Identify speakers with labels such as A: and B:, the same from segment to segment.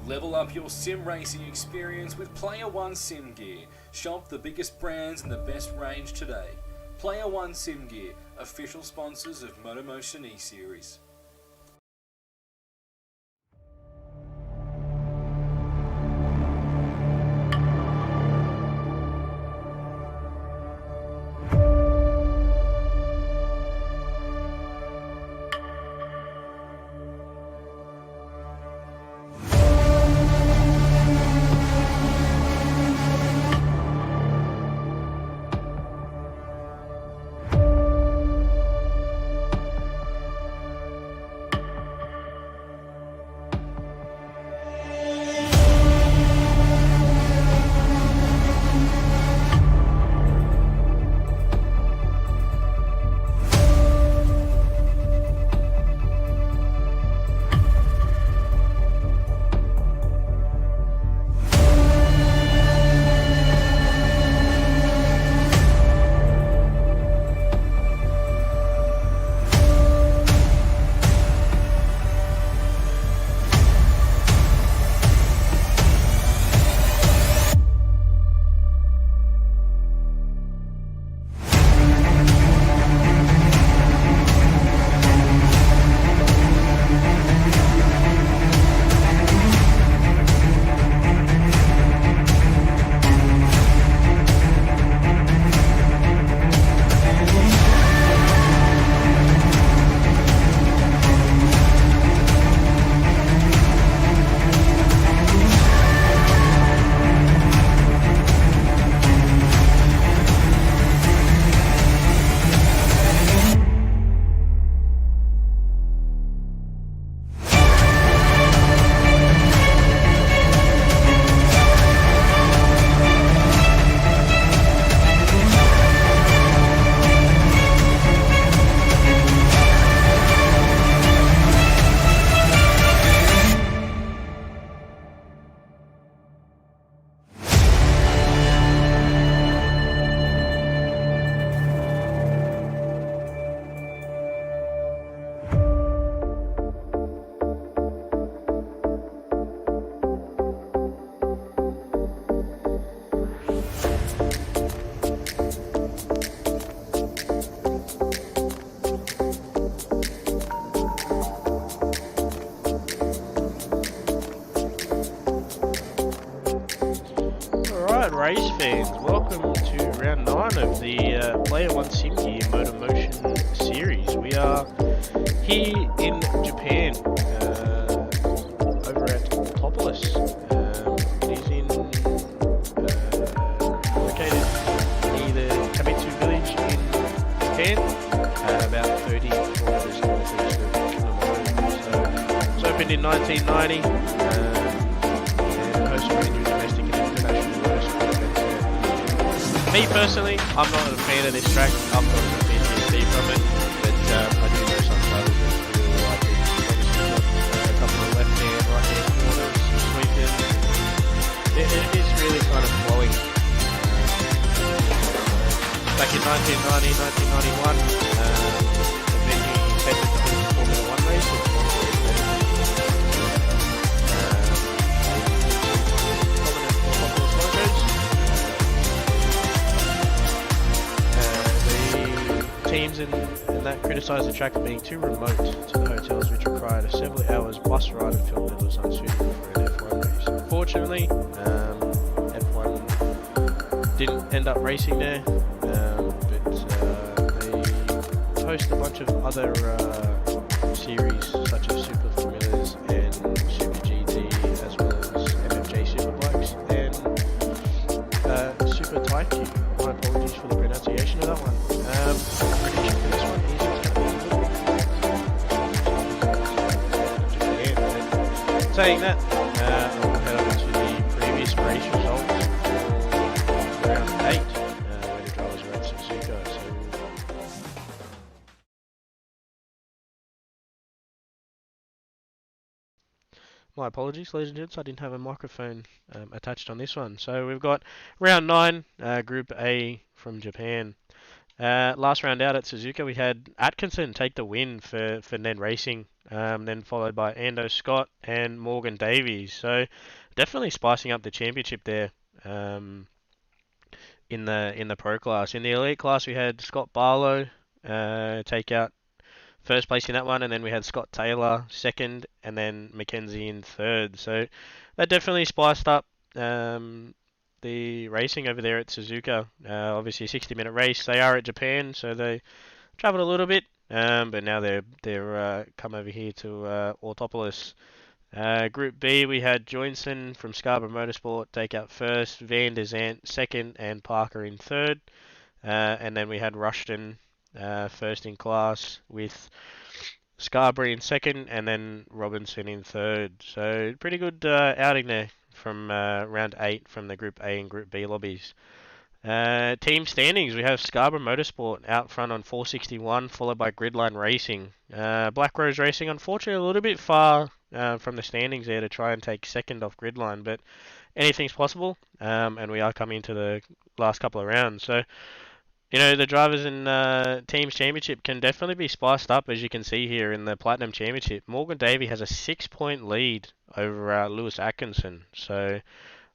A: Level up your sim racing experience with Player1 Sim Gear. Shop the biggest brands and the best range today. Player1 Sim Gear, official sponsors of MotorMotion E-Series.
B: Race fans, welcome to round 9 of the Player1 Sim Gear MotorMotion series. We are here in Japan, over at Autopolis. It is located near the Kamitsu village in Japan, about 30 kilometers northeast of Kyoto. So it was opened in 1990 and hosts a range of domestic and international motorsport events. Me personally, I'm not a fan of this track. I've got a PTSD from it, but I do know some drivers that really like it. Obviously, got a couple of left-hand, right-hand corners, sweeping. It is really kind of flowing. Back in 1990, 1991, the venue accepted the Formula 1 race. Teams and that criticised the track for being too remote to the hotels, which required a several hours bus ride and felt that it was unsuitable for an F1 race. Unfortunately, F1 didn't end up racing there, but they host a bunch of other series such as Super Formulas and Super GT, as well as MFJ Superbikes and Super Taiki. My apologies for the pronunciation of that one. Prediction for this one is it's going to be a little bit saying that, we'll head over to the previous race results for round 8, where the drivers were at Suzuka. My apologies, ladies and gents, I didn't have a microphone attached on this one. So we've got round 9, Group A from Japan. Last round out at Suzuka, we had Atkinson take the win for NED Racing. then followed by Ando Scott and Morgan Davies. So definitely spicing up the championship there in the pro class. In the elite class, we had Scott Barlow take out first place in that one, and then we had Scott Taylor second, and then Mackenzie in third. So that definitely spiced up the racing over there at Suzuka. Obviously, a 60-minute race. They are at Japan, so they travelled a little bit, but now they're come over here to Autopolis. Group B, we had Joinson from Scarborough Motorsport take out first, Van der Zandt second, and Parker in third. And then we had Rushton first in class with Scarborough in second, and then Robinson in third. So pretty good outing there from round 8 from the Group A and Group B lobbies. Team standings, we have Scarborough Motorsport out front on 461, followed by Gridline Racing. Black Rose Racing, unfortunately, a little bit far from the standings there to try and take second off Gridline, but anything's possible, and we are coming to the last couple of rounds. So, the drivers in Teams Championship can definitely be spiced up, as you can see here in the Platinum Championship. Morgan Davey has a 6-point lead over Lewis Atkinson. So,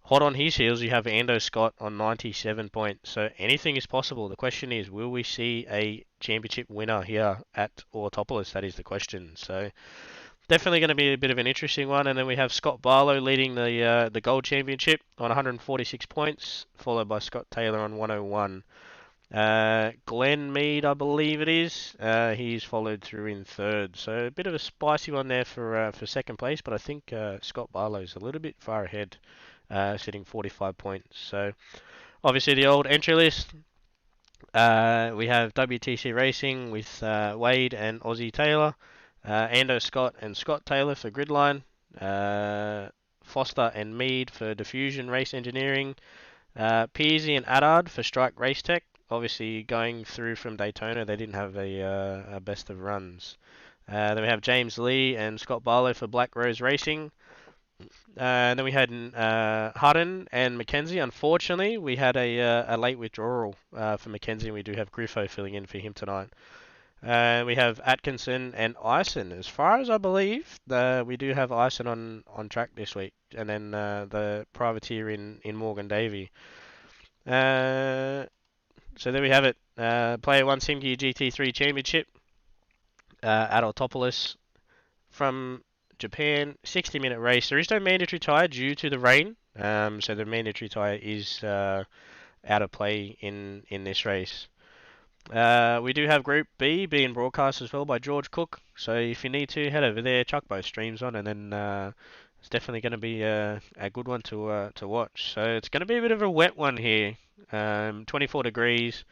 B: hot on his heels, you have Ando Scott on 97 points. So, anything is possible. The question is, will we see a championship winner here at Autopolis? That is the question. So, definitely going to be a bit of an interesting one. And then we have Scott Barlow leading the Gold Championship on 146 points, followed by Scott Taylor on 101. Glenn Mead, I believe it is, he's followed through in third. So a bit of a spicy one there for second place, but I think Scott Barlow's a little bit far ahead, sitting 45 points. So obviously the old entry list. We have WTC-Racing with Wade and Aussie Taylor, Ando Scott and Scott Taylor for Gridline, Foster and Mead for Diffusion Race Engineering, Pearsey and Adard for Strike Race Tech. Obviously, going through from Daytona, they didn't have a best of runs. Then we have James Lee and Scott Barlow for Black Rose Racing. Then we had Hutton and Mackenzie. Unfortunately, we had a late withdrawal for Mackenzie, and we do have Griffo filling in for him tonight. We have Atkinson and Ison. As far as I believe, we do have Ison on track this week, and then the privateer in Morgan Davey. So there we have it. Player1 SimGear GT3 Championship at Autopolis from Japan. 60-minute race. There is no mandatory tyre due to the rain. So the mandatory tyre is out of play in this race. We do have Group B being broadcast as well by George Cooke. So if you need to, head over there, chuck both streams on, and then it's definitely going to be a good one to watch. So it's going to be a bit of a wet one here. 24 degrees,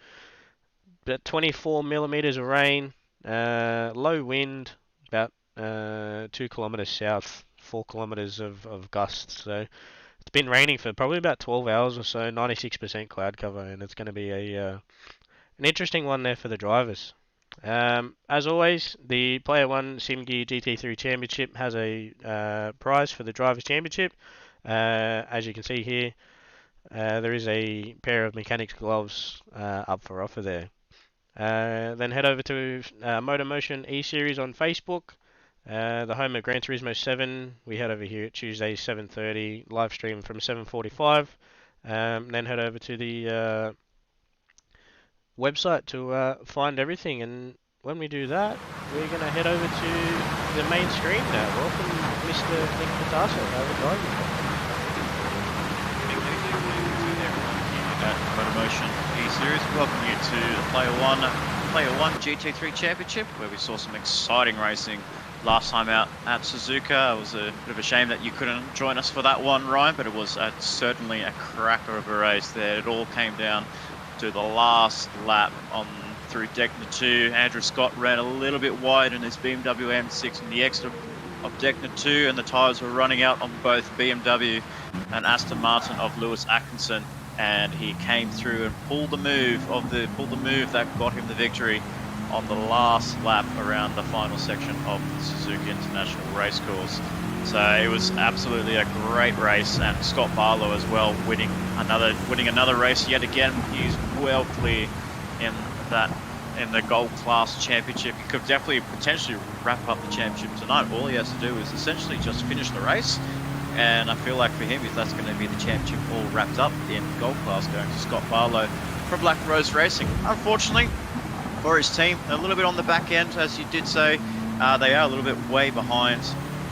B: but 24 millimeters of rain, low wind, about 2 kilometers south, 4 kilometers of gusts. So it's been raining for probably about 12 hours or so, 96% cloud cover, and it's going to be an interesting one there for the drivers. As always, the Player1 SimGear GT3 Championship has a prize for the Drivers' Championship. As you can see here, there is a pair of mechanics gloves up for offer there. Then head over to MotorMotion E-Series on Facebook, the home of Gran Turismo 7. We head over here at Tuesday 7:30, live stream from 7:45. Then head over to the website to find everything, and when we do that, we're going to head over to the main screen now. Welcome, Mr. Nick Pautasso. How are we going?
C: MotorMotion E-Series, welcome you to the Player1 GT3 Championship, where we saw some exciting racing last time out at Suzuka. It was a bit of a shame that you couldn't join us for that one, Ryan, but it was certainly a cracker of a race there. It all came down to the last lap through Deckner 2. Andrew Scott ran a little bit wide in his BMW M6 in the exit of Deckner 2, and the tyres were running out on both BMW and Aston Martin of Lewis Atkinson. And he came through and pulled the move that got him the victory on the last lap around the final section of the Suzuka International Racecourse. So it was absolutely a great race, and Scott Barlow as well winning another race yet again. He's well clear in that in the Gold Class Championship. He could definitely potentially wrap up the championship tonight. All he has to do is essentially just finish the race, and I feel like for him, if that's going to be the championship all wrapped up in Gold Class, going to Scott Barlow from Black Rose Racing. Unfortunately for his team, a little bit on the back end, as you did say. They are a little bit way behind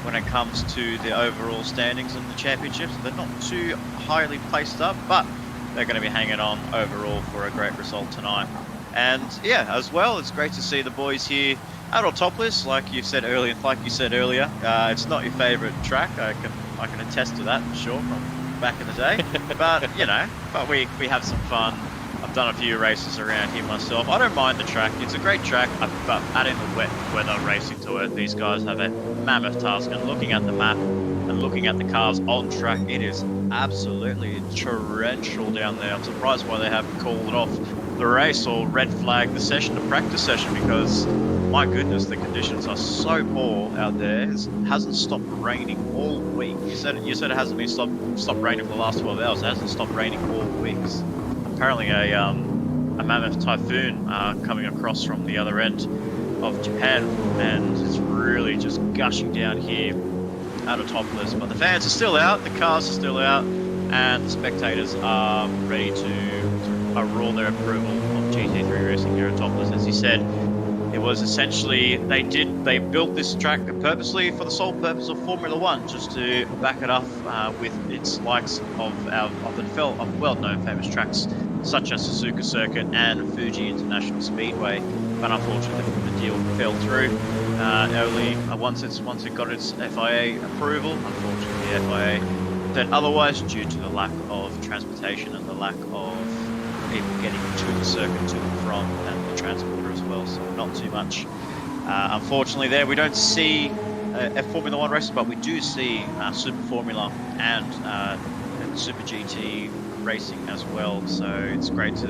C: when it comes to the overall standings in the championships. They're not too highly placed up, but they're going to be hanging on overall for a great result tonight. And yeah, as well, it's great to see the boys here at Autopolis. Like you said earlier, it's not your favourite track. I can attest to that for sure from back in the day. But you know, we have some fun. I've done a few races around here myself. I don't mind the track. It's a great track, but adding the wet weather racing to it, these guys have a mammoth task. And looking at the map and looking at the cars on track, it is absolutely torrential down there. I'm surprised why they haven't called off the race or red flagged the session, the practice session, because my goodness, the conditions are so poor out there. It hasn't stopped raining all week. You said it hasn't been stopped raining for the last 12 hours. It hasn't stopped raining all weeks. Apparently a mammoth typhoon coming across from the other end of Japan, and it's really just gushing down here at Autopolis. But the fans are still out, the cars are still out, and the spectators are ready to roar their approval of GT3 Racing here at Autopolis. As he said, it was essentially they built this track purposely for the sole purpose of Formula 1, just to back it up with its likes of the well-known famous tracks such as Suzuka Circuit and Fuji International Speedway. But unfortunately, the deal fell through early once it got its FIA approval. Unfortunately, the FIA said otherwise due to the lack of transportation and the lack of people getting to the circuit to and from, and the transporter as well. So not too much. Unfortunately, there we don't see a Formula 1 race, but we do see Super Formula and Super GT Racing as well. So it's great to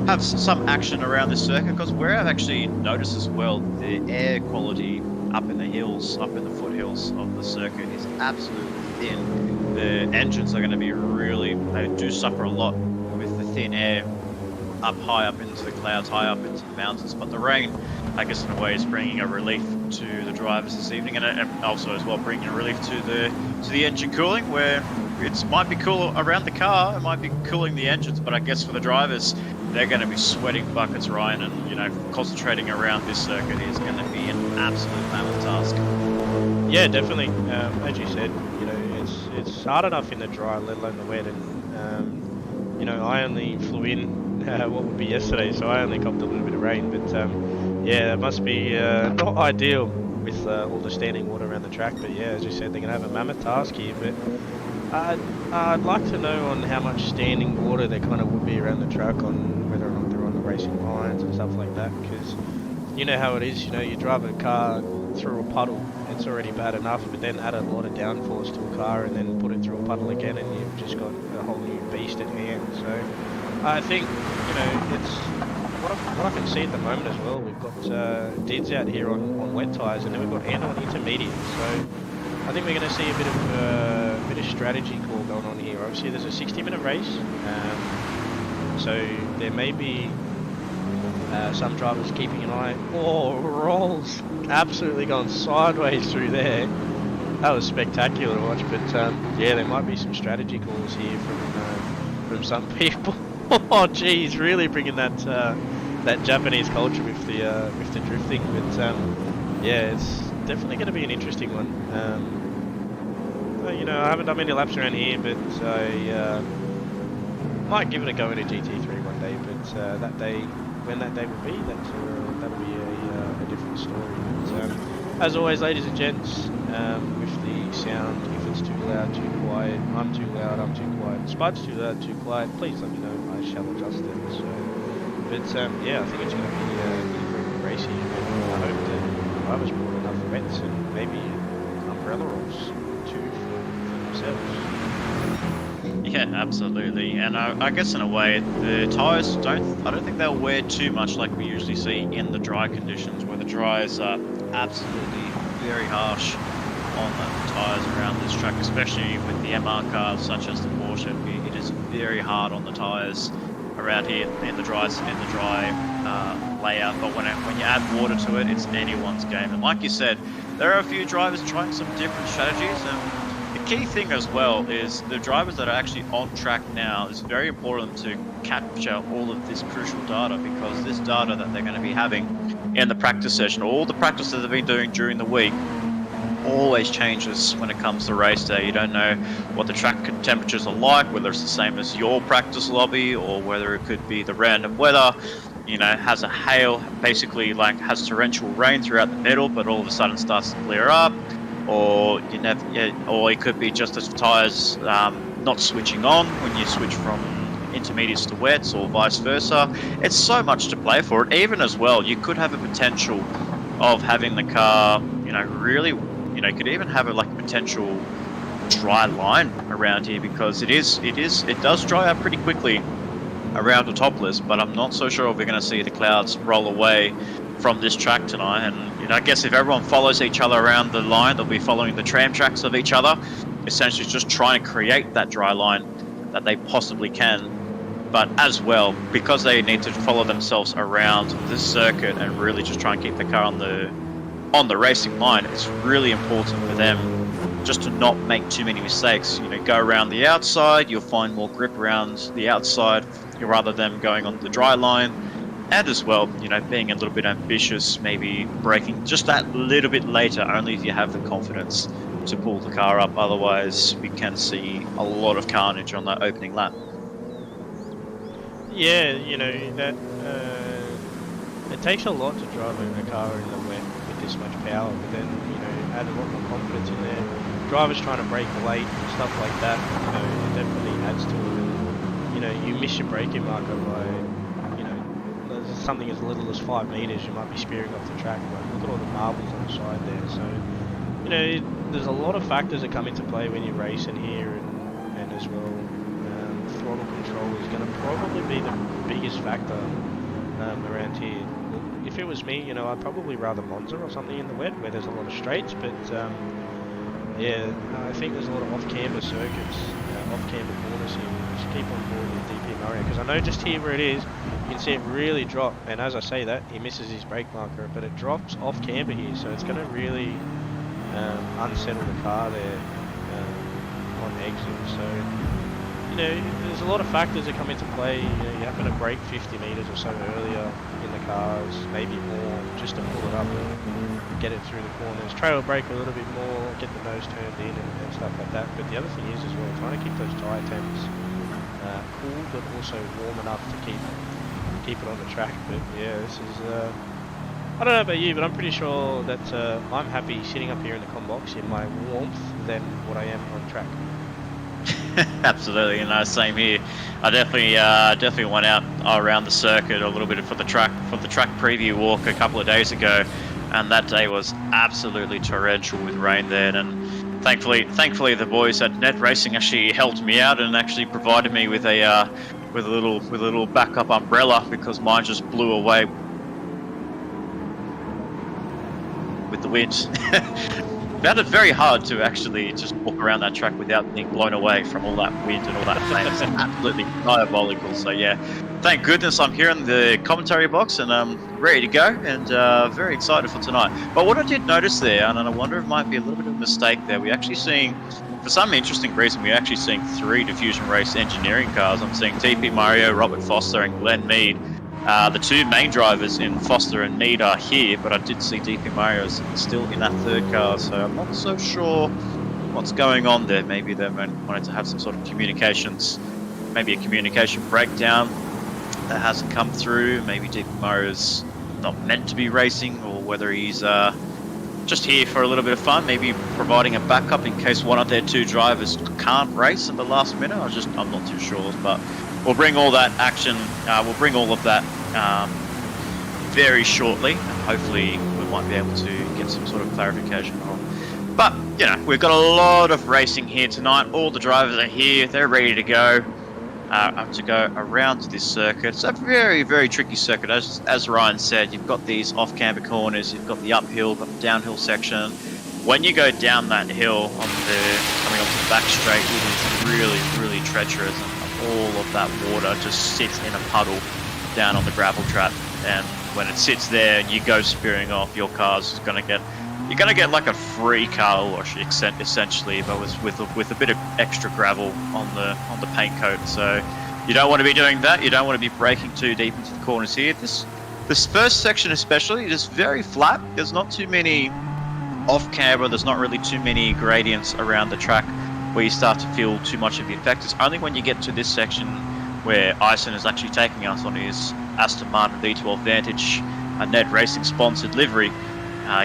C: have some action around this circuit, because where I've actually noticed as well, the air quality up in the hills, up in the foothills of the circuit is absolutely thin. The engines are going to be they do suffer a lot with the thin air high up into the clouds, high up into the mountains. But the rain, I guess in a way, is bringing a relief to the drivers this evening, and also as well bringing a relief to the engine cooling, where it might be cool around the car, it might be cooling the engines, but I guess for the drivers, they're going to be sweating buckets, Ryan, and concentrating around this circuit is going to be an absolute mammoth task.
B: Yeah, definitely. As you said, it's hard enough in the dry, let alone the wet. And I only flew in what would be yesterday, so I only copped a little bit of rain. But yeah, it must be not ideal with all the standing water around the track. But yeah, as you said, they're going to have a mammoth task here. But I'd like to know on how much standing water there kind of would be around the track, on whether or not they're on the racing lines and stuff like that, because you know how it is. You drive a car through a puddle, it's already bad enough, but then add a lot of downforce to a car and then put it through a puddle again, and you've just got a whole new beast at hand. So I think it's what I can see at the moment as well. We've got Dids out here on wet tyres, and then we've got Anna on intermediate. So I think we're going to see a bit of strategy call going on here. Obviously, there's a 60-minute race, so there may be some drivers keeping an eye. Oh, rolls absolutely gone sideways through there. That was spectacular to watch. But yeah, there might be some strategy calls here from some people. Oh, geez, really bringing that Japanese culture with the drifting. But yeah, it's definitely going to be an interesting one. I haven't done many laps around here, but I might give it a go in a GT3 one day. But that day, when that day will be, that'll be a different story. But, as always, ladies and gents, with the sound, if it's too loud, too quiet, I'm too loud, I'm too quiet, Spud's too loud, too quiet, please let me know. I shall adjust it. So, but yeah, I think it's going to be very good racing. I hope that the drivers brought enough wets and maybe umbrella rolls too for themselves.
C: Yeah, absolutely. And I guess in a way, the tyres I don't think they'll wear too much like we usually see in the dry conditions, where the dries are absolutely very harsh on the tyres around this track, especially with the MR cars such as the Porsche. It is very hard on the tyres around here in the dry layout, but when you add water to it, it's anyone's game. And like you said, there are a few drivers trying some different strategies, and the key thing as well is the drivers that are actually on track now, is very important to capture all of this crucial data, because this data that they're going to be having in the practice session, all the practice that they've been doing during the week, always changes when it comes to race day. You don't know what the track temperatures are like, whether it's the same as your practice lobby, or whether it could be the random weather. You know, has a hail, basically like has torrential rain throughout the middle, but all of a sudden starts to clear up, or or it could be just as tires not switching on when you switch from intermediates to wets, or vice versa. It's so much to play for it. Even as well, you could have a potential of having the car, really, you could even have a potential dry line around here, because it does dry out pretty quickly around Autopolis, but I'm not so sure if we're going to see the clouds roll away from this track tonight. And I guess if everyone follows each other around the line, they'll be following the tram tracks of each other, essentially just trying to create that dry line that they possibly can. But as well, because they need to follow themselves around this circuit and really just try and keep the car on the racing line, it's really important for them just to not make too many mistakes. Go around the outside, you'll find more grip around the outside rather than going on the dry line. And as well, being a little bit ambitious, maybe braking just that little bit later, only if you have the confidence to pull the car up. Otherwise, we can see a lot of carnage on that opening lap.
B: Yeah, that it takes a lot to drive a car in the wet with this much power, but then add a lot more confidence in there. Drivers trying to brake late and stuff like that, it definitely adds to it. And, you miss your braking marker by, something as little as 5 meters, you might be spearing off the track. But look at all the marbles on the side there. So, there's a lot of factors that come into play when you're racing here, and as well, throttle control is going to probably be the biggest factor around here. If it was me, I'd probably rather Monza or something in the wet where there's a lot of straights, but yeah, I think there's a lot of off-camber circuits, off-camber corners here. Just keep on board with DP Mario, because I know just here where it is, you can see it really drop, and as I say that, he misses his brake marker, but it drops off-camber here, so it's going to really unsettle the car there on exit. So, there's a lot of factors that come into play. You happen to brake 50 meters or so earlier in the cars, maybe more, just to pull it up and get it through the corners. Trail brake a little bit more, get the nose turned in and stuff like that. But the other thing is as well, trying to keep those tyre temps cool, but also warm enough to keep it on the track. But yeah, this is I don't know about you, but I'm pretty sure that I'm happy sitting up here in the comm box in my warmth than what I am on track.
C: Absolutely, same here. I definitely went out around the circuit a little bit for the track preview walk a couple of days ago, and that day was absolutely torrential with rain there. And thankfully the boys at NED Racing actually helped me out and actually provided me with a little backup umbrella, because mine just blew away with the wind. Found it very hard to actually just walk around that track without being blown away from all that wind and all that flame. It's absolutely diabolical. So yeah, thank goodness I'm here in the commentary box and I'm ready to go, and very excited for tonight. But what I did notice there, and I wonder if it might be a little bit of a mistake there, we're actually seeing, for some interesting reason, we're actually seeing 3 Diffusion Race engineering cars. I'm seeing TP Mario, Robert Foster and Glenn Mead. The 2 main drivers in Foster and Mead are here, but I did see DP Mario's still in that 3rd car, so I'm not so sure what's going on there. Maybe they wanted to have some sort of communications, maybe a communication breakdown that hasn't come through. Maybe DP Mario's not meant to be racing, or whether he's just here for a little bit of fun, maybe providing a backup in case one of their 2 drivers can't race at the last minute. I'm not too sure, but we'll bring all that action, we'll bring all of that very shortly, and hopefully we might be able to get some sort of clarification on. But, we've got a lot of racing here tonight. All the drivers are here, they're ready to go around this circuit. It's a very, very tricky circuit. As Ryan said, you've got these off-camber corners, you've got the uphill, got the downhill section. When you go down that hill coming onto the back straight, it is really, really treacherous. And all of that water just sits in a puddle down on the gravel trap, and when it sits there and you go spearing off, your car's gonna get, you're gonna get like a free car wash essentially, but with a bit of extra gravel on the paint coat. So you don't want to be doing that. You don't want to be braking too deep into the corners here. This first section especially is very flat. There's not too many off camera. There's not really too many gradients around the track where you start to feel too much of the effect. It's only when you get to this section where Ison is actually taking us on his Aston Martin V12 Vantage, a NED Racing sponsored livery.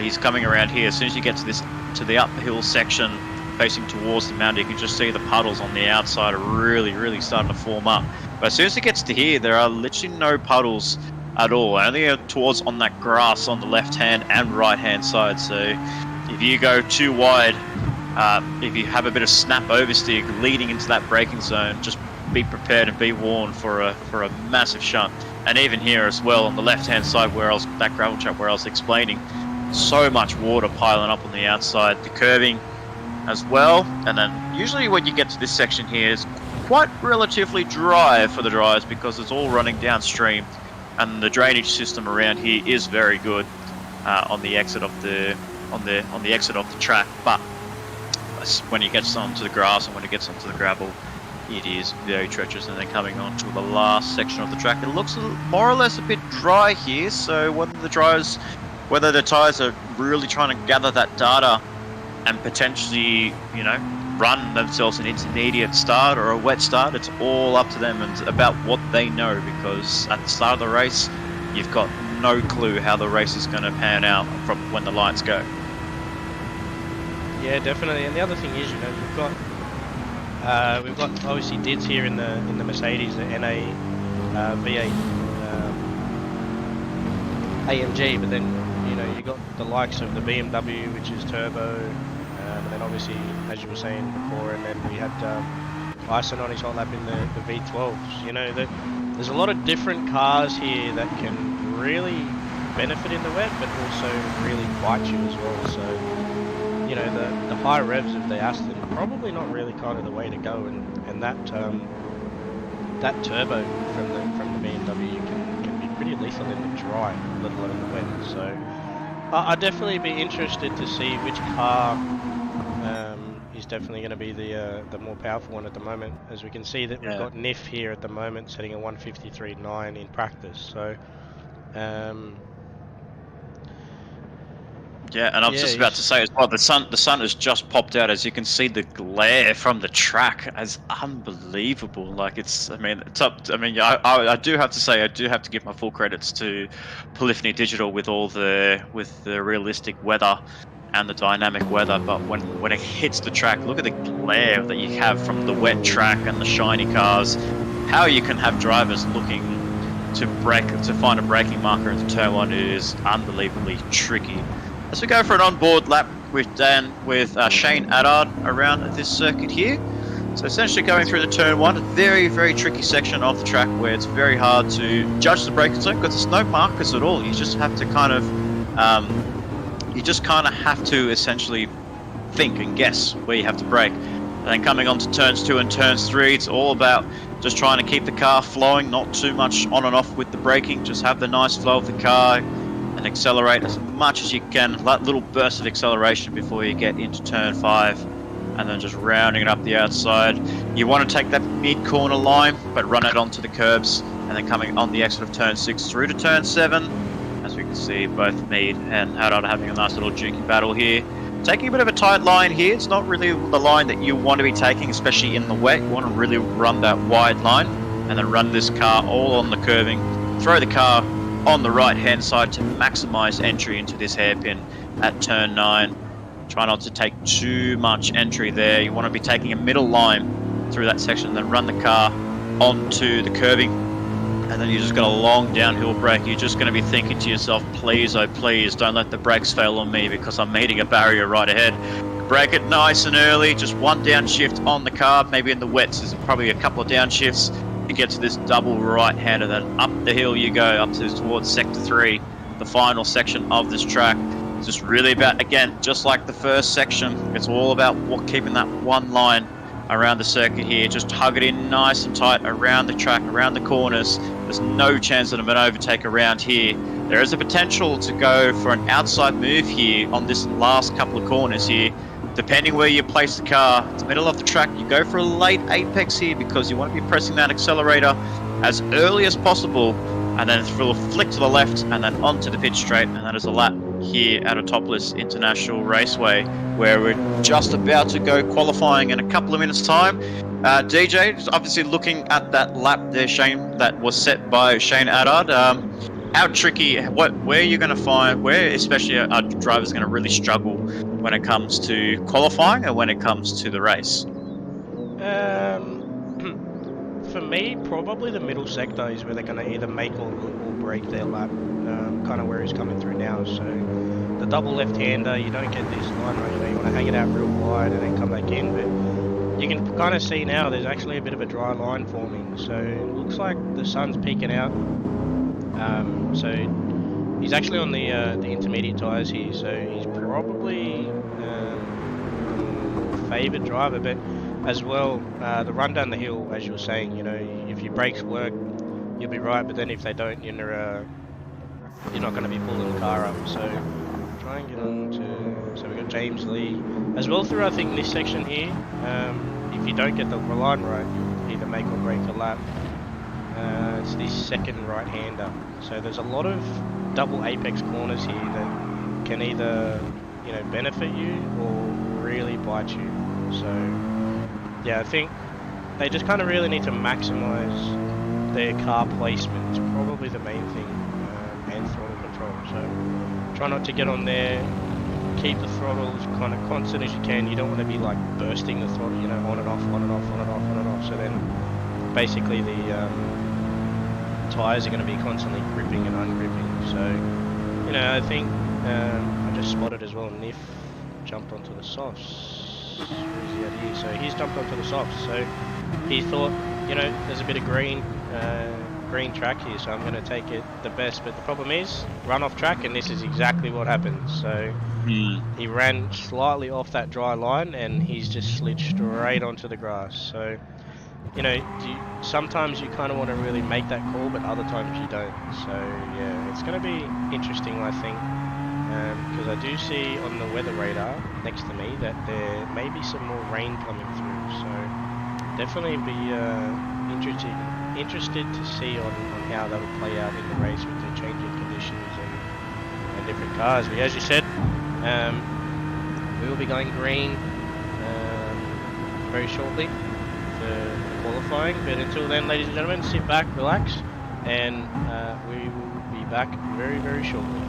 C: He's coming around here. As soon as you get to the uphill section facing towards the mountain, you can just see the puddles on the outside are really starting to form up. But as soon as it gets to here, there are literally no puddles at all, only towards on that grass on the left hand and right hand side. So if you go too wide, if you have a bit of snap oversteer leading into that braking zone, just be prepared and be warned for a massive shunt. And even here as well on the left hand side where that gravel trap where I was explaining, so much water piling up on the outside, the curving as well. And then usually when you get to this section here, it's quite relatively dry for the drivers because it's all running downstream, and the drainage system around here is very good on the exit of the exit of the track. But when it gets onto the grass and when it gets onto the gravel, it is very treacherous. And then coming on to the last section of the track, it looks more or less a bit dry here. So whether the tyres are really trying to gather that data and potentially, run themselves an intermediate start or a wet start, it's all up to them and about what they know, because at the start of the race, you've got no clue how the race is going to pan out from when the lights go.
B: Yeah, definitely. And the other thing is, we've got obviously Dids here in the Mercedes, the NA V8 AMG, but then you got the likes of the BMW, which is turbo, and then obviously, as you were saying before, and then we had Ison on his hot lap in the V12s. There's a lot of different cars here that can really benefit in the wet, but also really bite you as well. So the high revs of the Aston probably not really kind of the way to go, and that turbo from the BMW can be pretty lethal in the dry, let alone in the wet. So I'd definitely be interested to see which car is definitely going to be the more powerful one at the moment, as we can see that we've got NIF here at the moment setting a 153.9 in practice. So
C: yeah, and I was just about to say as well, the sun has just popped out. As you can see, the glare from the track is unbelievable. Like it's up. I do have to say, I do have to give my full credits to Polyphony Digital with the realistic weather and the dynamic weather. But when it hits the track, look at the glare that you have from the wet track and the shiny cars. How you can have drivers looking to find a braking marker into turn one is unbelievably tricky. As we go for an onboard lap with Shane Addard around this circuit here. So essentially going through the turn one, a very, very tricky section of the track where it's very hard to judge the braking zone because there's no markers at all. You just have to kind of have to essentially think and guess where you have to brake. And then coming on to turns 2 and turns 3, it's all about just trying to keep the car flowing, not too much on and off with the braking, just have the nice flow of the car and accelerate as much as you can, that little burst of acceleration before you get into turn 5, and then just rounding it up the outside. You want to take that mid-corner line, but run it onto the curbs, and then coming on the exit of turn 6 through to turn 7. As we can see, both Mead and Haddad are having a nice little juky battle here. Taking a bit of a tight line here. It's not really the line that you want to be taking, especially in the wet. You want to really run that wide line, and then run this car all on the curving. Throw the car on the right hand side to maximize entry into this hairpin at turn 9. Try not to take too much entry there. You want to be taking a middle line through that section and then run the car onto the curving, and then you just got a long downhill brake. You're just going to be thinking to yourself, please, oh please, don't let the brakes fail on me because I'm meeting a barrier right ahead. Brake it nice and early, just one downshift on the car. Maybe in the wets there's probably a couple of downshifts. You get to this double right-hander, then up the hill you go, up towards Sector 3, the final section of this track. It's just really about, again, just like the first section, it's all about keeping that one line around the circuit here. Just hug it in nice and tight around the track, around the corners. There's no chance of an overtake around here. There is a potential to go for an outside move here on this last couple of corners here. Depending where you place the car, it's the middle of the track, you go for a late apex here because you want to be pressing that accelerator as early as possible, and then for a flick to the left and then onto the pit straight, and that is a lap here at Autopolis International Raceway, where we're just about to go qualifying in a couple of minutes time. DJ is obviously looking at that lap there, Shane, that was set by Shane Addard. How tricky, where you're going to find, where especially our drivers going to really struggle when it comes to qualifying and when it comes to the race?
D: For me, probably the middle sector is where they're going to either make or break their lap, kind of where he's coming through now. So the double left-hander, you don't get this line right, you want to hang it out real wide and then come back in, but you can kind of see now there's actually a bit of a dry line forming, so it looks like the sun's peeking out. So he's actually on the intermediate tyres here, so he's probably favoured driver, but as well, the run down the hill, as you were saying, if your brakes work, you'll be right, but then if they don't, you're not going to be pulling the car up. So try and get on to, so we've got James Lee as well through, I think, this section here. If you don't get the line right, you'll either make or break a lap. It's this second right-hander, so there's a lot of double apex corners here that can either benefit you or really bite you. So yeah, I think they just kind of really need to maximize their car placement. It's probably the main thing, and throttle control. So try not to get on there, keep the throttles kind of constant as you can. You don't want to be like bursting the throttle, on and off, on and off, on and off, on and off. So then basically the tyres are going to be constantly gripping and ungripping. So I think I just spotted as well, Niff jumped onto the softs. Where's he at here? So he's jumped onto the softs, so he thought, there's a bit of green track here, so I'm going to take it the best. But the problem is, run off track, and this is exactly what happened. So he ran slightly off that dry line, and he's just slid straight onto the grass. So sometimes you kind of want to really make that call, but other times you don't. So yeah, it's going to be interesting, I think, because I do see on the weather radar next to me that there may be some more rain coming through. So definitely be interested to see on how that will play out in the race with the changing conditions and different cars. But as you said, we will be going green very shortly for qualifying, but until then, ladies and gentlemen, sit back, relax, and we will be back very, very shortly.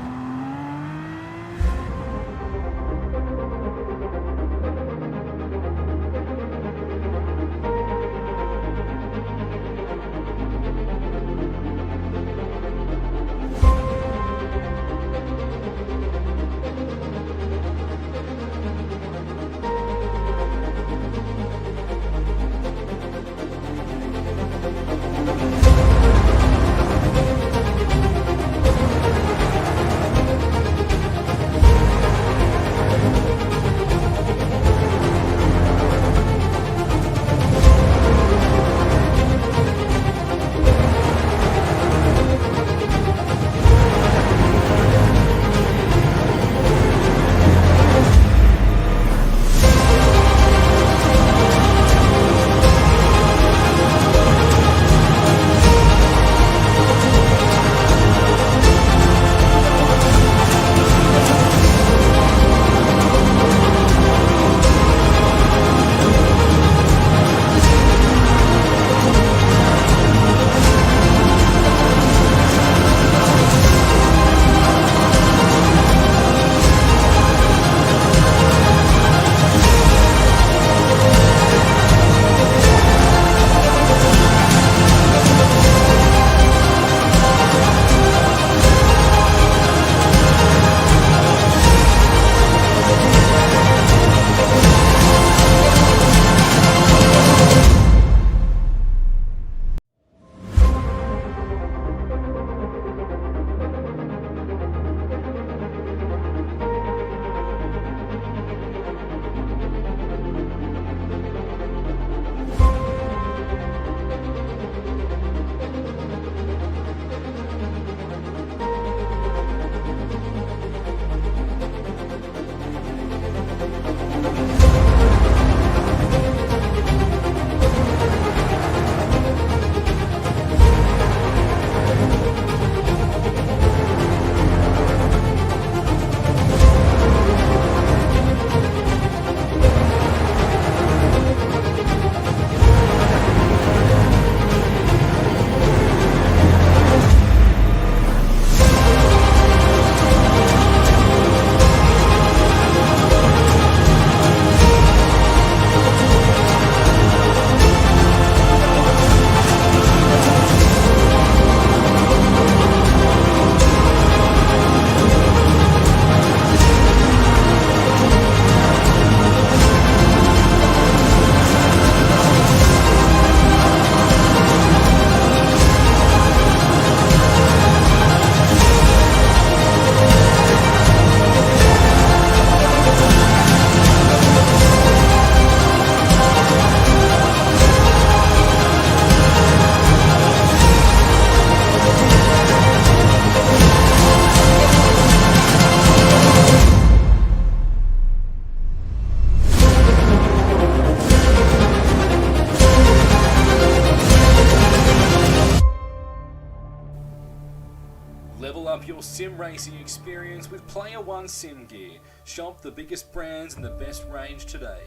A: Level up your sim racing experience with Player1 Sim Gear. Shop the biggest brands and the best range today.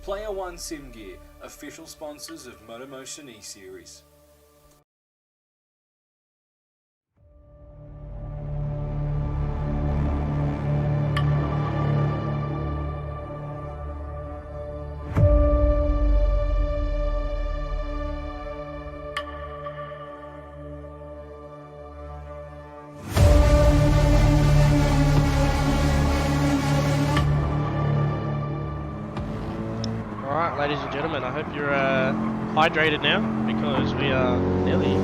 A: Player1 Sim Gear, official sponsors of MotorMotion E-Series.
D: Alright, ladies and gentlemen, I hope you're hydrated now, because we are nearly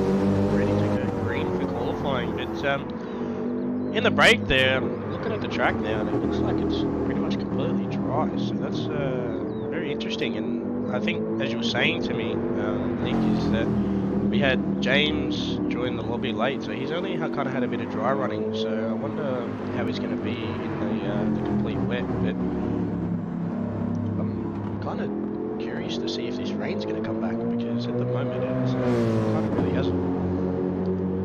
D: ready to go green for qualifying. But in the break there, I'm looking at the track now, and it looks like it's pretty much completely dry, so that's very interesting. And I think, as you were saying to me, Nick, is that we had James join the lobby late, so he's only kind of had a bit of dry running, so I wonder how he's going to be in the complete wet. But kind of curious to see if this rain's going to come back, because at the moment it kind of really hasn't.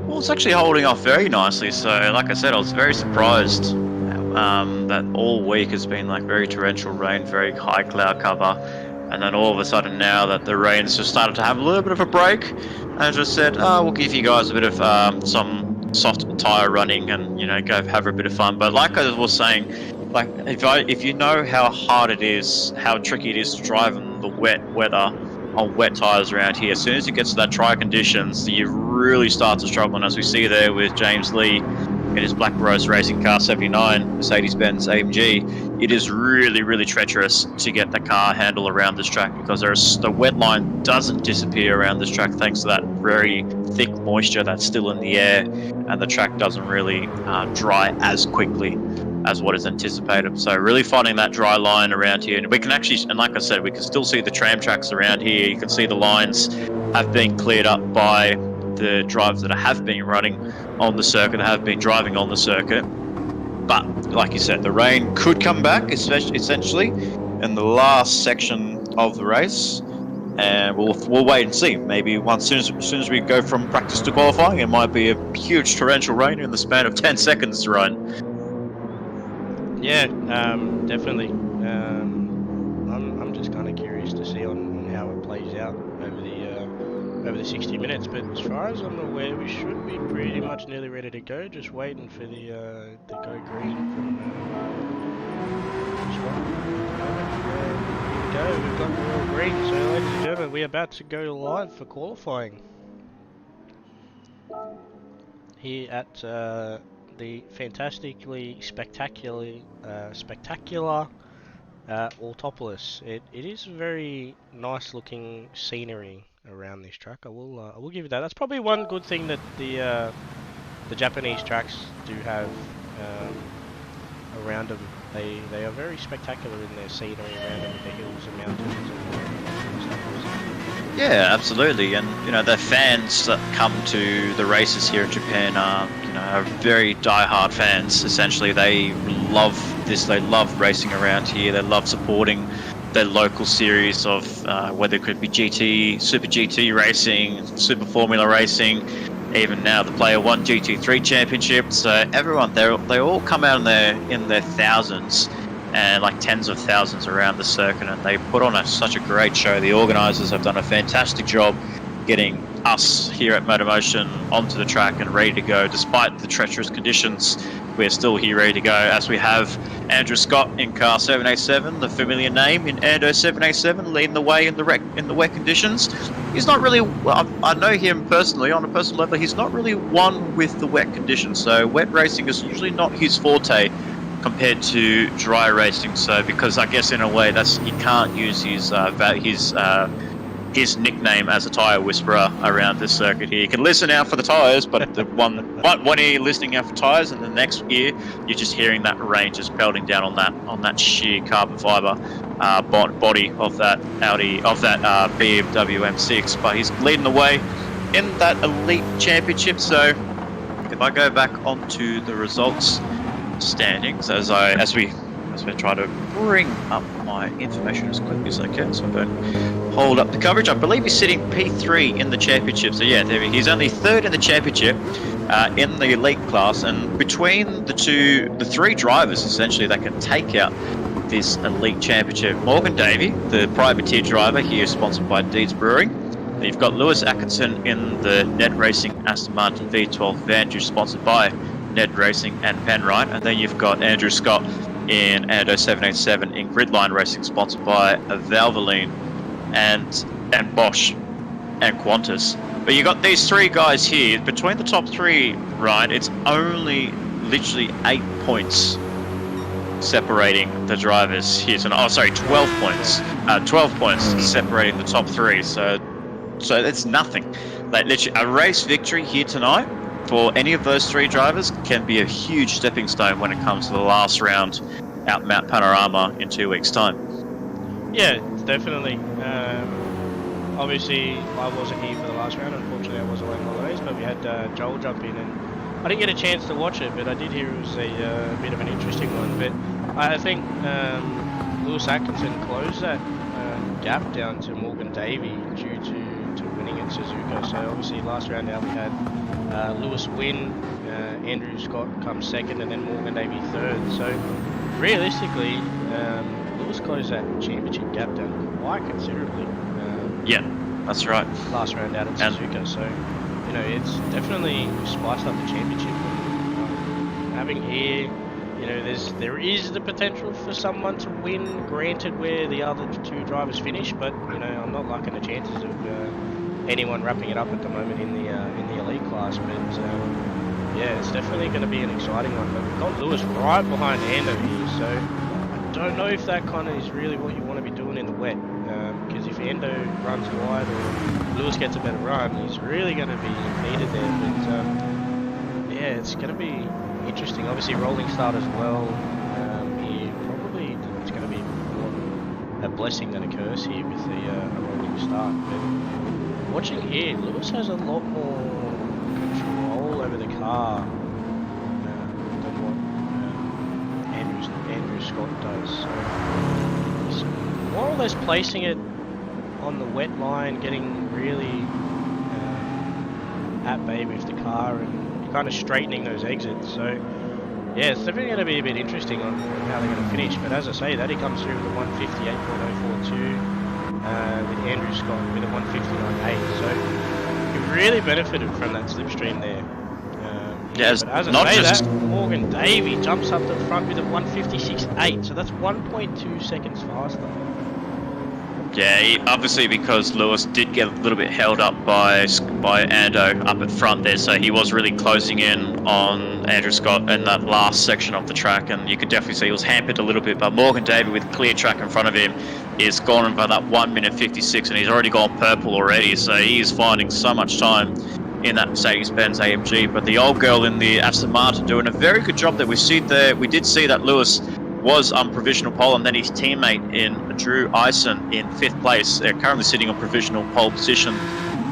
C: Well, it's actually holding off very nicely. So, like I said, I was very surprised that all week has been like very torrential rain, very high cloud cover, and then all of a sudden now that the rain's just started to have a little bit of a break, I just said, oh, we'll give you guys a bit of some soft tyre running and, you know, go have a bit of fun. But like I was saying, like if you know how hard it is, how tricky it is to drive in the wet weather on wet tyres around here, as soon as it gets to that dry conditions, you really start to struggle. And as we see there with James Lee in his Black Rose Racing Car 79 Mercedes-Benz AMG, it is really, really treacherous to get the car handle around this track, because the wet line doesn't disappear around this track thanks to that very thick moisture that's still in the air, and the track doesn't really dry as quickly as what is anticipated. So really finding that dry line around here, and we can actually, and like I said, we can still see the tram tracks around here. You can see the lines have been cleared up by the drivers that have been running on the circuit, that have been driving on the circuit. But like you said, the rain could come back, essentially in the last section of the race, and we'll wait and see. Maybe as soon as we go from practice to qualifying, it might be a huge torrential rain in the span of 10 seconds to run.
D: Yeah, definitely. I'm just kind of curious to see on how it plays out over the 60 minutes. But as far as I'm aware, we should be pretty much nearly ready to go. Just waiting for the go green from Here we go. We've got the all green. So, ladies and gentlemen, we're about to go live for qualifying here at the fantastically spectacular Autopolis. It is very nice looking scenery around this track. I will give you that. That's probably one good thing that the Japanese tracks do have around them. They are very spectacular in their scenery around them, with the hills and mountains and stuff.
C: Yeah, absolutely. And you know, the fans that come to the races here in Japan are very die-hard fans. Essentially, they love this. They love racing around here. They love supporting their local series of whether it could be GT, Super GT Racing, Super Formula Racing, even now the Player1 GT3 Championship. So everyone, they all come out in their thousands and like tens of thousands around the circuit, and they put on such a great show. The organisers have done a fantastic job getting us here at MotorMotion onto the track and ready to go. Despite the treacherous conditions, we're still here ready to go, as we have Andrew Scott in car 787, the familiar name in Ando 787, leading the way in the wet conditions. He's not really, well, I know him personally, on a personal level, he's not really one with the wet conditions, so wet racing is usually not his forte compared to dry racing. So because I guess in a way he can't use his nickname as a tyre whisperer around this circuit here. You can listen out for the tyres, but the one ear you're listening out for tyres, and the next ear you're just hearing that rain just pelting down on that sheer carbon fibre body of that BMW M6. But he's leading the way in that elite championship. So if I go back onto the results standings, as we try to bring up my information as quickly as I can so I don't hold up the coverage. I believe he's sitting P3 in the championship. So yeah, he's only third in the championship, in the elite class, and between the three drivers essentially that can take out this elite championship, Morgan Davey, the privateer driver here, sponsored by Deeds Brewing. You've got Lewis Atkinson in the NED Racing Aston Martin V12 Vantage, sponsored by NED Racing and Penrite, and then you've got Andrew Scott in Ando 787 in Gridline Racing, sponsored by Valvoline and Bosch and Qantas. But you got these three guys here. Between the top three, Ryan, it's only literally 8 points separating the drivers here tonight. Oh, sorry, 12 points. 12 points separating the top three. So it's nothing. Like, literally, a race victory here tonight for any of those three drivers can be a huge stepping stone when it comes to the last round out Mount Panorama in 2 weeks' time.
D: Yeah, definitely. Obviously, I wasn't here for the last round. Unfortunately, I was away on holidays, but we had Joel jump in, and I didn't get a chance to watch it, but I did hear it was a bit of an interesting one. But I think Lewis Atkinson closed that gap down to Morgan Davey due to winning at Suzuka. So obviously, last round out we had Lewis win, Andrew Scott come second, and then Morgan Davey third. So realistically, Lewis closed that championship gap down quite considerably.
C: Yeah, that's right.
D: Last round out at Suzuka, so you know it's definitely spiced up the championship. Having here, you know, there is the potential for someone to win. Granted, where the other two drivers finish, but you know I'm not liking the chances of anyone wrapping it up at the moment in the elite class. But yeah, it's definitely going to be an exciting one. But we've got Lewis right behind Ando here, so I don't know if that kind of is really what you want to be doing in the wet. Because if Endo runs wide or Lewis gets a better run, he's really going to be needed there. But yeah, it's going to be interesting. Obviously, rolling start as well. Here, probably it's going to be more a blessing than a curse here with a rolling start. But watching here, Lewis has a lot more control over the car than what Andrew Scott does. So he's more or less placing it on the wet line, getting really at bay with the car and kind of straightening those exits. So yeah, it's definitely going to be a bit interesting on how they're going to finish. But as I say, that he comes through with a 158.042 with Andrew Scott with a 159.8. So he really benefited from that slipstream there.
C: Yeah,
D: but as I
C: not
D: say
C: just
D: that, Morgan Davey jumps up the front with a 156.8, so that's 1.2 seconds faster.
C: Yeah, obviously because Lewis did get a little bit held up by Ando up at front there, so he was really closing in on Andrew Scott in that last section of the track, and you could definitely see he was hampered a little bit. But Morgan Davey, with clear track in front of him, is gone by that 1 minute 56, and he's already gone purple already, so he is finding so much time in that Mercedes-Benz AMG. But the old girl in the Aston Martin doing a very good job there. We did see that Lewis was on provisional pole, and then his teammate in Drew Eisen in 5th place. They're currently sitting on provisional pole position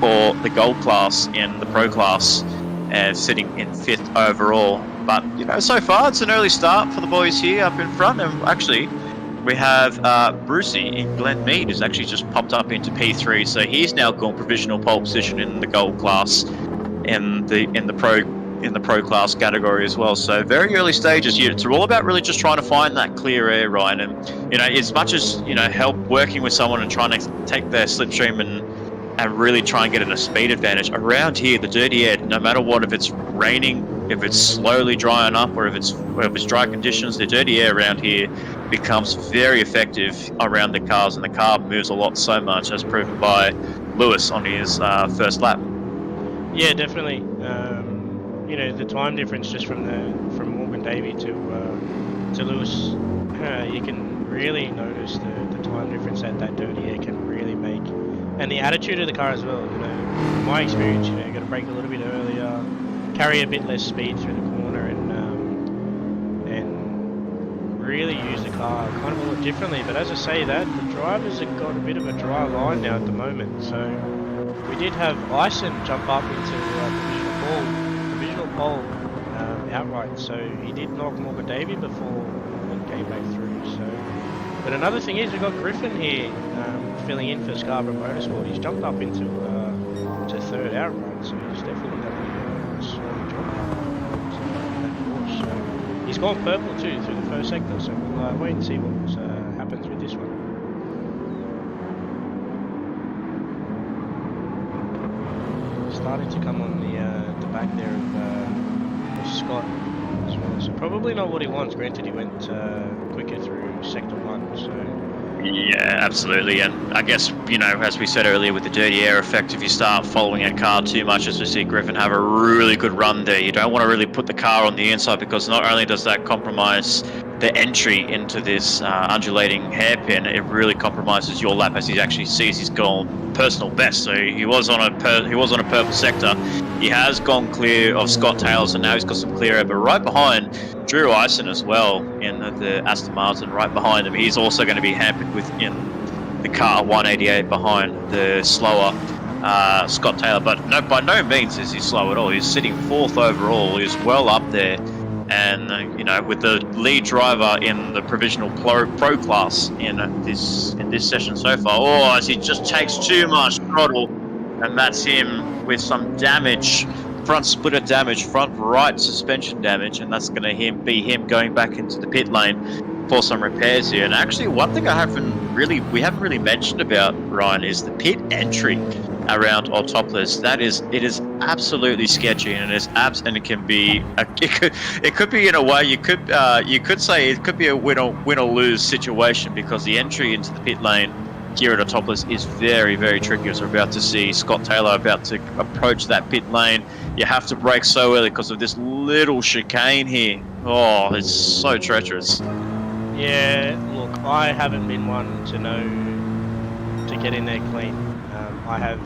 C: for the gold class in the pro class, sitting in 5th overall. But you know, so far it's an early start for the boys here up in front, and actually we have Brucey in Glen Mead, who's actually just popped up into P3, so he's now gone provisional pole position in the gold class in the pro class category as well. So very early stages here. It's all about really just trying to find that clear air, Ryan. And you know, as much as you know, help working with someone and trying to take their slipstream and really try and get in a speed advantage around here, the dirty air, no matter what, if it's raining, if it's slowly drying up, or if it's dry conditions, the dirty air around here becomes very effective around the cars, and the car moves a lot so much, as proven by Lewis on his first lap. Yeah,
D: definitely. You know, the time difference just from Morgan Davey to Lewis, you can really notice the time difference that dirty air can really make, and the attitude of the car as well. You know, in my experience, you know, you got to brake a little bit earlier, carry a bit less speed through the corner, and really use the car kind of a lot differently. But as I say that, the drivers have got a bit of a dry line now at the moment. So we did have Eisen jump up into provisional pole outright. So he did knock Morgan Davey before and came back through. So, but another thing is we've got Griffin here filling in for Scarborough Motorsport. He's jumped up into to 3rd outright, so he's definitely going to be slowly dropping. He's gone purple too through the first sector, so we'll wait and see what happens with this one. Starting to come on the back there of Scott as well. So probably not what he wants. Granted, he went quicker through sector 1. So
C: Yeah, absolutely. And I guess, you know, as we said earlier with the dirty air effect, if you start following a car too much, as we see Griffin have a really good run there, you don't want to really put the car on the inside, because not only does that compromise the entry into this undulating hairpin, it really compromises your lap, as he actually sees he's gone personal best. So he was on a purple sector. He has gone clear of Scott Taylor, and now he's got some clear air, but right behind Drew Ison as well in the Aston Martin, right behind him. He's also going to be hampered within the car 188 behind the slower Scott Taylor, but no, by no means is he slow at all. He's sitting 4th overall. He's well up there. And you know, with the lead driver in the provisional pro class in this session so far, oh, as he just takes too much throttle, and that's him with some damage, front splitter damage, front right suspension damage, and that's going to be him going back into the pit lane for some repairs here. And actually, one thing we haven't really mentioned about, Ryan, is the pit entry around Autopolis. It is absolutely sketchy, and it can be it could be, in a way, you could say it could be a win or lose situation, because the entry into the pit lane here at Autopolis is very, very tricky. As we're about to see Scott Taylor about to approach that pit lane, you have to brake so early because of this little chicane here. Oh, it's so treacherous.
D: Yeah, look, I haven't been one to know to get in there clean. I have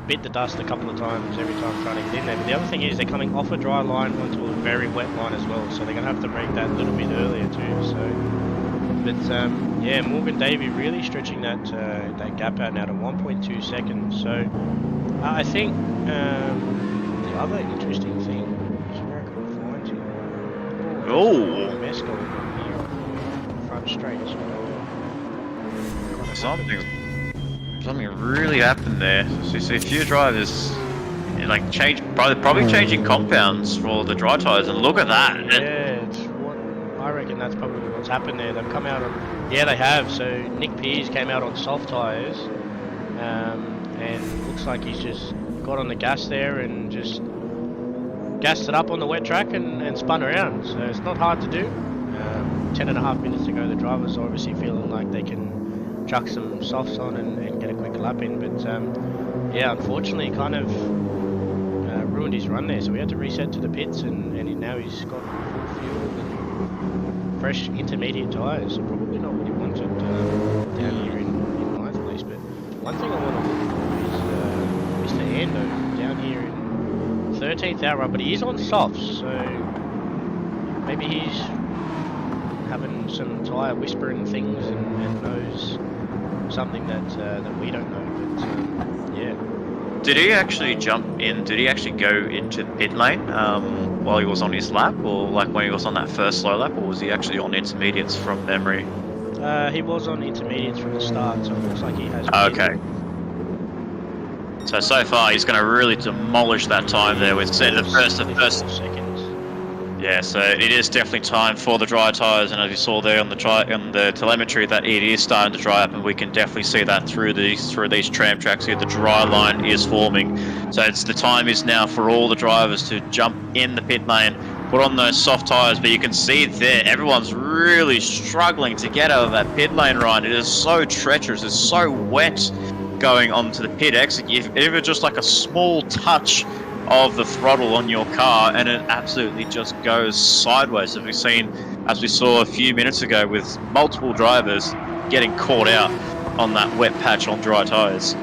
D: bit the dust a couple of times every time trying to get in there. But the other thing is they're coming off a dry line onto a very wet line as well, so they're going to have to brake that a little bit earlier too. So, but yeah, Morgan Davey really stretching that gap out now to 1.2 seconds. So I think the other interesting thing is where I can find you.
C: Oh,
D: mess going on here, front straight as well.
C: Something really happened there. So you see a few drivers like probably changing compounds for the dry tires, and look at that.
D: Yeah, I reckon that's probably what's happened there. They've come out on, yeah, they have. So Nick Pearce came out on soft tires, and looks like he's just got on the gas there and just gassed it up on the wet track and spun around. So it's not hard to do. 10.5 minutes to go. The drivers are obviously feeling like they can chuck some softs on and get a quick lap in, but yeah, unfortunately kind of ruined his run there, so we had to reset to the pits, and now he's got full fuel and fresh intermediate tyres, so probably not what he wanted down here in ninth place. But one thing I want to look for is Mr. Ando down here in 13th hour, but he is on softs, so maybe he's having some tyre whispering things and knows something that we don't know, but yeah.
C: Did he actually jump in? Did he actually go into the pit lane while he was on his lap, or like when he was on that first slow lap, or was he actually on intermediates from memory?
D: He was on intermediates from the start, so it looks like he has.
C: Okay. So far he's going to really demolish that time there with the first
D: seconds.
C: Yeah, so it is definitely time for the dry tyres, and as you saw there on the telemetry, that it is starting to dry up, and we can definitely see that through these tram tracks here. The dry line is forming, so the time is now for all the drivers to jump in the pit lane, put on those soft tyres. But you can see there, everyone's really struggling to get out of that pit lane, Ryan. It is so treacherous, it's so wet going onto the pit exit. Even just like a small touch of the throttle on your car, and it absolutely just goes sideways, as we saw a few minutes ago with multiple drivers getting caught out on that wet patch on dry tires.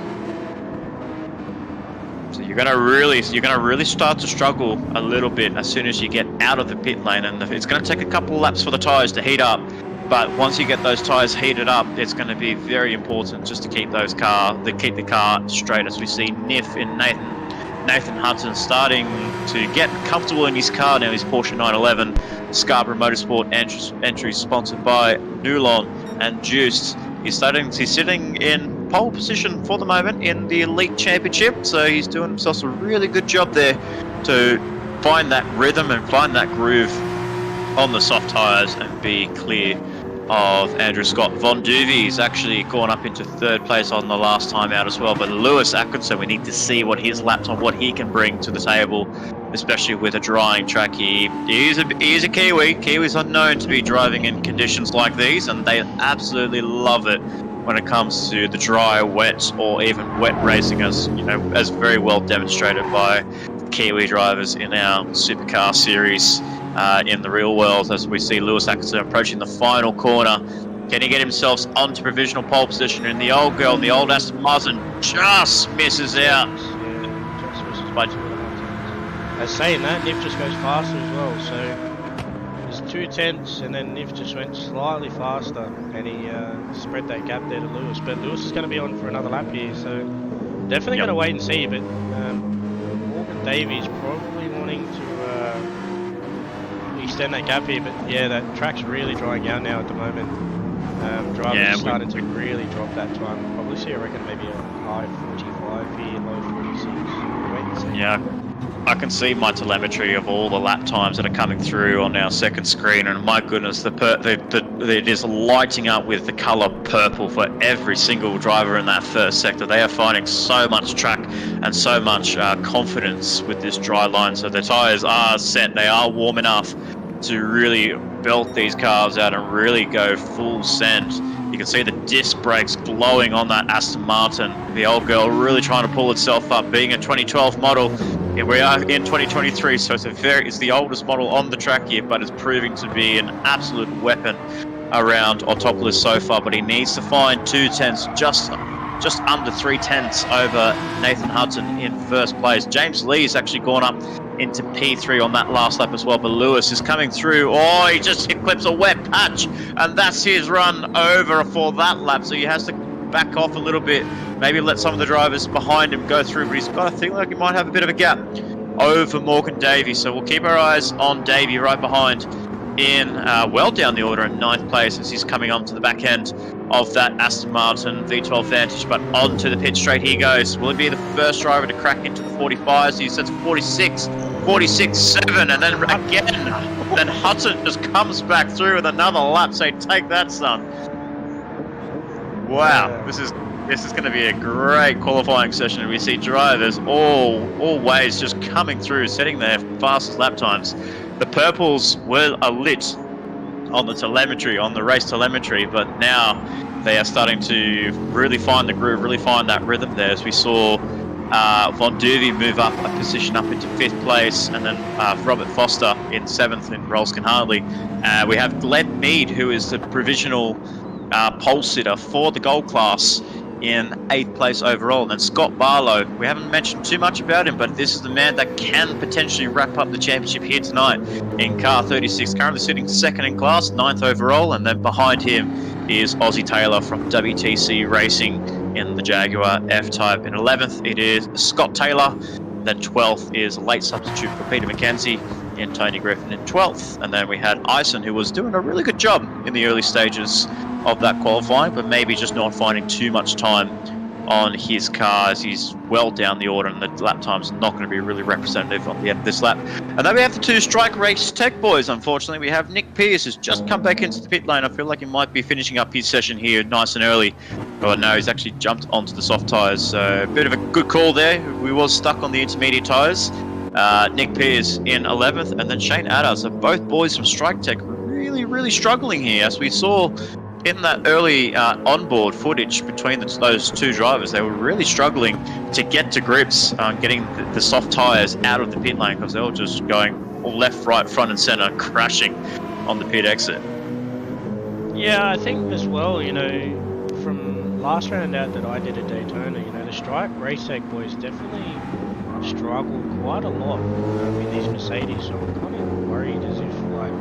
C: So you're gonna really start to struggle a little bit as soon as you get out of the pit lane, and it's going to take a couple of laps for the tires to heat up. But once you get those tires heated up, it's going to be very important just to keep the car straight, as we see Niff in Nathan Hudson starting to get comfortable in his car now. His Porsche 911 Scarborough Motorsport entry sponsored by Nulon and Juiced. He's sitting in pole position for the moment in the Elite Championship, so he's doing himself a really good job there to find that rhythm and find that groove on the soft tyres and be clear of Andrew Scott. Von Duvy's actually gone up into 3rd place on the last time out as well, but Lewis Atkinson, we need to see what his lap time, what he can bring to the table, especially with a drying track here. He is a Kiwi. Kiwis are known to be driving in conditions like these, and they absolutely love it when it comes to the dry, wet, or even wet racing, as you know, as very well demonstrated by Kiwi drivers in our supercar series in the real world, as we see Lewis Atkinson approaching the final corner. Can he get himself onto provisional pole position? And the old girl, the old Aston Martin, just misses out.
D: Yeah, just misses by 2.5 tenths. Saying that, Nif just goes faster as well, so there's 2 tenths, and then Nif just went slightly faster, and he spread that gap there to Lewis. But Lewis is going to be on for another lap here, so definitely going to wait and see. But Morgan Davies probably wanting to extend that gap here, but yeah, that track's really drying out now at the moment. Drivers starting to really drop that time. Probably see, I reckon, maybe a high 45 here, low 46. Wait and see.
C: Yeah, I can see my telemetry of all the lap times that are coming through on our second screen, and my goodness, it is lighting up with the colour purple for every single driver in that first sector. They are finding so much track and so much confidence with this dry line, so the tyres are set, they are warm enough to really belt these cars out and really go full send. You can see the disc brakes glowing on that Aston Martin. The old girl really trying to pull itself up, being a 2012 model. Here we are in 2023, so it's the oldest model on the track here, but it's proving to be an absolute weapon around Autopolis so far. But he needs to find 2 tenths, just under 3 tenths over Nathan Hudson in first place. James Lee's actually gone up into P3 on that last lap as well, but Lewis is coming through. Oh, he just clips a wet patch, and that's his run over for that lap, so he has to back off a little bit, maybe let some of the drivers behind him go through, but he's got a feeling like he might have a bit of a gap over Morgan Davey, so we'll keep our eyes on Davey right behind in well down the order in 9th place as he's coming onto the back end of that Aston Martin V12 Vantage, but onto the pit straight he goes. Will he be the first driver to crack into the 45s? He sets 46, 46.7, and then again, then Hudson just comes back through with another lap, so take that, son. Wow, this is going to be a great qualifying session. We see drivers all ways just coming through, setting their fastest lap times. The purples were lit on the telemetry, on the race telemetry, but now they are starting to really find the groove, really find that rhythm there, as we saw Von Duvey move up a position up into 5th place, and then Robert Foster in 7th in Rolskin Hartley. We have Glenn Mead, who is the provisional pole sitter for the gold class, in 8th place overall. And then Scott Barlow, we haven't mentioned too much about him, but this is the man that can potentially wrap up the championship here tonight in car 36, currently sitting 2nd in class, 9th overall. And then behind him is Ozzy Taylor from WTC-Racing in the Jaguar F-Type. In 11th it is Scott Taylor, then 12th is a late substitute for Peter McKenzie in Tony Griffin in 12th. And then we had Ison, who was doing a really good job in the early stages of that qualifying, but maybe just not finding too much time on his car as he's well down the order, and the lap time's not going to be really representative on the end of this lap. And then we have the 2 strike race tech boys. Unfortunately, we have Nick Pierce who's just come back into the pit lane. I feel like he might be finishing up his session here nice and early, but no, he's actually jumped onto the soft tyres, so a bit of a good call there. We was stuck on the intermediate tyres. Nick Pierce in 11th, and then Shane Adder. So both boys from Strike Tech really struggling here, as we saw in that early onboard footage between those 2 drivers. They were really struggling to get to grips on getting the soft tyres out of the pit lane, because they were just going all left, right, front and centre, crashing on the pit exit.
D: Yeah, I think as well, you know, from last round out that I did at Daytona, you know, the Strike Race Tech boys definitely struggled quite a lot with these Mercedes, so I'm kind of worried as if like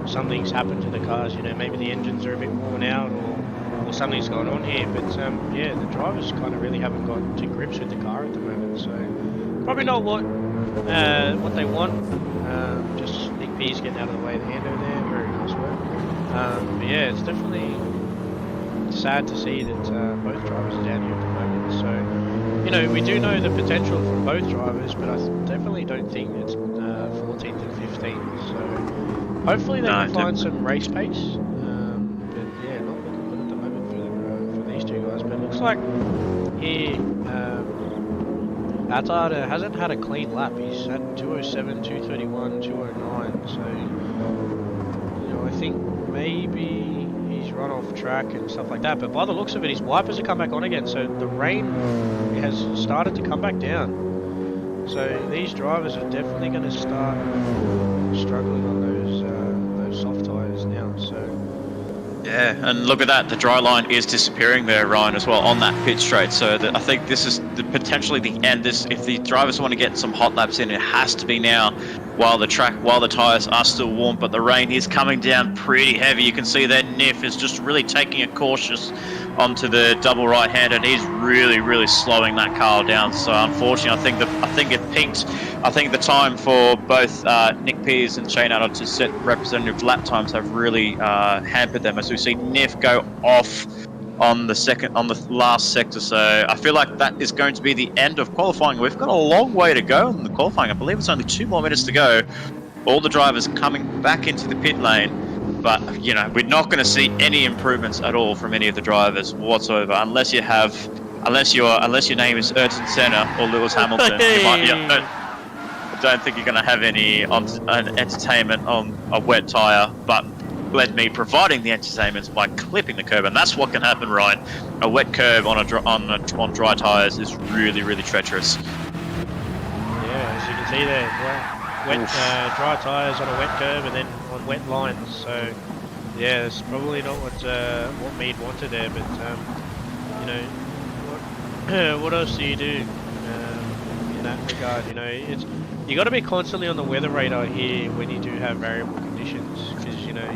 D: something's happened to the cars, you know, maybe the engines are a bit worn out, or something's going on here, but yeah, the drivers kind of really haven't got to grips with the car at the moment, so probably not what they want. Just Nick Pierce getting out of the way of the hand over there, very nice work. But yeah, it's definitely sad to see that both drivers are down here at the moment, so, you know, we do know the potential from both drivers, but I definitely don't think it's 14th and 15th, so hopefully they
C: No,
D: can find some race pace. But yeah, not looking good at the moment for these two guys. But it looks like here, Atada hasn't had a clean lap. He's had 207, 231, 209. So, you know, I think maybe he's run off track and stuff like that. But by the looks of it, his wipers have come back on again. So the rain has started to come back down. So these drivers are definitely going to start struggling on those soft tyres now. So.
C: Yeah, and look at that, the dry line is disappearing there, Ryan, as well, on that pit straight. So I think this is potentially the end. If the drivers want to get some hot laps in, it has to be now while the tyres are still warm, but the rain is coming down pretty heavy. You can see that Niff is just really taking it cautious onto the double right hand, and he's really slowing that car down. So unfortunately, I think it peaked. I think the time for both Nick Pearce and Shane Adler to set representative lap times have really hampered them, as we see Niff go off on the last sector. So I feel like that is going to be the end of qualifying. We've got a long way to go in the qualifying. I believe it's only 2 more minutes to go. All the drivers coming back into the pit lane, but you know, we're not going to see any improvements at all from any of the drivers whatsoever, unless your name is Ayrton Senna or Lewis Hamilton. I don't think you're going to have any entertainment on a wet tyre, but let me providing the entertainment by clipping the curb, and that's what can happen, Ryan. A wet curb on dry tyres is really treacherous.
D: Yeah, as you can see there, dry tyres on a wet curb and then on wet lines. So yeah, it's probably not what Mead wanted there, but you know, what else do you do in that regard? You know, you got to be constantly on the weather radar here when you do have variable conditions, because you know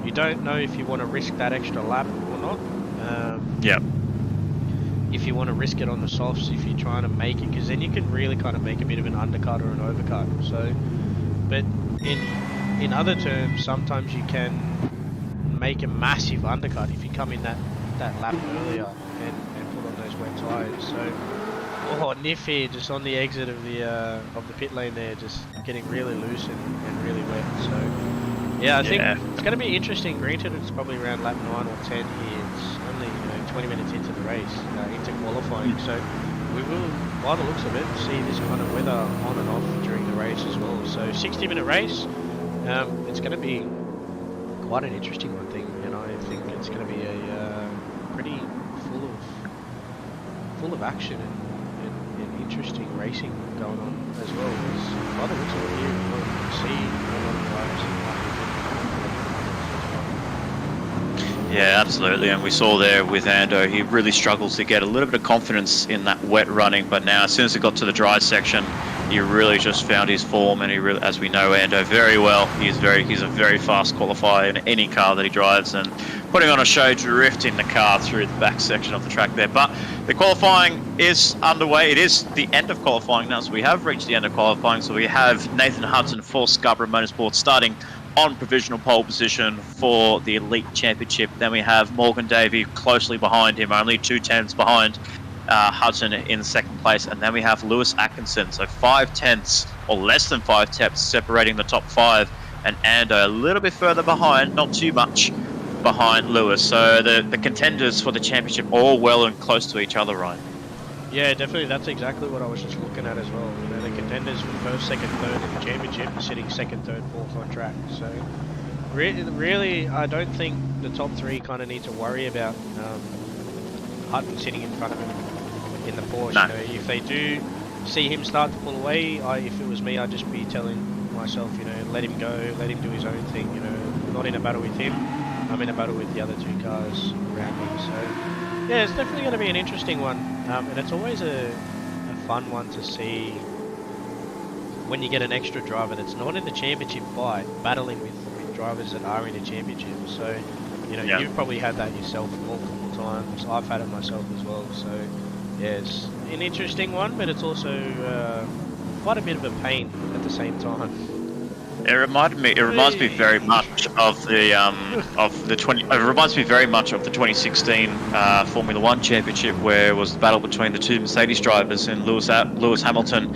D: you don't know if you want to risk that extra lap or not. If you want to risk it on the softs, if you're trying to make it, because then you can really kind of make a bit of an undercut or an overcut. So, but in other terms, sometimes you can make a massive undercut if you come in that lap earlier and put on those wet tyres. So, Niff here just on the exit of the pit lane there, just getting really loose and really wet. So, yeah, I think it's going to be interesting. Granted, it's probably around lap 9 or 10 here. It's only 20 minutes into the race, into qualifying. So we will, by the looks of it, see this kind of weather on and off during the race as well. So 60-minute race. It's going to be quite an interesting one thing, and I think it's going to be a pretty full of action and interesting racing going on as well. By the looks of it here, you can see a lot of drivers.
C: Yeah, absolutely, and we saw there with Ando, he really struggles to get a little bit of confidence in that wet running, but now as soon as he got to the dry section, he really just found his form, and he really, as we know Ando very well, he's a very fast qualifier in any car that he drives, and putting on a show drifting the car through the back section of the track there. But the qualifying is underway. It is the end of qualifying now, so we have reached the end of qualifying. So we have Nathan Hudson for Scarborough Motorsport starting on provisional pole position for the Elite Championship. Then we have Morgan Davey closely behind him, only 2/10 behind Hudson in second place. And then we have Lewis Atkinson, so 5/10 or less than 5/10 separating the top 5, and Ando a little bit further behind, not too much behind Lewis. So the contenders for the championship all well and close to each other, Ryan.
D: Yeah, definitely. That's exactly what I was just looking at as well. You know, the contenders for first, second, third in the championship are sitting second, third, fourth on track. So really, I don't think the top 3 kind of need to worry about Hutton sitting in front of him in the Porsche.
C: No.
D: You know, if they do see him start to pull away, if it was me, I'd just be telling myself, you know, let him go, let him do his own thing. You know, I'm not in a battle with him. I'm in a battle with the other 2 cars around me. So yeah, it's definitely going to be an interesting one, and it's always a fun one to see when you get an extra driver that's not in the championship fight, battling with drivers that are in the championship. So, you know, you've probably had that yourself multiple times. I've had it myself as well. So, yeah, it's an interesting one, but it's also quite a bit of a pain at the same time.
C: It reminds me very much of the It reminds me very much of the 2016 Formula 1 Championship, where it was the battle between the 2 Mercedes drivers and Lewis Hamilton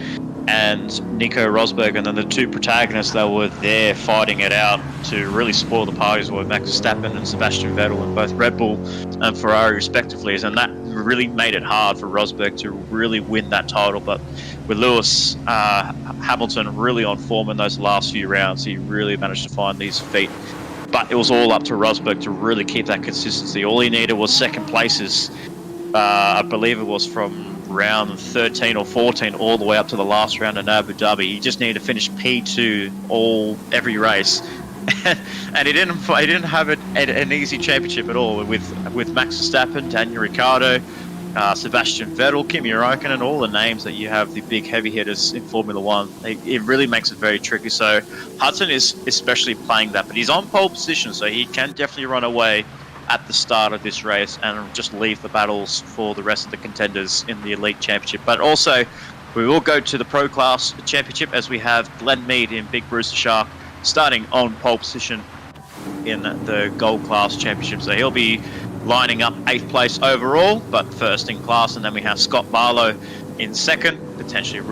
C: and Nico Rosberg, and then the two protagonists that were there fighting it out to really spoil the parties were Max Verstappen and Sebastian Vettel in both Red Bull and Ferrari respectively, and that really made it hard for Rosberg to really win that title. But with Lewis Hamilton really on form in those last few rounds, he really managed to find these feet. But it was all up to Rosberg to really keep that consistency. All he needed was second places. I believe it was from round 13 or 14 all the way up to the last round in Abu Dhabi. He just needed to finish P2 every race, and he didn't have an easy championship at all with Max Verstappen, Daniel Ricciardo, Sebastian Vettel, Kimi Räikkönen, all the names that you have, the big heavy hitters in Formula One. It really makes it very tricky. So Hudson is especially playing that, but he's on pole position, so he can definitely run away at the start of this race and just leave the battles for the rest of the contenders in the Elite Championship. But also, we will go to the Pro Class Championship as we have Glenn Mead in Big Brewster Shark starting on pole position in the Gold Class Championship. So he'll be lining up 8th place overall, but first in class. And then we have Scott Barlow in 2nd, potentially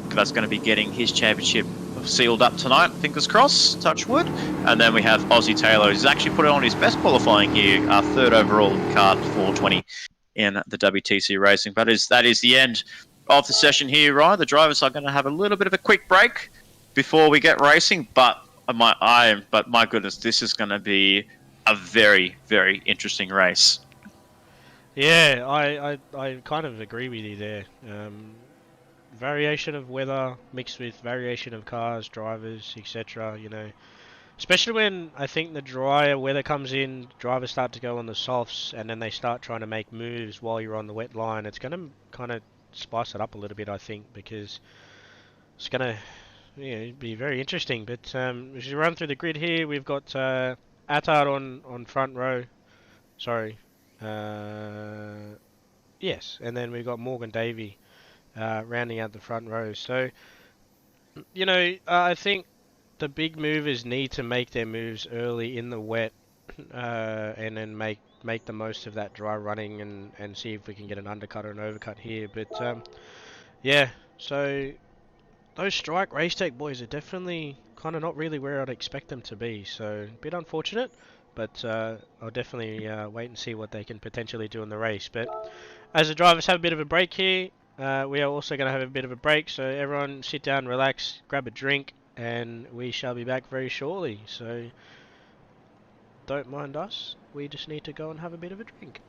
C: that's going to be getting his championship sealed up tonight, fingers crossed, touch wood. And then we have Ozzy Taylor, who's actually put it on his best qualifying year, 3rd overall in car 420 in the WTC-Racing. But that is the end of the session here, Ryan. The drivers are going to have a little bit of a quick break before we get racing, but my goodness, this is going to be a very, very interesting race.
D: Yeah, I kind of agree with you there. Variation of weather mixed with variation of cars, drivers, etc. You know, especially when I think the drier weather comes in, drivers start to go on the softs, and then they start trying to make moves while you're on the wet line. It's going to kind of spice it up a little bit, I think, because it's going to be very interesting. But as you run through the grid here, we've got Attard on front row. Sorry. Yes, and then we've got Morgan Davey rounding out the front row. So, I think the big movers need to make their moves early in the wet, and then make the most of that dry running and see if we can get an undercut or an overcut here. But yeah, so those strike race tech boys are definitely kind of not really where I'd expect them to be. So a bit unfortunate, but I'll definitely wait and see what they can potentially do in the race. But as the drivers have a bit of a break here, we are also going to have a bit of a break, so everyone sit down, relax, grab a drink, and we shall be back very shortly. So don't mind us, we just need to go and have a bit of a drink.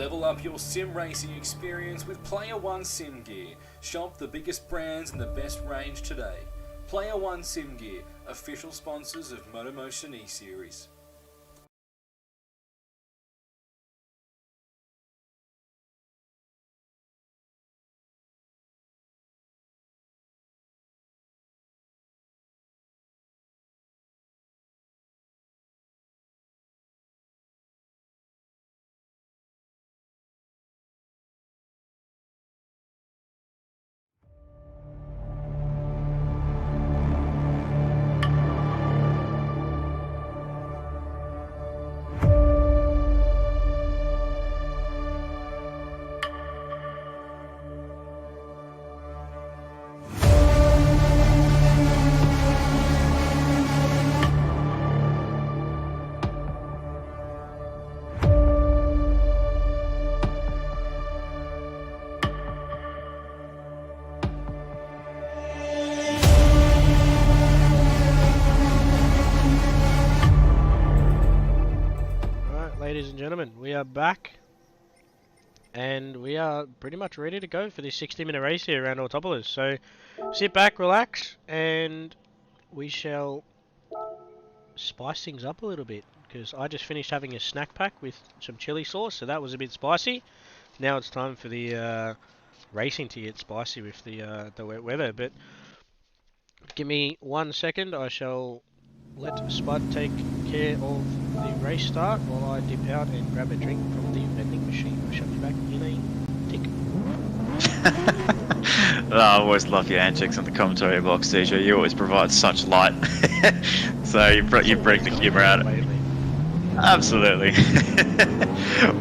A: Level up your sim racing experience with Player1 Sim Gear. Shop the biggest brands and the best range today. Player1 Sim Gear, official sponsors of MotorMotion E-Series.
D: Ladies and gentlemen, we are back and we are pretty much ready to go for this 60-minute race here around Autopolis. So sit back, relax, and we shall spice things up a little bit, because I just finished having a snack pack with some chili sauce, so that was a bit spicy. Now it's time for the racing to get spicy with the wet weather. But give me 1 second, I shall let Spud take care of the race start while I dip out and grab a drink from the vending machine. I shall be back in a tick.
C: I always love your antics in the commentary box, DJ. You always provide such light. So you bring the humour out. Absolutely.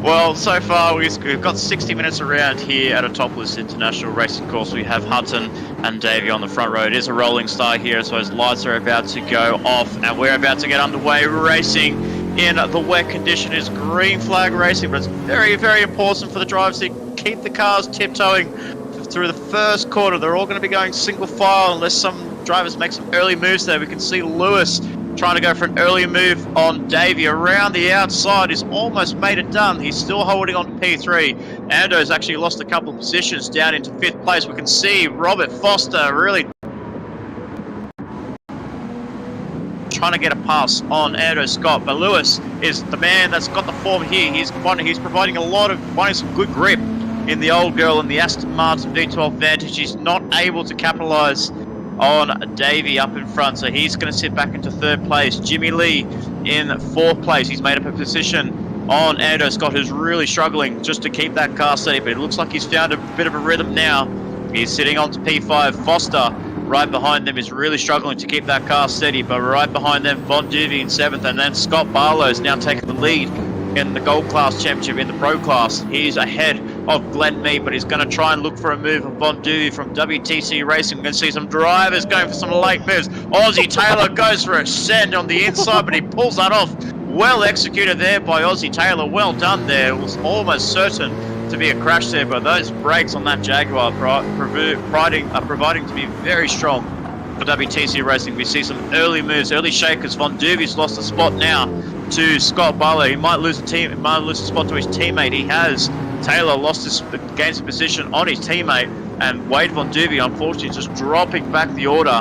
C: Well, so far we've got 60 minutes around here at Autopolis International Racing Course. We have Hutton and Davey on the front row. It is a rolling start here, so his lights are about to go off, and we're about to get underway racing in the wet condition. Is green flag racing, but it's very, very important for the drivers to keep the cars tiptoeing through the first quarter. They're all going to be going single file unless some drivers make some early moves there. We can see Lewis trying to go for an early move on Davey around the outside. He's almost made it done. He's still holding on to P3. Ando's actually lost a couple of positions down into 5th place. We can see Robert Foster really trying to get a pass on Ando Scott, but Lewis is the man that's got the form here. He's providing some good grip in the old girl and the Aston Martin V12 Vantage. He's not able to capitalise on Davey up in front, so he's going to sit back into 3rd place. Jimmy Lee in 4th place. He's made up a position on Ando Scott, who's really struggling just to keep that car steady, but it looks like he's found a bit of a rhythm now. He's sitting on to P5. Foster right behind them is really struggling to keep that car steady, but right behind them Von Duvey in 7th, and then Scott Barlow's now taking the lead in the Gold Class Championship. In the Pro Class, he's ahead of Glenn Mead, but he's going to try and look for a move of Von Duvey from WTC Racing. We're going to see some drivers going for some late moves. Ozzy Taylor goes for a send on the inside, but he pulls that off. Well executed there by Ozzy Taylor. Well done there. It was almost certain to be a crash there, but those brakes on that Jaguar are providing to be very strong for WTC Racing. We see some early moves, early shakers. Von Duvey's lost a spot now to Scott Barlow. He might lose a spot to his teammate. He has. Taylor gains a position on his teammate, and Wade Von Duvey unfortunately just dropping back the order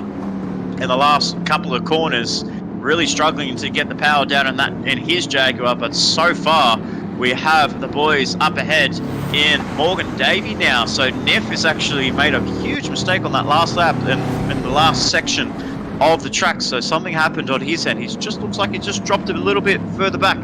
C: in the last couple of corners, really struggling to get the power down in his Jaguar. But so far we have the boys up ahead in Morgan Davey now. So Neff has actually made a huge mistake on that last lap in the last section of the track, so something happened on his end. He just looks like he just dropped a little bit further back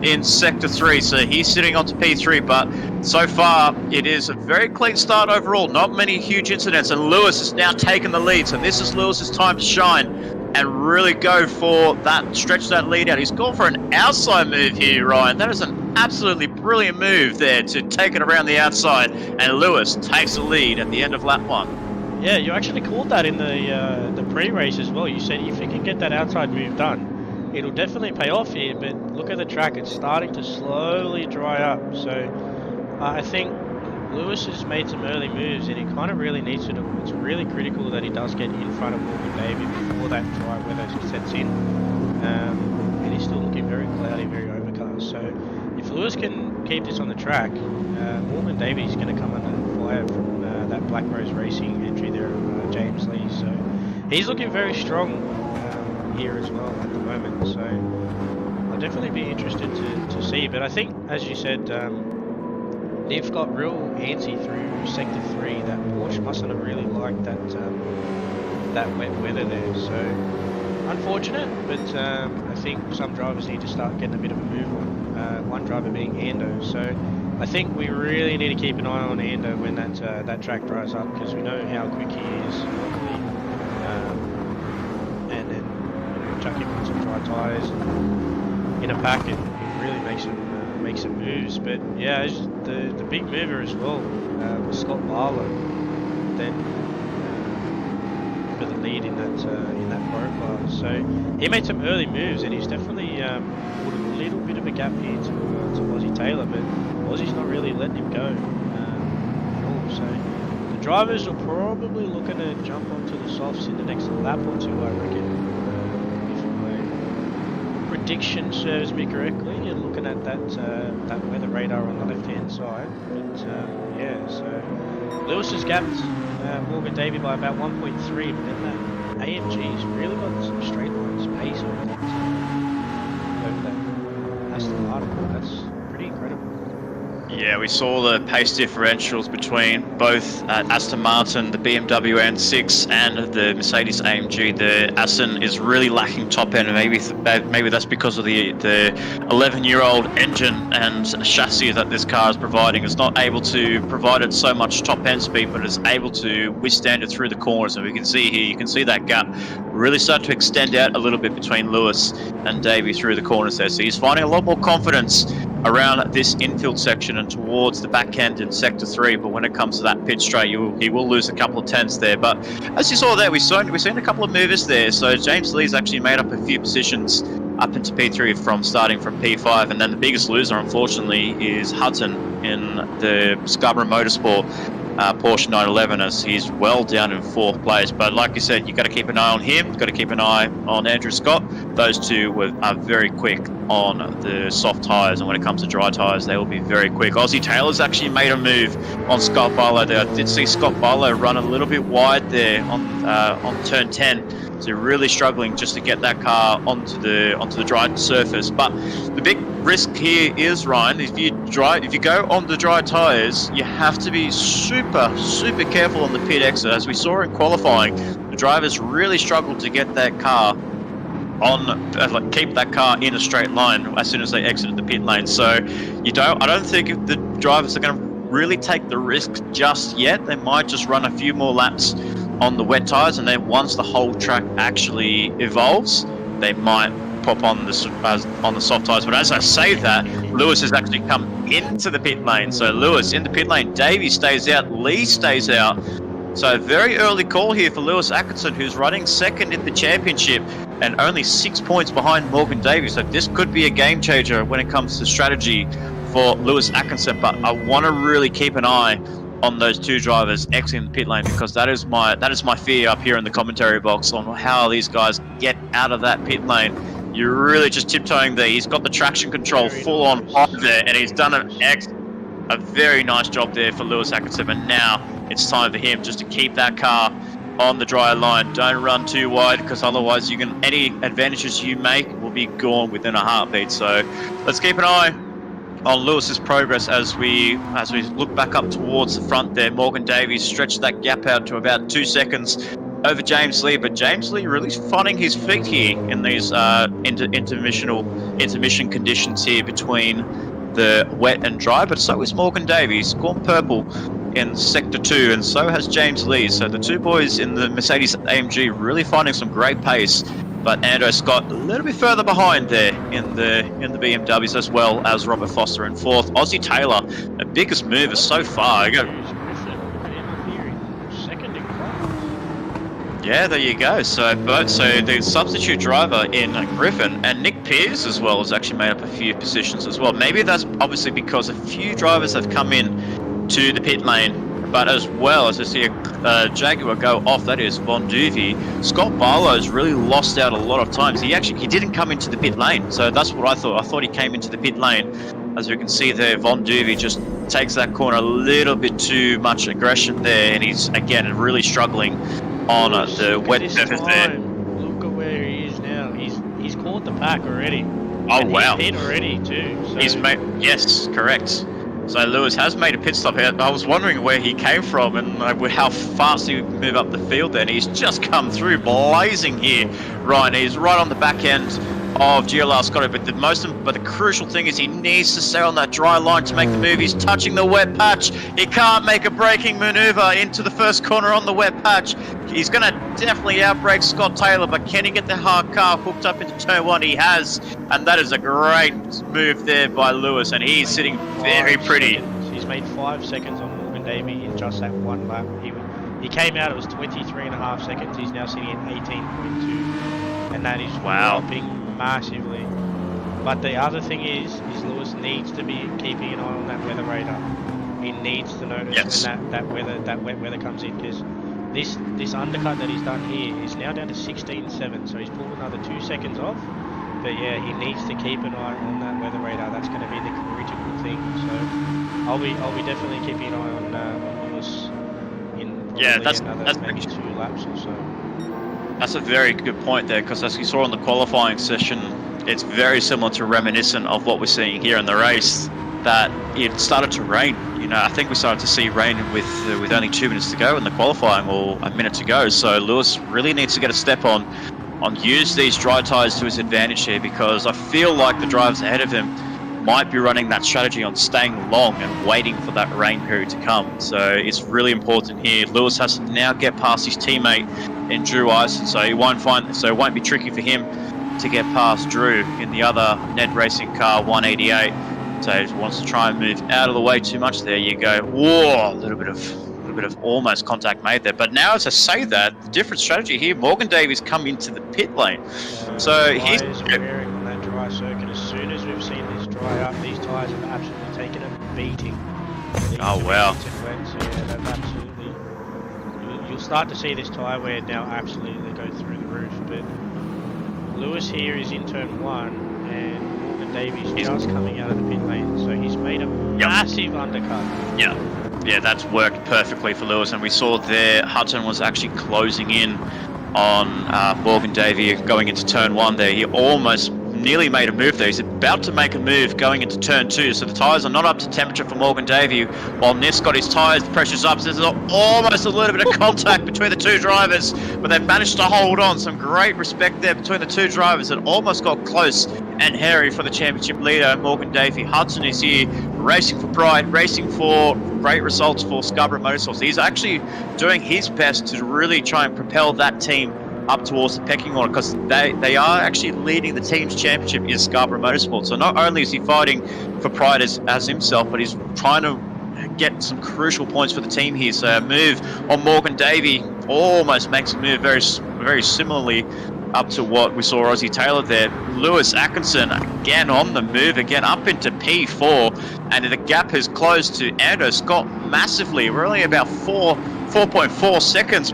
C: in sector 3, so he's sitting onto P3, but so far it is a very clean start overall, not many huge incidents, and Lewis has now taken the lead, so this is Lewis's time to shine and really go for that, stretch that lead out. He's gone for an outside move here, Ryan. That is an absolutely brilliant move there to take it around the outside, and Lewis takes the lead at the end of lap 1.
D: Yeah, you actually called that in the pre-race as well. You said if you can get that outside move done, it'll definitely pay off here, but look at the track, it's starting to slowly dry up. So I think Lewis has made some early moves, and he kind of really needs to do it. It's really critical that he does get in front of Morgan Davey before that dry weather sets in. And it's still looking very cloudy, very overcast. So if Lewis can keep this on the track, Morgan Davies is going to come under fire from that Black Rose Racing entry there of James Lee. So he's looking very strong here as well at the moment. So I'll definitely be interested to see. But I think, as you said, they've got real antsy through Sector 3. That Porsche mustn't have really liked that wet weather there. So unfortunate, but I think some drivers need to start getting a bit of a move on. One driver being Ando. So I think we really need to keep an eye on Ando when that track dries up, because we know how quick he is locally. And then chuck him on some dry tyres in a pack, and it really makes some moves. But yeah, the big mover as well was Scott Barlow. Then for the lead in that pro class. So he made some early moves, and he's definitely put a little bit of a gap here to Ozzy Taylor, but Ozzy's not really letting him go at all. So the drivers are probably looking to jump onto the softs in the next lap or two, I reckon. If my prediction serves me correctly, you're looking at that weather radar on the left hand side. But yeah, so Lewis has gapped Morgan Davey by about 1.3, but then that AMG's really got some straight lines pace over that Aston Martin. That's pretty incredible.
C: Yeah, we saw the pace differentials between both Aston Martin, the BMW N6, and the Mercedes AMG. The Aston is really lacking top end, and maybe that's because of the 11-year-old engine and chassis that this car is providing. It's not able to provide it so much top end speed, but it's able to withstand it through the corners. And we can see here, you can see that gap really start to extend out a little bit between Lewis and Davey through the corners there. So he's finding a lot more confidence around this infield section and towards the back end in Sector 3, but when it comes to that pit straight, he will lose a couple of tenths there. But as you saw there, we've seen a couple of movers there. So James Lee's actually made up a few positions up into P3 starting from P5, and then the biggest loser, unfortunately, is Hudson in the Scarborough Motorsport Porsche 911, as he's well down in 4th place. But like you said, you've got to keep an eye on him, you've got to keep an eye on Andrew Scott. Those two are very quick on the soft tyres, and when it comes to dry tyres, they will be very quick. Ozzy Taylor's actually made a move on Scott Barlow there. I did see Scott Barlow run a little bit wide there on turn 10, so really struggling just to get that car onto the dry surface. But the big risk here is, Ryan, if you go on the dry tyres, you have to be super careful on the pit exit. As we saw in qualifying, the drivers really struggled to get that car on, keep that car in a straight line as soon as they exited the pit lane. So I don't think if the drivers are going to really take the risk just yet. They might just run a few more laps on the wet tyres, and then once the whole track actually evolves, they might pop on the soft tyres. But as I say that, Lewis has actually come into the pit lane. So Lewis in the pit lane, Davey stays out, Lee stays out. So a very early call here for Lewis Atkinson, who's running second in the championship and only 6 points behind Morgan Davies. So this could be a game changer when it comes to strategy for Lewis Atkinson. But I want to really keep an eye on those two drivers exiting the pit lane, because that is my fear up here in the commentary box on how these guys get out of that pit lane. You're really just tiptoeing there. He's got the traction control full on hot there, and he's done a very nice job there for Lewis Atkinson. And now it's time for him just to keep that car on the dry line. Don't run too wide, because otherwise any advantages you make will be gone within a heartbeat. So let's keep an eye on Lewis's progress as we look back up towards the front there. Morgan Davies stretched that gap out to about 2 seconds over James Lee, but James Lee really finding his feet here in these intermission conditions here between the wet and dry. But so is Morgan Davies, gone purple in Sector 2, and so has James Lee. So the two boys in the Mercedes AMG really finding some great pace. But Ando Scott a little bit further behind there in the BMWs, as well as Robert Foster in 4th. Ozzy Taylor, the biggest mover so far. Yeah, there you go. So the substitute driver in Griffin and Nick Pearce as well has actually made up a few positions as well. Maybe that's obviously because a few drivers have come in to the pit lane but as well as I see a Jaguar go off, that is Von Duvey. Scott Barlow's really lost out a lot of times. He didn't come into the pit lane, so that's what I thought. I thought he came into the pit lane. As you can see there, Von Duvey just takes that corner a little bit too much aggression there, and he's again really struggling on the wet surface there.
D: Look at where he is now. He's caught the pack already.
C: Oh
D: and
C: wow!
D: He's hit already too. So.
C: He's made, yes, correct. So Lewis has made a pit stop here. I was wondering where he came from and how fast he would move up the field there. And he's just come through blazing here, Ryan. He's right on the back end of GLR Scotty, but the crucial thing is he needs to stay on that dry line to make the move. He's touching the wet patch. He can't make a braking maneuver into the first corner on the wet patch. He's going to definitely outbrake Scott Taylor, but can he get the hard car hooked up into turn 1? He has, and that is a great move there by Lewis, and he's sitting very pretty.
D: He's made 5 seconds on Morgan Davey in just that one lap. He came out, it was 23.5 seconds. He's now sitting at 18.2, and that is dropping massively. But the other thing is Lewis needs to be keeping an eye on that weather radar. He needs to notice when that wet weather comes in, because this undercut that he's done here is now down to 16.7, so he's pulled another 2 seconds off. But yeah, he needs to keep an eye on that weather radar. That's going to be the critical thing. So I'll be definitely keeping an eye on Lewis in probably maybe 2 laps or so.
C: That's a very good point there, because as you saw in the qualifying session, it's very similar to reminiscent of what we're seeing here in the race, that it started to rain. You know, I think we started to see rain with only 2 minutes to go in the qualifying, or a minute to go. So Lewis really needs to get a step on use these dry tyres to his advantage here, because I feel like the drivers ahead of him might be running that strategy on staying long and waiting for that rain period to come. So it's really important here. Lewis has to now get past his teammate in Drew Ison, so it won't be tricky for him to get past Drew in the other NED Racing car 188. So he wants to try and move out of the way too much. There you go. Whoa, a little bit of almost contact made there. But now, as I say that, the different strategy here, Morgan Davies come into the pit lane. So he's
D: wearing on that dry circuit. As soon as we've seen this dry up, these tyres have absolutely taken a beating.
C: Oh wow.
D: So yeah, that's absolutely. You'll start to see this tyre wear now absolutely go through the roof. But Lewis here is in turn 1, and Morgan Davies just coming out of the pit lane, so he's made a massive undercut.
C: Yeah, that's worked perfectly for Lewis, and we saw there Hutton was actually closing in on Morgan Davey going into turn 1 there. He almost nearly made a move there. He's about to make a move going into turn 2, so the tyres are not up to temperature for Morgan Davey, while Niff's got his tyres, the pressure's up, so there's almost a little bit of contact between the two drivers, but they've managed to hold on. Some great respect there between the two drivers. It almost got close and hairy for the championship leader, Morgan Davey. Hudson is here, racing for pride, racing for great results for Scarborough Motorsport. He's actually doing his best to really try and propel that team up towards the pecking order, because they are actually leading the team's championship in Scarborough Motorsport. So not only is he fighting for pride as himself, but he's trying to get some crucial points for the team here. So a move on Morgan Davey almost makes a move very, very similarly up to what we saw Ozzy Taylor there. Lewis Atkinson again on the move, again up into P4, and the gap has closed to Ando Scott massively. We're only about 4.4 seconds.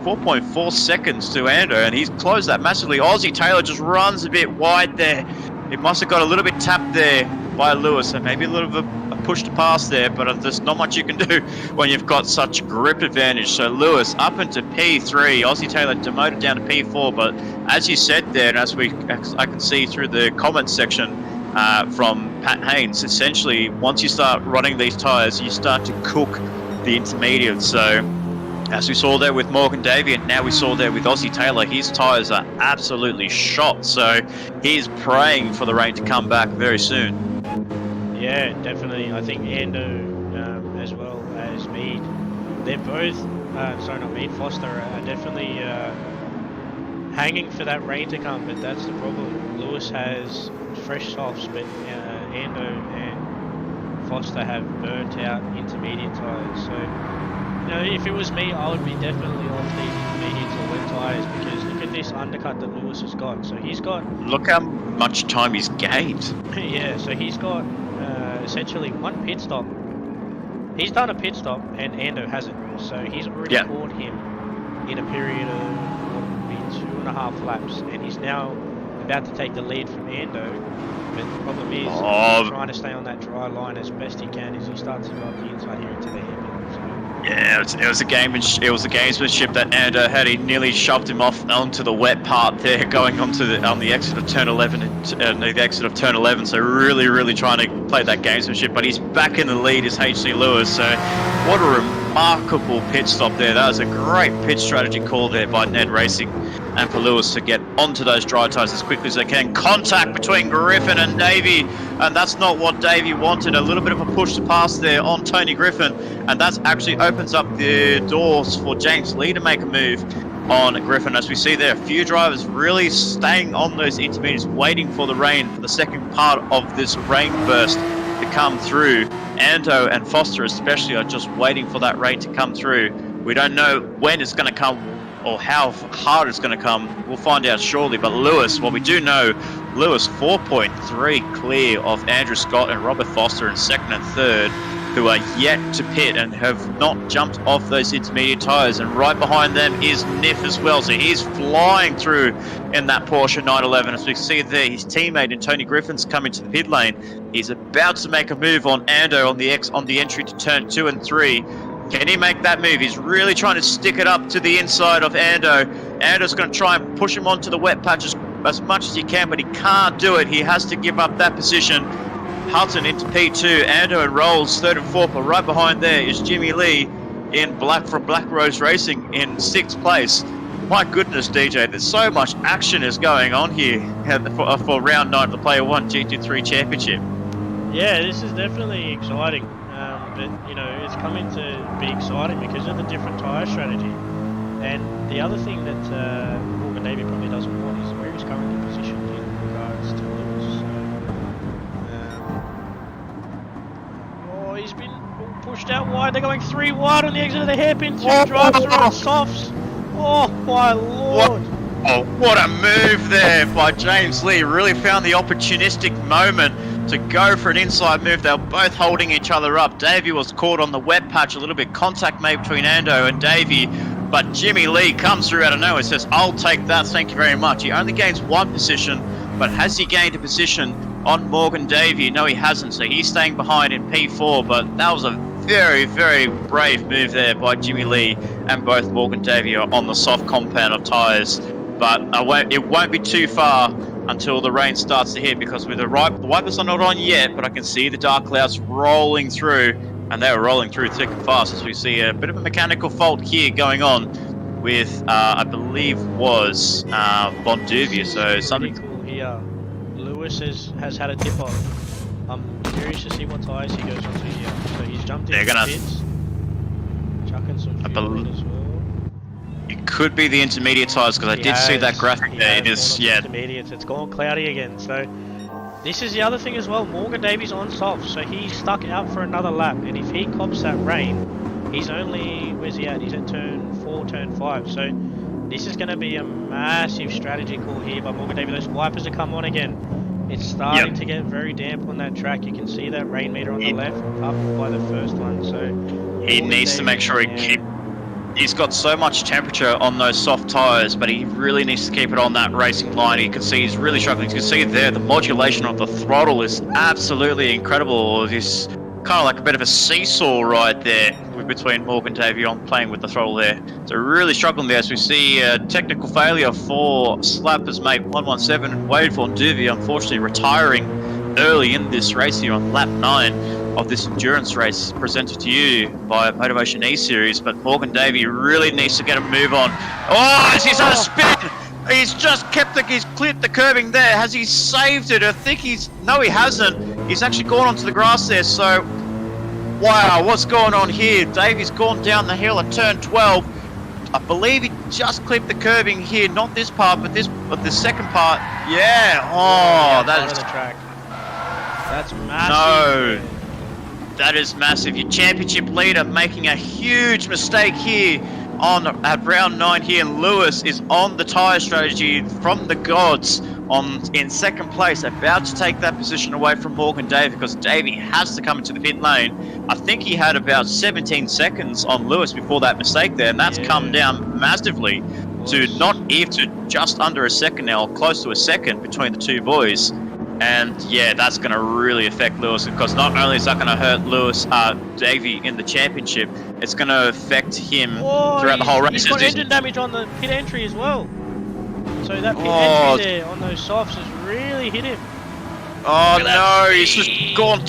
C: 4.4 seconds to Ando, and he's closed that massively. Ozzy Taylor just runs a bit wide there. It must have got a little bit tapped there by Lewis, and maybe a little bit of a push to pass there, but there's not much you can do when you've got such grip advantage. So Lewis up into P3, Ozzy Taylor demoted down to P4, but as you said there, and as I can see through the comments section from Pat Haynes, essentially once you start running these tyres, you start to cook the intermediate. So as we saw there with Morgan Davey, and now we saw there with Ozzy Taylor, his tyres are absolutely shot. So he's praying for the rain to come back very soon.
D: Yeah, definitely. I think Ando, as well as Mead, they're both, Foster are definitely hanging for that rain to come, but that's the problem. Lewis has fresh softs, but Ando and Foster have burnt out intermediate tyres. So, if it was me, I would be definitely off these intermediates or wet tyres, because look at this undercut that Lewis has got. So he's got...
C: Look how much time he's gained.
D: Yeah, so he's got essentially one pit stop. he's done a pit stop and Ando hasn't. So he's already caught him in a period of what would be 2.5 laps, and he's now about to take the lead from Ando. But the problem is he's trying to stay on that dry line as best he can as he starts to go up the inside here into the hairpin.
C: Yeah, it was a gamesmanship that Ando had. He nearly shoved him off onto the wet part there, going on the exit of turn 11 and the exit of turn 11. So really trying to play that gamesmanship. But he's back in the lead, is HC Lewis. So what a remarkable pit stop there. That was a great pit strategy call there by NED Racing, and for Lewis to get onto those dry tyres as quickly as they can. Contact between Griffin and Davey, and that's not what Davey wanted. A little bit of a push to pass there on Tony Griffin, and that actually opens up the doors for James Lee to make a move on Griffin. As we see there, a few drivers really staying on those intermediates, waiting for the rain, for the second part of this rain burst to come through. Ando and Foster especially are just waiting for that rain to come through. We don't know when it's going to come or how hard it's going to come. We'll find out shortly. But Lewis, what we do know, Lewis 4.3 clear of Andrew Scott and Robert Foster in second and third, who are yet to pit and have not jumped off those intermediate tyres. And right behind them is Niff as well. So he's flying through in that Porsche 911. As we see there, his teammate and Tony Griffin's coming to the pit lane. He's about to make a move on Ando on the entry to turn 2 and 3. Can he make that move? He's really trying to stick it up to the inside of Ando. Ando's going to try and push him onto the wet patch as much as he can, but he can't do it. He has to give up that position. Hutton into P2, Ando and Rolls third and fourth, but right behind there is Jimmy Lee from Black Rose Racing in 6th place. My goodness, DJ, there's so much action is going on here for round 9 of the Player1 GT3 Championship.
D: Yeah, this is definitely exciting. But you know, it's coming to be exciting because of the different tyre strategy. And the other thing that Morgan Davey probably doesn't want is where he's currently positioned in regards to Lewis. So, he's been pushed out wide. They're going 3 wide on the exit of the hairpin. 2 drives are on softs. Oh my lord!
C: What a move there by James Lee. Really found the opportunistic moment to go for an inside move. They were both holding each other up. Davey was caught on the wet patch, a little bit contact made between Ando and Davey, but Jimmy Lee comes through out of nowhere and says, I'll take that, thank you very much. He only gains 1 position, but has he gained a position on Morgan Davey? No, he hasn't, so he's staying behind in P4, but that was a very brave move there by Jimmy Lee, and both Morgan Davey are on the soft compound of tyres. But it won't be too far until the rain starts to hit, because with the wipers are not on yet, but I can see the dark clouds rolling through, and they're rolling through thick and fast as we see a bit of a mechanical fault here going on with, I believe was Bonduvia. So something
D: cool here. Lewis has had a tip off. I'm curious to see what tyres he goes onto here. So he's jumped in the pits, chucking some fuel in as well.
C: It could be the intermediate tyres, because I did see that graphic there. It is, yeah.
D: Intermediates. It's gone cloudy again. So this is the other thing as well. Morgan Davey's on soft, so he's stuck out for another lap. And if he cops that rain, he's only, where's he at? He's at turn 4, turn 5. So this is going to be a massive strategy call here by Morgan Davey. Those wipers have come on again. It's starting to get very damp on that track. You can see that rain meter on the left up by the first one. So
C: he needs to make sure he's got so much temperature on those soft tyres, but he really needs to keep it on that racing line. You can see he's really struggling. You can see there the modulation of the throttle is absolutely incredible. This kind of like a bit of a seesaw right there between Morgan Davey on playing with the throttle there. So really struggling there. As we see technical failure for Slappers mate 117 and Wade Bonduvia, unfortunately retiring early in this race here on lap 9 of this endurance race presented to you by MotorMotion E-Series. But Morgan Davey really needs to get a move on. Oh, he's on a spin! He's just he's cleared the curbing there. Has he saved it? I think no, he hasn't. He's actually gone onto the grass there. So, wow, what's going on here? Davey's gone down the hill at turn 12. I believe he just clipped the curbing here, not this part, but the second part. Yeah. Oh, that is
D: the track. That's massive.
C: No. That is massive. Your championship leader making a huge mistake here at round 9 here, and Lewis is on the tyre strategy from the gods in second place, about to take that position away from Morgan Davey, because Davey has to come into the pit lane. I think he had about 17 seconds on Lewis before that mistake there, and that's come down massively to to just under a second now, close to a second between the two boys. And yeah, that's going to really affect Lewis, because not only is that going to hurt Davey in the championship, it's going to affect him throughout the whole race.
D: He's got engine damage on the pit entry as well. So that pit entry there on those softs has really hit him.
C: Oh no, he's just gone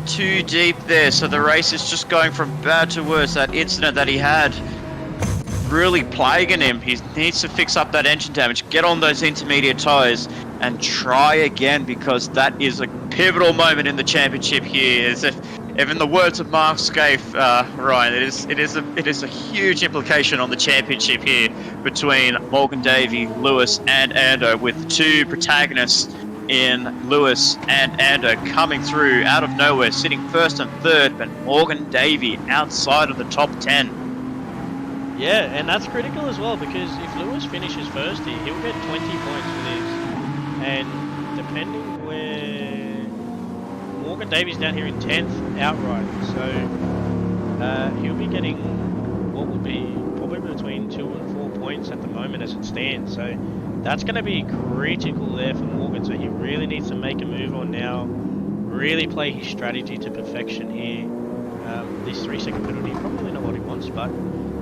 C: too deep there. So the race is just going from bad to worse. That incident that he had really plaguing him. He needs to fix up that engine damage, get on those intermediate tyres, and try again, because that is a pivotal moment in the championship here. As if in the words of Mark Scaife, Ryan, it is a huge implication on the championship here between Morgan Davey, Lewis, and Ando, with two protagonists in Lewis and Ando coming through out of nowhere, sitting first and third, but Morgan Davey outside of the top 10.
D: Yeah, and that's critical as well, because if Lewis finishes first here, he'll get 20 points for this. And depending where Morgan Davey's down here in 10th outright, so he'll be getting what would be probably between 2 and 4 points at the moment as it stands. So that's going to be critical there for Morgan. So he really needs to make a move on now, really play his strategy to perfection here. This 3-second penalty, probably not what he wants, but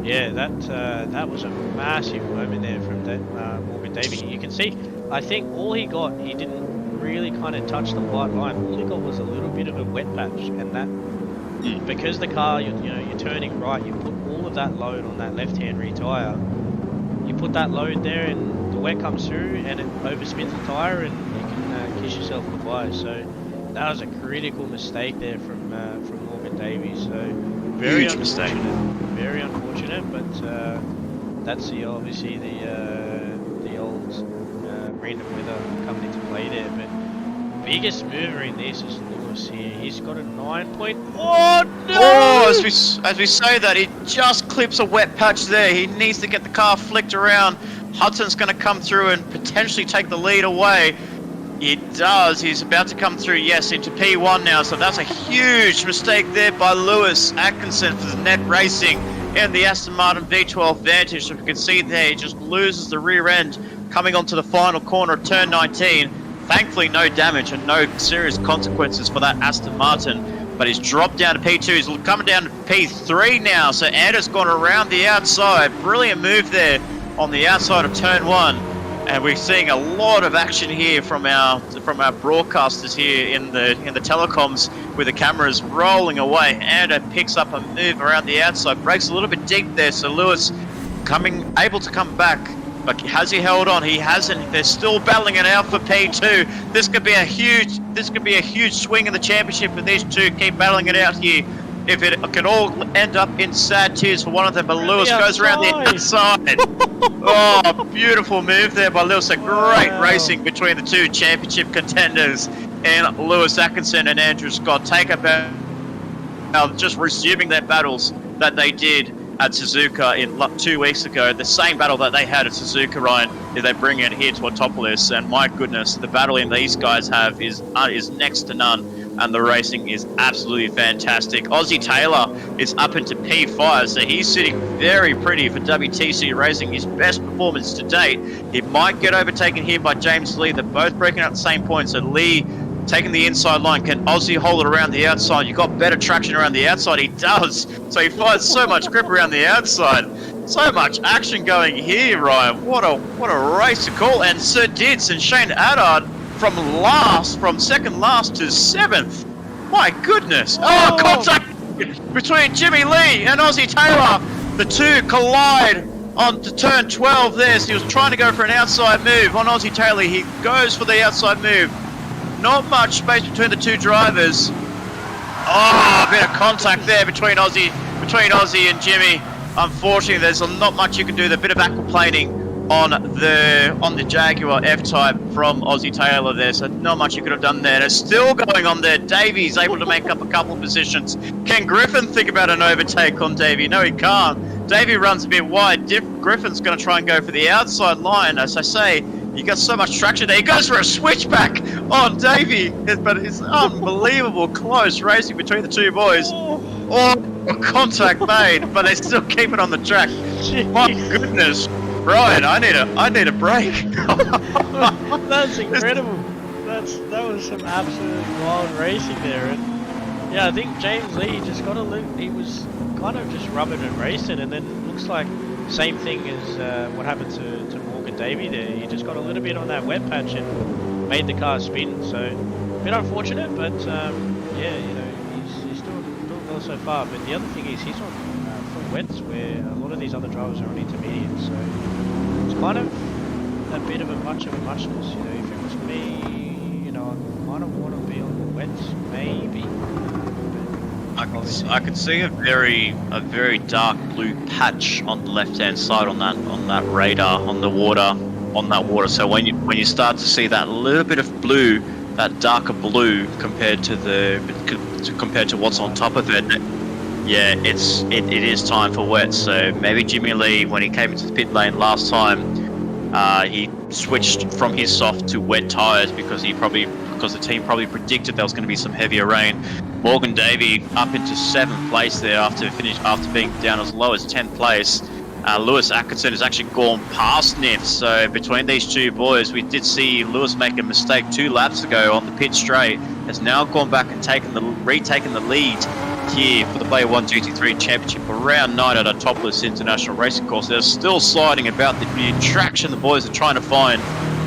D: yeah, that was a massive moment there from that Morgan Davey. You can see, I think all he got, he didn't really kind of touch the white line. All he got was a little bit of a wet patch, and that because the car, you're turning right, you put all of that load on that left-hand rear tyre. You put that load there, and the wet comes through, and it overspins the tyre, and you can kiss yourself goodbye. So that was a critical mistake there from Morgan Davey. So very
C: huge mistake.
D: Very unfortunate, but that's obviously the old random weather coming into play there. But biggest mover in this is Lewis here. He's got a 9 point. Oh no!
C: Oh, as we say that, he just clips a wet patch there. He needs to get the car flicked around. Hudson's going to come through and potentially take the lead away. He does. He's about to come through, yes, into P1 now. So that's a huge mistake there by Lewis Atkinson for the NED Racing in the Aston Martin V12 Vantage. So you can see there, he just loses the rear end coming onto the final corner of turn 19. Thankfully, no damage and no serious consequences for that Aston Martin. But he's dropped down to P2. He's coming down to P3 now. So Ando's gone around the outside. Brilliant move there on the outside of turn 1. And we're seeing a lot of action here from our broadcasters here in the telecoms, with the cameras rolling away. Ando picks up a move around the outside, breaks a little bit deep there. So Lewis able to come back, but has he held on? He hasn't. They're still battling it out for P2. This could be a huge swing in the championship, and these two keep battling it out here. If it could all end up in sad tears for one of them, but Lewis goes around the outside. Oh, beautiful move there by Lewis. A great racing between the two championship contenders, and Lewis Atkinson and Andrew Scott take about just resuming their battles that they did at Suzuka 2 weeks ago. The same battle that they had at Suzuka, Ryan, is they bring it here to Autopolis, and my goodness, the battling these guys have is next to none. And the racing is absolutely fantastic. Aussie Taylor is up into P5, so he's sitting very pretty for WTC-Racing, his best performance to date. He might get overtaken here by James Lee. They're both breaking out the same points, so Lee taking the inside line. Can Aussie hold it around the outside? You've got better traction around the outside. He does. So he finds so much grip around the outside. So much action going here, Ryan. What a race to call. And Sir Dids and Shane Addard from second last to 7th. My goodness. Oh, contact between Jimmy Lee and Aussie Taylor. The two collide on to turn 12 there. So he was trying to go for an outside move on Aussie Taylor. He goes for the outside move. Not much space between the two drivers. Oh, a bit of contact there between Aussie and Jimmy. Unfortunately, there's not much you can do. There's a bit of aquaplaning on the Jaguar F-Type from Aussie Taylor there, so not much you could have done there. It's still going on there. Davy's able to make up a couple of positions. Can Griffin think about an overtake on Davy? No, he can't. Davy runs a bit wide. Griffin's going to try and go for the outside line. As I say, He got so much traction there. He goes for a switchback on Davey, but it's unbelievable close racing between the two boys. Oh, contact made, but they still keep it on the track. My goodness, Brian, I need a break.
B: That's incredible. That was some absolutely wild racing there, and yeah, I think James Lee just got a look. He was kind of just rubbing and racing, and then it looks like same thing as what happened to Morgan Davey there. He just got a little bit on that wet patch and made the car spin. So a bit unfortunate, but yeah, you know, he's doing well so far. But the other thing is he's on full wets, where a lot of these other drivers are on intermediate. So it's kind of a bit of a much of a muchness. You know, if it was me, you know, I might have want to be on the wets, maybe.
C: I could see a very dark blue patch on the left hand side on that radar on that water. So when you start to see that little bit of blue, that darker blue compared to what's on top of it, yeah, it is time for wet. So maybe Jimmy Lee, when he came into the pit lane last time, he switched from his soft to wet tyres because the team probably predicted there was going to be some heavier rain. Morgan Davey up into 7th place there after being down as low as 10th place. Lewis Atkinson has actually gone past Niff. So between these two boys, we did see Lewis make a mistake 2 laps ago on the pit straight. Has now gone back and retaken the lead here for the Player1 GT3 Championship around 9 at Autopolis International Racing Course. They're still sliding about. The traction the boys are trying to find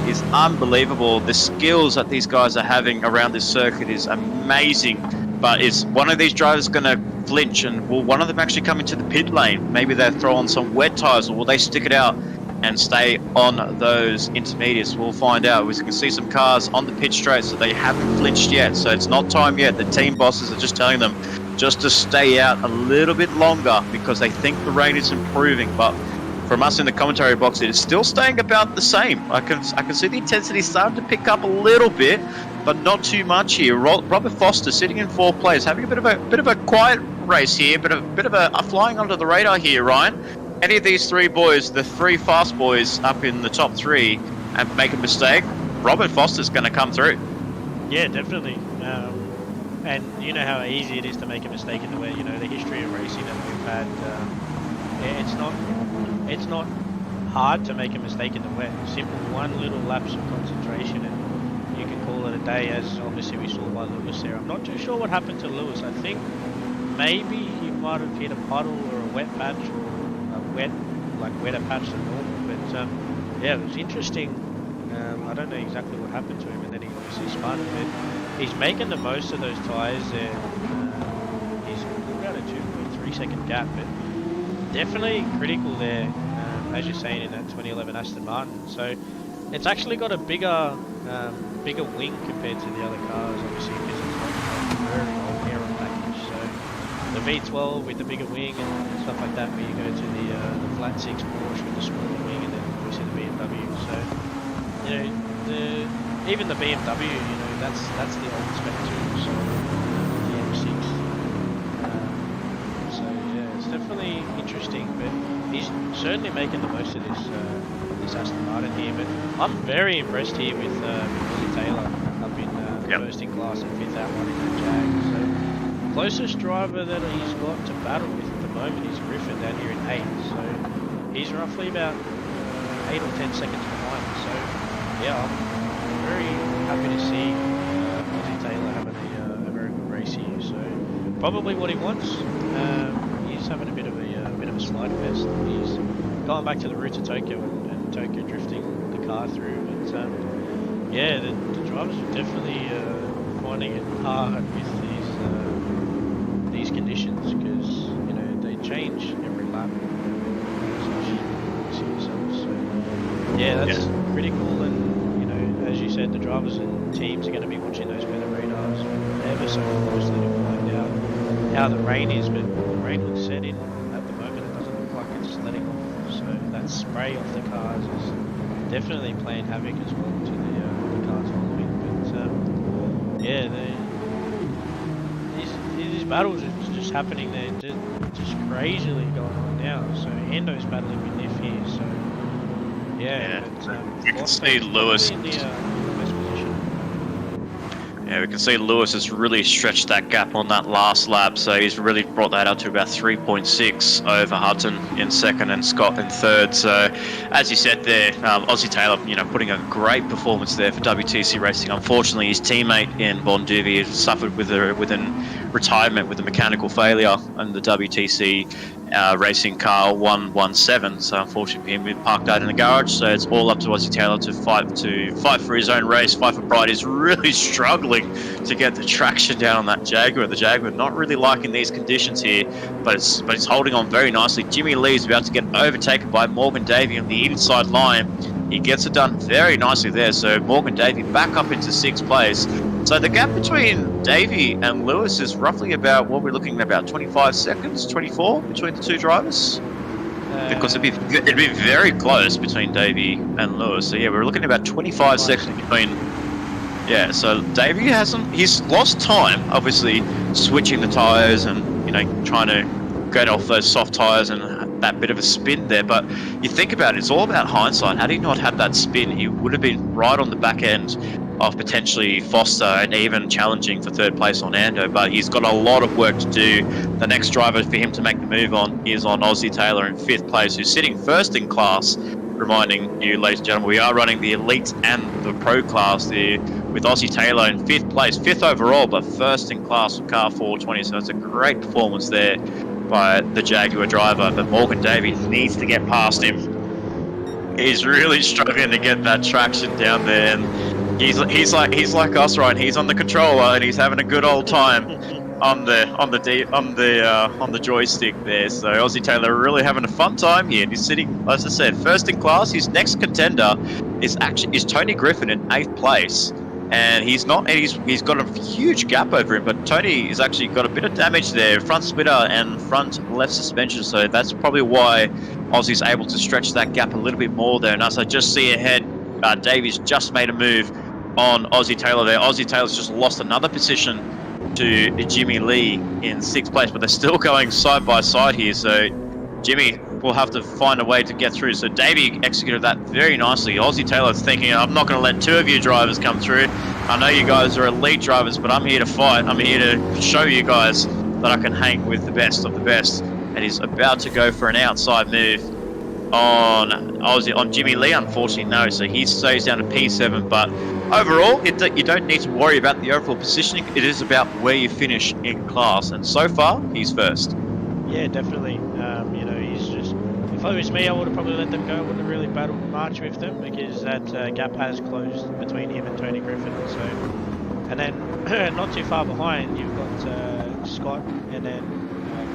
C: is unbelievable. The skills that these guys are having around this circuit is amazing. But is one of these drivers going to flinch, and will one of them actually come into the pit lane? Maybe they'll throw on some wet tyres, or will they stick it out and stay on those intermediates? We'll find out. We can see some cars on the pit straight, so they haven't flinched yet. So it's not time yet. The team bosses are just telling them just to stay out a little bit longer because they think the rain is improving. But from us in the commentary box, it is still staying about the same. I can see the intensity starting to pick up a little bit, but not too much here. Robert Foster sitting in 4th place, having a bit of a quiet race here, but a bit of a flying under the radar here, Ryan. Any of these 3 boys, the 3 fast boys up in the top 3, and make a mistake, Robert Foster's going to come through.
B: Yeah, definitely. And you know how easy it is to make a mistake in the wet. You know, the history of racing that we've had. It's not hard to make a mistake in the wet. Simple, one little lapse of concentration, and you can call it a day. As obviously we saw by Lewis there. I'm not too sure what happened to Lewis. I think maybe he might have hit a puddle or a wet patch, or a wetter patch than normal. But yeah, it was interesting. I don't know exactly what happened to him, and then he obviously spun. But he's making the most of those tyres there. He's pulled out a 2.3 second gap, but definitely critical there, as you're saying, in that 2011 Aston Martin. So it's actually got a bigger wing compared to the other cars, obviously, because it's got a very old aero package. So the V12 with the bigger wing and stuff like that, where you go to the flat 6 Porsche with the smaller wing, and then obviously the BMW. So you know, even the BMW, you know, that's the old spec too. So the M6. So yeah, it's definitely interesting, but he's certainly making the most of this Aston Martin here. But I'm very impressed here with Willie Taylor up in first in class and 5th out running the Jag. So closest driver that he's got to battle with at the moment is Griffin down here in 8th. So he's roughly about 8 or 10 seconds behind. So yeah, I'm very happy to see Willie Taylor having a very good race here. So probably what he wants. He's having a bit of a slide fest. He's going back to the roots of Tokyo and Tokyo drifting the car through. But yeah, the drivers are definitely finding it hard with these conditions, because you know they change every lap. So yeah, that's critical. And you know, as you said, the drivers and teams are going to be watching those weather radars ever so closely to find out how the rain is. But the rain looks set in at the moment. It doesn't look like it's letting off. So that spray off the cars is definitely playing havoc as well to the cars following. But yeah, these battles are just happening. They're just crazily going on now. So Endo's battling with Niff here. So
D: Yeah.
C: You can see Lewis.
D: In the best position.
C: Yeah, we can see Lewis has really stretched that gap on that last lap, so he's really brought that up to about 3.6 over Hutton in second and Scott in third. So, as you said there, Aussie Taylor, putting a great performance there for WTC Racing. Unfortunately, his teammate in Bonduvi suffered with a retirement with a mechanical failure in the WTC Racing car 117. So unfortunately, we parked out in the garage. So it's all up to Aussie Taylor to fight for his own race, fight for pride. He's really struggling to get the traction down on that Jaguar. The Jaguar not really liking these conditions here, but it's holding on very nicely. Jimmy Lee's about to get overtaken by Morgan Davey on the inside line. He gets it done very nicely there. So Morgan Davey back up into 6th place. So the gap between Davey and Lewis is roughly about what we're looking at, about 25 seconds, 24 between the two drivers. Because it'd be very close between Davey and Lewis. So yeah, we're looking at about 25 seconds between. Yeah, so Davey he's lost time, obviously switching the tyres and trying to get off those soft tyres and that bit of a spin there. But you think about it, it's all about hindsight. Had he not had that spin, he would have been right on the back end of potentially Foster and even challenging for 3rd place on Ando. But he's got a lot of work to do. The next driver for him to make the move on is on Aussie Taylor in 5th place, who's sitting 1st in class. Reminding you, ladies and gentlemen, we are running the Elite and the Pro class there, with Aussie Taylor in 5th place, 5th overall, but 1st in class with car 420. So it's a great performance there by the Jaguar driver. But Morgan Davey needs to get past him. He's really struggling to get that traction down there, and he's like us, right? He's on the controller and he's having a good old time on the joystick there. So Aussie Taylor really having a fun time here. He's sitting, as I said, 1st in class. His next contender is Tony Griffin in 8th place. And he's got a huge gap over him, but Tony has actually got a bit of damage there, front splitter and front left suspension, so that's probably why Aussie's able to stretch that gap a little bit more there. And as I just see ahead, Davies just made a move on Aussie Taylor there. Aussie Taylor's just lost another position to Jimmy Lee in 6th place, but they're still going side by side here, so Jimmy will have to find a way to get through. So Davey executed that very nicely. Aussie Taylor's thinking, I'm not going to let 2 of you drivers come through. I know you guys are elite drivers, but I'm here to fight. I'm here to show you guys that I can hang with the best of the best. And he's about to go for an outside move on Jimmy Lee. Unfortunately, no. So he stays down to P7. But overall, you don't need to worry about the overall positioning. It is about where you finish in class. And so far, he's 1st.
D: Yeah, definitely. He's just. If it was me, I would have probably let them go. I wouldn't have really battled much with them because that gap has closed between him and Tony Griffin. So, and then not too far behind, you've got Scott and then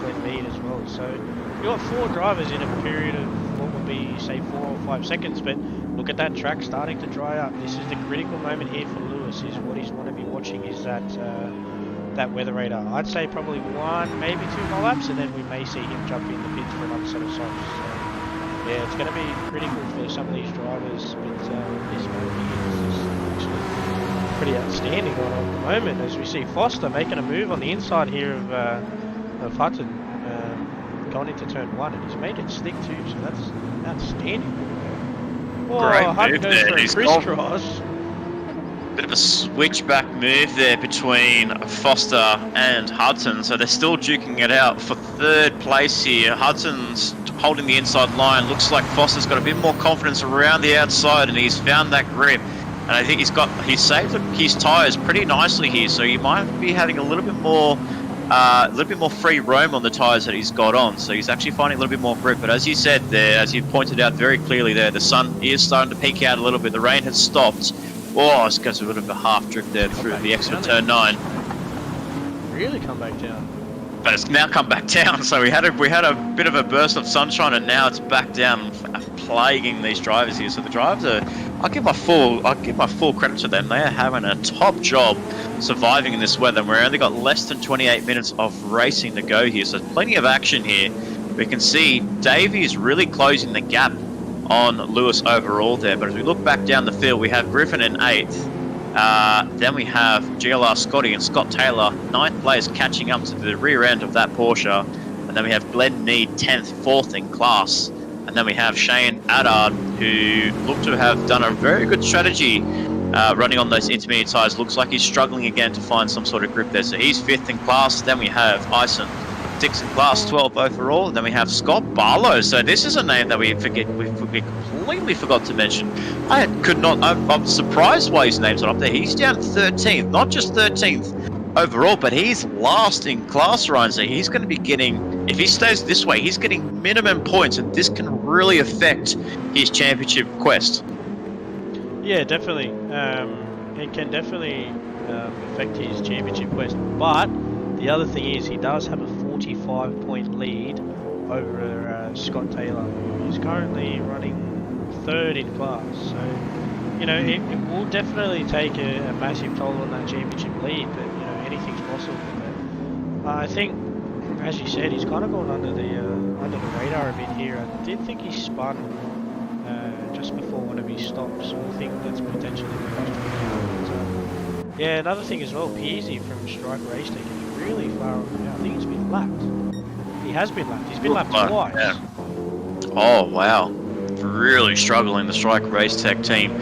D: Glenn Mead as well. So you've got 4 drivers in a period of what would be, say, 4 or 5 seconds. But look at that track starting to dry up. This is the critical moment here for Lewis. Is what he's want to be watching is that weather radar. I'd say probably 1, maybe 2 more laps, and then we may see him jump in the pits for another set of softs. So, yeah, it's going to be critical for some of these drivers, but this movie is actually pretty outstanding on at the moment, as we see Foster making a move on the inside here of Hutton, going into turn 1, and he's made it stick too, so that's outstanding. Oh, Hutton goes for a crisscross.
C: Bit of a switchback move there between Foster and Hudson, so they're still duking it out for 3rd place here. Hudson's holding the inside line. Looks like Foster's got a bit more confidence around the outside, and he's found that grip. And I think he's saved his tyres pretty nicely here, so he might be having a little bit more free roam on the tyres that he's got on. So he's actually finding a little bit more grip. But as you said there, as you pointed out very clearly there, the sun is starting to peak out a little bit. The rain has stopped. Oh, it's got a bit of a half drift there through the exit turn 9.
D: Really come back down.
C: But it's now come back down. So we had a bit of a burst of sunshine, and now it's back down, plaguing these drivers here. So the drivers are, I'll give my full credit to them. They are having a top job surviving in this weather. And we've only got less than 28 minutes of racing to go here, so plenty of action here. We can see Davey is really closing the gap on Lewis overall there, but as we look back down the field, we have Griffin in 8th, then we have GLR Scotty and Scott Taylor 9th place, catching up to the rear end of that Porsche, and then we have Glenn Mead 10th, 4th in class, and And then we have Shane Addard, who looked to have done a very good strategy running on those intermediate tyres. Looks like he's struggling again to find some sort of grip there. So he's 5th in class. Then we have Ison, 6th in class, 12th overall. Then we have Scott Barlow. So this is a name that we completely forgot to mention. I'm surprised why his name's not up there. He's down 13th, not just 13th overall, but he's last in class, Ryan. So he's going to be getting, if he stays this way, he's getting minimum points, and this can really affect his championship quest.
D: Yeah, definitely. It can definitely affect his championship quest. But the other thing is, he does have a 45-point lead over Scott Taylor, who is currently running 3rd in class. So, you know, it will definitely take a massive toll on that championship lead. But you know, anything's possible. But I think, as you said, he's kind of gone under the radar a bit here. I did think he spun just before one of his stops, so I think that's potentially the first. Yeah, another thing as well, Peasy from Strike Race Tech is really far. I think he's been lapped. He has been lapped. He's been lapped twice.
C: Yeah. Oh wow, really struggling, the Strike Race Tech team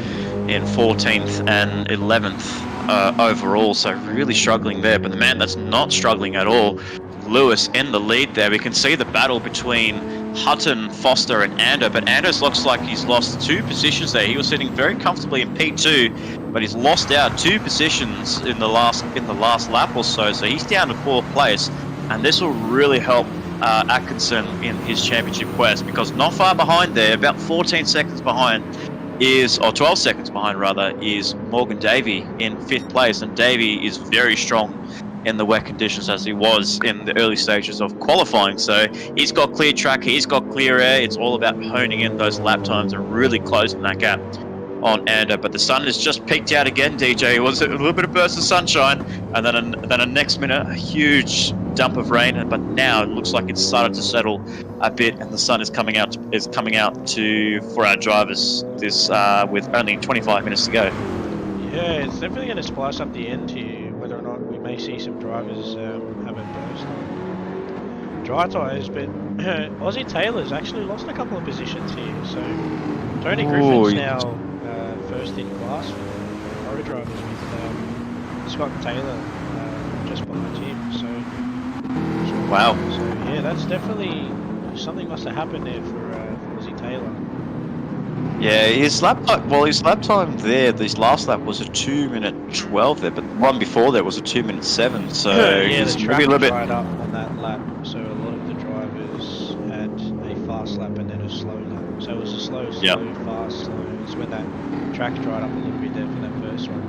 C: in 14th and 11th overall. So really struggling there. But the man that's not struggling at all, Lewis in the lead there. We can see the battle between Hutton, Foster and Ando, but Ando's looks like he's lost 2 positions there. He was sitting very comfortably in P2, but he's lost out 2 positions in the last lap or so. So he's down to 4th place, and this will really help Atkinson in his championship quest, because not far behind there, about 14 seconds behind, or 12 seconds behind rather, is Morgan Davey in 5th place, and Davey is very strong in the wet conditions as he was in the early stages of qualifying. So he's got clear track, he's got clear air. It's all about honing in those lap times and really closing that gap on Ando. But the sun has just peaked out again, DJ. It was a little bit of burst of sunshine, and then a next minute a huge dump of rain. But now it looks like it's started to settle a bit, and the sun is coming out for our drivers this with only 25 minutes to go.
D: Yeah, it's definitely going to spice up the end here, whether or not we may see some drivers have a burst on dry tyres. But Aussie Taylor's actually lost a couple of positions here. So Tony Griffin's now 1st in class for pro drivers, with Scott Taylor just behind him. So
C: wow.
D: So yeah, that's definitely something must have happened there for Aussie Taylor.
C: Yeah, his lap time there, this last lap was a 2:12 there, but the one before there was a 2:07. So
D: yeah,
C: he's
D: the track
C: maybe a little bit
D: dried up on that lap, so a lot of the drivers had a fast lap and then a slow lap. So it was a slow, fast, slow. It's when that track dried up a little bit there for that first one.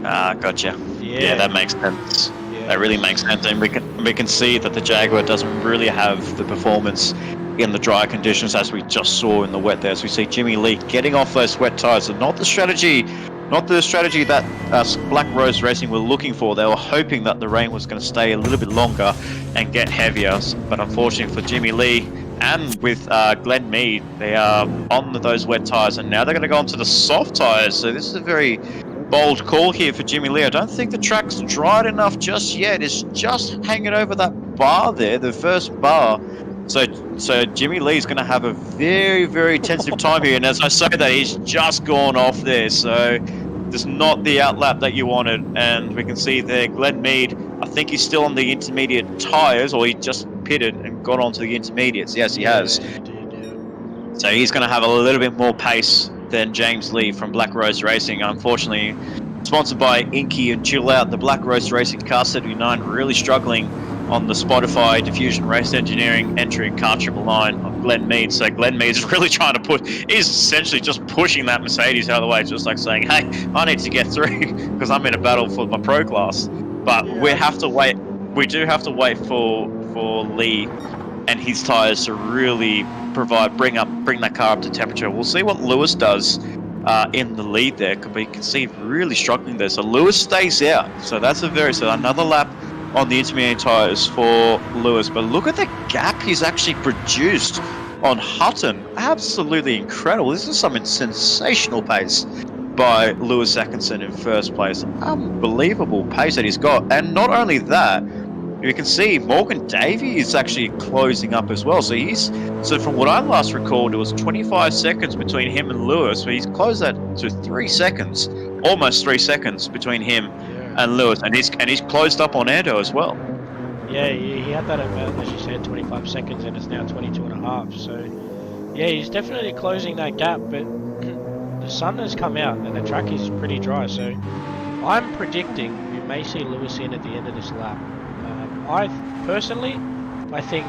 D: But,
C: gotcha.
D: Yeah.
C: Yeah, that makes sense.
D: Yeah.
C: That really makes sense, and we can see that the Jaguar doesn't really have the performance in the dry conditions as we just saw in the wet there. As we see Jimmy Lee getting off those wet tyres, and not the strategy that Black Rose Racing were looking for. They were hoping that the rain was going to stay a little bit longer and get heavier, but unfortunately for Jimmy Lee and with Glenn Mead, they are on those wet tyres, and now they're going to go onto the soft tyres. So this is a very bold call here for Jimmy Lee. I don't think the track's dried enough just yet. It's just hanging over that bar there, the first bar. So Jimmy Lee's going to have a very, very tentative time here. And as I say that, he's just gone off there. So there's not the outlap that you wanted. And we can see there, Glenn Mead, I think he's still on the intermediate tyres, or he just pitted and got onto the intermediates. Yes, he has.
D: Yeah, he did, yeah.
C: So he's going to have a little bit more pace than James Lee from Black Rose Racing. Unfortunately, sponsored by Inky and Chill Out, the Black Rose Racing Car 79 really struggling on the Spotify Diffusion Race Engineering entry car 999 of Glenn Mead. So Glenn Mead's really trying to he's essentially just pushing that Mercedes out of the way, just like saying, hey, I need to get through because I'm in a battle for my pro class. But we do have to wait for Lee and his tyres to really bring that car up to temperature. We'll see what Lewis does in the lead there, but you can see really struggling there. So Lewis stays out. So that's another lap on the intermediate tyres for Lewis. But look at the gap he's actually produced on Hutton. Absolutely incredible. This is some sensational pace by Lewis Atkinson in first place. Unbelievable pace that he's got. And not only that, you can see Morgan Davey is actually closing up as well. So from what I last recalled, it was 25 seconds between him and Lewis, but he's closed that to 3 seconds, almost 3 seconds between him and Lewis, and he's closed up on Ando as well.
D: Yeah, he had that at, as you said, 25 seconds, and it's now 22 and a half. So, yeah, he's definitely closing that gap, but the sun has come out and the track is pretty dry. So, I'm predicting we may see Lewis in at the end of this lap. I think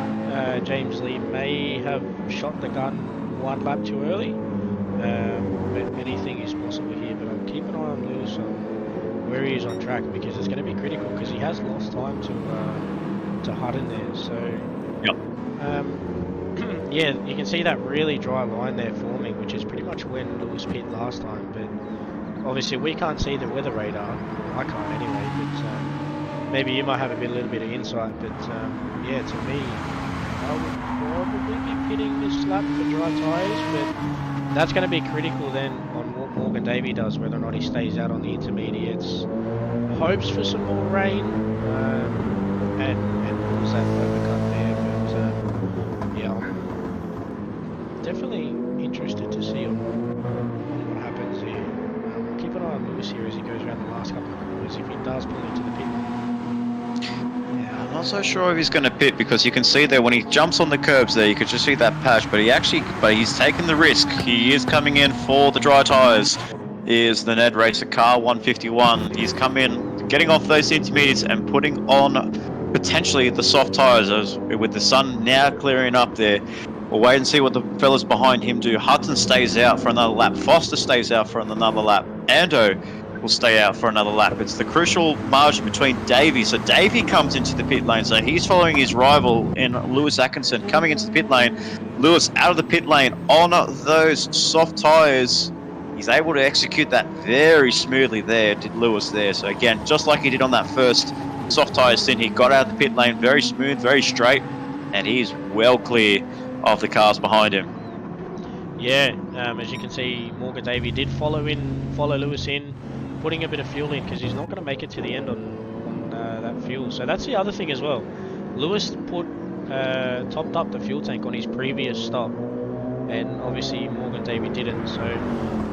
D: James Lee may have shot the gun 1 lap too early, but anything is possible here. But I'll keep an eye on Lewis on where he is on track, because it's going to be critical, because he has lost time to Hutton there. So yeah, you can see that really dry line there forming, which is pretty much when Lewis pit last time. But obviously we can't see the weather radar. I can't anyway, but maybe you might have a little bit of insight. But yeah, to me, I would probably be pitting this lap for dry tyres, but that's going to be critical then on what Morgan Davey does, whether or not he stays out on the intermediates. Hopes for some more rain, and pulls that overcut there. But yeah, I'm definitely interested to see on what happens here. Keep an eye on Lewis here as he goes around the last couple of corners. If he does pull into the pit.
C: Yeah, I'm not so sure if he's going to pit, because you can see there when he jumps on the curbs there, you could just see that patch. But he's taken the risk. He is coming in for the dry tyres. Is the NED Racer car 151. He's come in, getting off those intermediates and putting on potentially the soft tyres, with the sun now clearing up there. We'll wait and see what the fellas behind him do. Hutton stays out for another lap. Foster stays out for another lap. Ando will stay out for another lap. It's the crucial margin between Davey. So Davey comes into the pit lane. So he's following his rival in Lewis Atkinson coming into the pit lane. Lewis out of the pit lane on those soft tyres. He's able to execute that very smoothly there, did Lewis there. So again, just like he did on that first soft tyre stint, he got out of the pit lane very smooth, very straight, and he's well clear of the cars behind him.
D: Yeah, as you can see, Morgan Davey did follow Lewis in, putting a bit of fuel in, because he's not going to make it to the end on that fuel. So that's the other thing as well. Lewis topped up the fuel tank on his previous stop, and obviously Morgan Davey didn't. So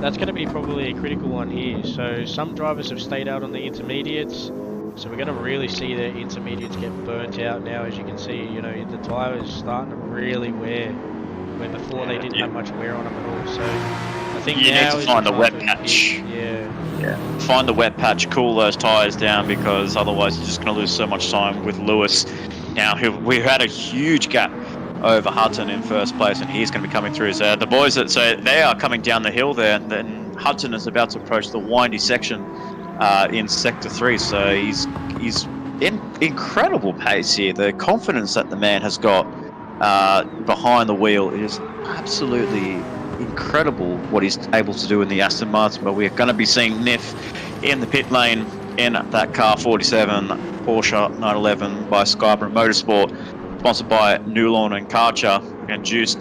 D: that's going to be probably a critical one here. So some drivers have stayed out on the intermediates. So we're going to really see the intermediates get burnt out now. As you can see, you know, the tyre is starting to really wear, where before they didn't have much wear on them at all. So I think
C: you
D: now
C: need to find the wet patch.
D: Yeah.
C: Find the wet patch, cool those tyres down, because otherwise you're just going to lose so much time with Lewis. Now, we had a huge gap over Hutton in first place, and he's going to be coming through. So the boys they are coming down the hill there, and then Hutton is about to approach the windy section in sector 3. So he's in incredible pace here. The confidence that the man has got behind the wheel is absolutely incredible, what he's able to do in the Aston Martin. But we're going to be seeing Niff in the pit lane in that car 47 Porsche 911 by Scarborough Motorsport, sponsored by Newlawn and Karcher and Juiced.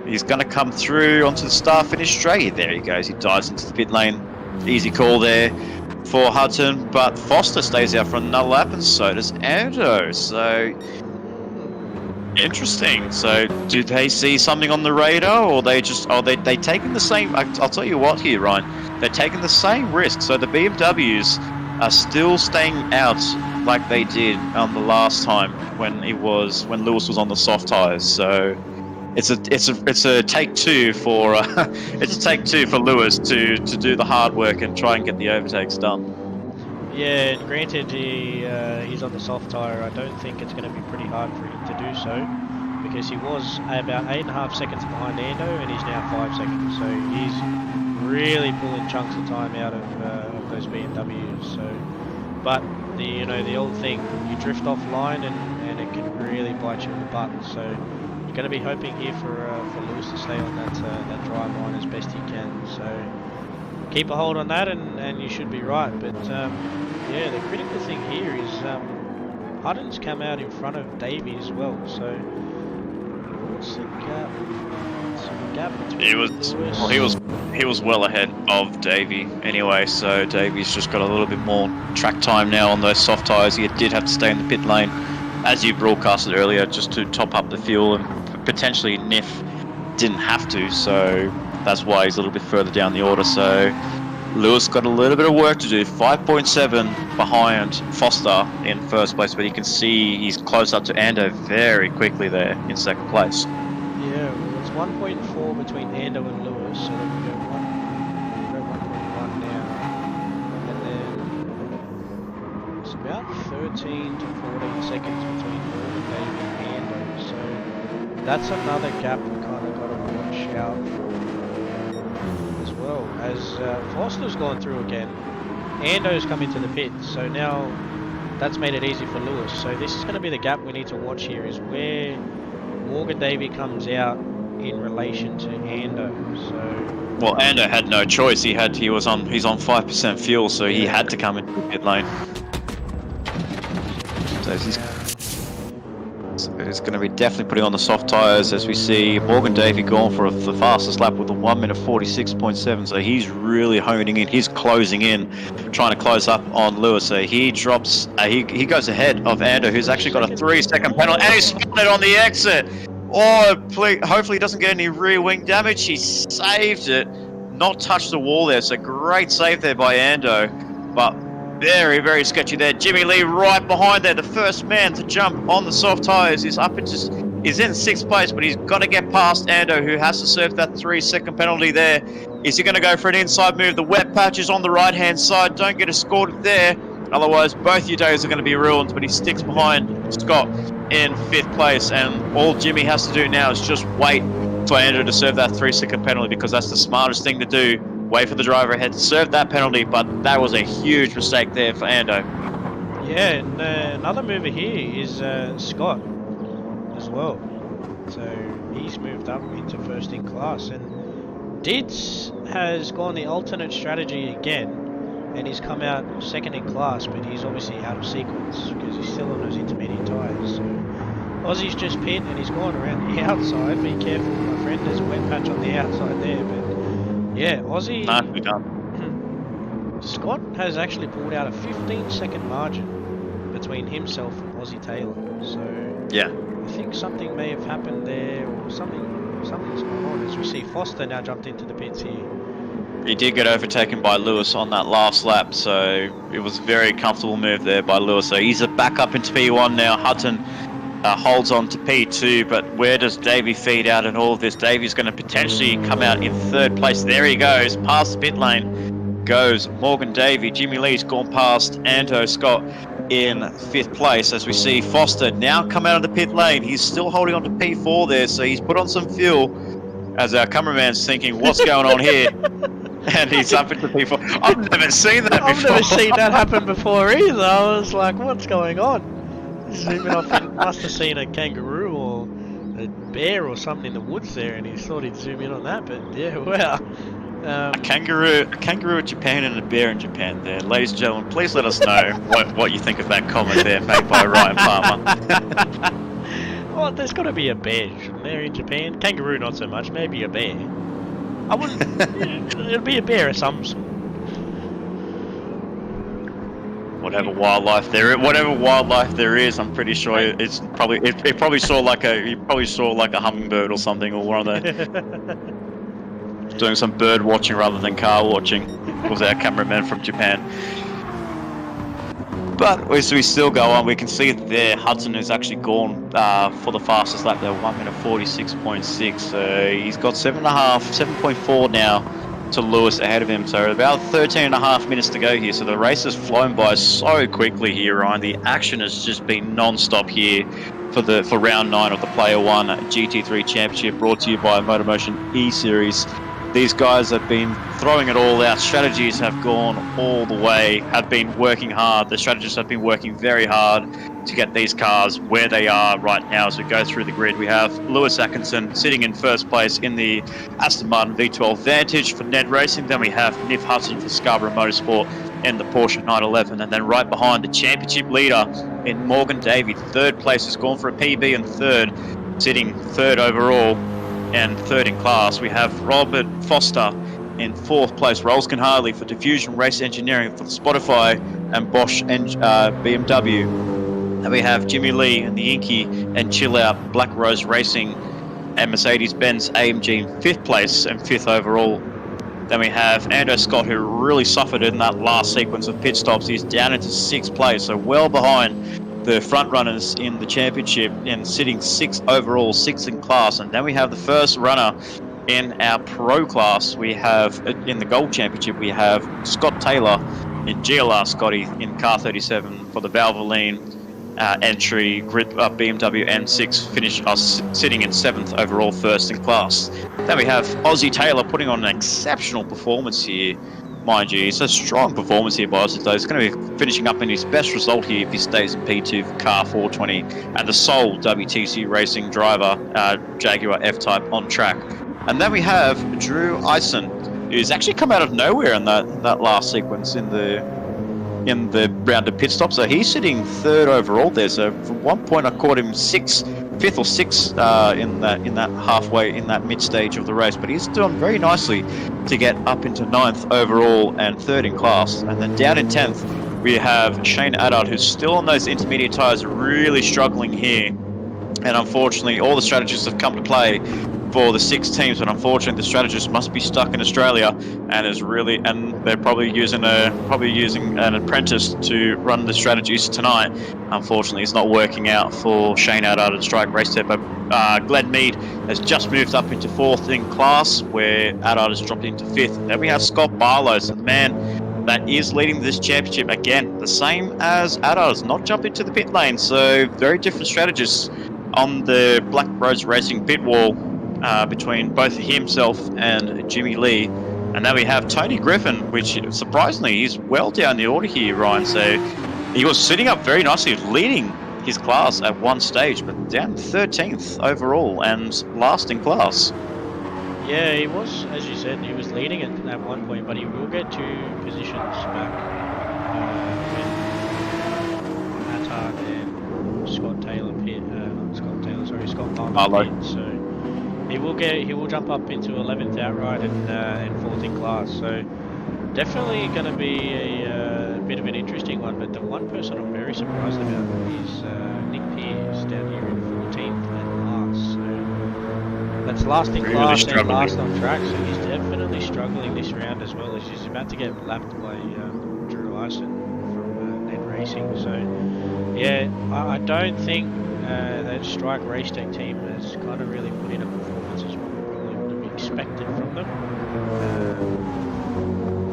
C: He's going to come through onto the start finish straight. There he goes. He dives into the pit lane. Easy call there for Hutton, but Foster stays out for another lap, and so does Ando. So interesting. So do they see something on the radar, or they taking the same? I'll tell you what here, Ryan. They're taking the same risk. So the BMWs are still staying out like they did on the last time when Lewis was on the soft tyres. So it's a take two for it's a take two for Lewis to do the hard work and try and get the overtakes done.
D: Yeah, and granted he's on the soft tyre. I don't think it's going to be pretty hard for him to do so, because he was about 8.5 seconds behind Ando, and he's now 5 seconds. So he's really pulling chunks of time out of those BMWs. So, but the old thing, you drift offline and it can really bite you in the butt. So you're going to be hoping here for Lewis to stay on that dry line as best he can. So keep a hold on that, and you should be right. But yeah, the critical thing here is Hutton's come out in front of Davey as well. So what's the gap?
C: He was well ahead of Davey anyway, so Davey's just got a little bit more track time now on those soft tyres. He did have to stay in the pit lane as you broadcasted earlier, just to top up the fuel, and potentially Niff didn't have to, so that's why he's a little bit further down the order. So Lewis got a little bit of work to do, 5.7 behind Foster in first place, but you can see he's close up to Ando very quickly there in second place.
D: Yeah, well, it's 1.4 between Ando and Lewis, so then we go 1.1 now, and then it's about 13 to 14 seconds between Morgan, Davey and Ando, so that's another gap we kind of got to watch out for as well. As Foster's gone through again, Ando's come into the pit, so now that's made it easy for Lewis. So this is going to be the gap we need to watch here, is where Morgan Davey comes out in relation to Ando. So
C: well, Ando had no choice. He's on 5% fuel, so he had to come into the pit lane. So he's going to be definitely putting on the soft tyres, as we see Morgan Davey going for the fastest lap with a 1 minute 46.7. So he's really honing in. He's closing in, trying to close up on Lewis. So he drops. He goes ahead of Ando, who's actually got a 3-second penalty, and he's spotted on the exit. Oh, please, hopefully he doesn't get any rear wing damage. He saved it, not touched the wall there. So great save there by Ando, but very, very sketchy there. Jimmy Lee right behind there, the first man to jump on the soft tyres. He's up and just is in 6th place, but he's got to get past Ando, who has to serve that 3-second penalty there. Is he going to go for an inside move? The wet patch is on the right-hand side. Don't get escorted there. Otherwise, both your days are going to be ruined, but he sticks behind Scott in 5th place, and all Jimmy has to do now is just wait for Ando to serve that 3-second penalty, because that's the smartest thing to do. Wait for the driver ahead to serve that penalty, but that was a huge mistake there for Ando.
D: yeah, and another mover here is Scott as well. So he's moved up into first in class, and Dids has gone the alternate strategy again, and he's come out second in class, but he's obviously out of sequence because he's still on those intermediate tyres. So Aussie's just pit and he's gone around the outside. Be careful, my friend, there's a wet patch on the outside there, but yeah, Aussie.
C: Nicely done.
D: Scott has actually pulled out a 15-second margin between himself and Aussie Taylor. So
C: Yeah.
D: I think something may have happened there, or something's going on. As we see, Foster now jumped into the pits here.
C: He did get overtaken by Lewis on that last lap, so it was a very comfortable move there by Lewis. So he's back up into P1 now. Hutton holds on to P2, but where does Davey feed out in all of this? Davey's going to potentially come out in 3rd place. There he goes, past the pit lane goes Morgan Davey. Jimmy Lee's gone past Ando Scott in 5th place, as we see Foster now come out of the pit lane. He's still holding on to P4 there, so he's put on some fuel, as our cameraman's thinking, what's going on here? And he's up into P4. I've never seen that before.
D: I've never seen that happen before either. I was like, what's going on? Zooming off, he must have seen a kangaroo or a bear or something in the woods there, and he thought he'd zoom in on that. But yeah, wow.
C: A kangaroo in Japan and a bear in Japan there. Ladies and gentlemen, please let us know what you think of that comment there made by Ryan Palmer.
D: Well, there's got to be a bear, shouldn't there, in Japan? Kangaroo, not so much. Maybe a bear. I wouldn't. It'll be a bear of some sort.
C: Whatever wildlife there is, I'm pretty sure it's probably it probably saw like a hummingbird or something, or one of the doing some bird watching rather than car watching. Was our cameraman from Japan. But as we still go on, we can see there Hudson has actually gone for the fastest lap there, 1 minute 46.6. So he's got 7.4 now to Lewis ahead of him. So about 13.5 minutes to go here. So the race has flown by so quickly here, Ryan. The action has just been non-stop here for round 9 of the Player 1 GT3 Championship, brought to you by MotorMotion E-Series. These guys have been throwing it all out. Strategies have gone all the way, have been working hard. The strategists have been working very hard to get these cars where they are right now. As we go through the grid, we have Lewis Atkinson sitting in first place in the Aston Martin V12 Vantage for NED Racing. Then we have Niff Hudson for Scarborough Motorsport in the Porsche 911. And then right behind, the championship leader in Morgan Davey. 3rd place has gone for a PB and 3rd, sitting 3rd overall and 3rd in class. We have Robert Foster in 4th place. Rolskin Harley for Diffusion Race Engineering for Spotify and Bosch BMW. Then we have Jimmy Lee and the Inky and Chill Out Black Rose Racing and Mercedes-Benz AMG in 5th place and 5th overall. Then we have Ando Scott, who really suffered in that last sequence of pit stops. He's down into 6th place, so well behind the front runners in the championship and sitting 6th overall, 6th in class. And then we have the first runner in our pro class. We have, in the Gold Championship, we have Scott Taylor in GLR Scotty in car 37 for the Valvoline entry. BMW M6 finished us sitting in 7th overall, 1st in class. Then we have Aussie Taylor putting on an exceptional performance here. Mind you, it's a strong performance here by Aussie, though. He's going to be finishing up in his best result here if he stays in P2 for car 420 and the sole WTC Racing driver, Jaguar F-Type on track. And then we have Drew Eisen, who's actually come out of nowhere in that last sequence in the round of pit stop. So he's sitting 3rd overall there. So from one point I caught him 5th or 6th in that halfway, in that mid stage of the race. But he's doing very nicely to get up into 9th overall and 3rd in class. And then down in 10th we have Shane Addard, who's still on those intermediate tyres, really struggling here. And unfortunately all the strategists have come to play for the 6 teams, but unfortunately the strategist must be stuck in Australia and they're probably using an apprentice to run the strategies tonight. Unfortunately, it's not working out for Shane Addard at Strike Race Tech, but Glenn Mead has just moved up into 4th in class, where Addard has dropped into 5th. Then we have Scott Barlow, so the man that is leading this championship again, the same as Addard, has not jumped into the pit lane, so very different strategists on the Black Rose Racing pit wall. Between both himself and Jimmy Lee. And then we have Tony Griffin, which surprisingly he's well down the order here, Ryan. So he was sitting up very nicely, leading his class at one stage, but down 13th overall and last in class.
D: Yeah, he was, as you said, he was leading at one point, but he will get 2 positions back when Attard and Scott Taylor pit. Scott Barlow pit. So he will jump up into 11th outright and 4th in class. So definitely going to be a bit of an interesting one. But the one person I'm very surprised about is Nick Pearce down here in 14th and last. So that's last in class and last on track. So he's definitely struggling this round as well. As he's about to get lapped by Drew Eisen from NED Racing. So yeah, I don't think that Strike Race Tech team has kind of really put in a performance as what we probably would have expected from them.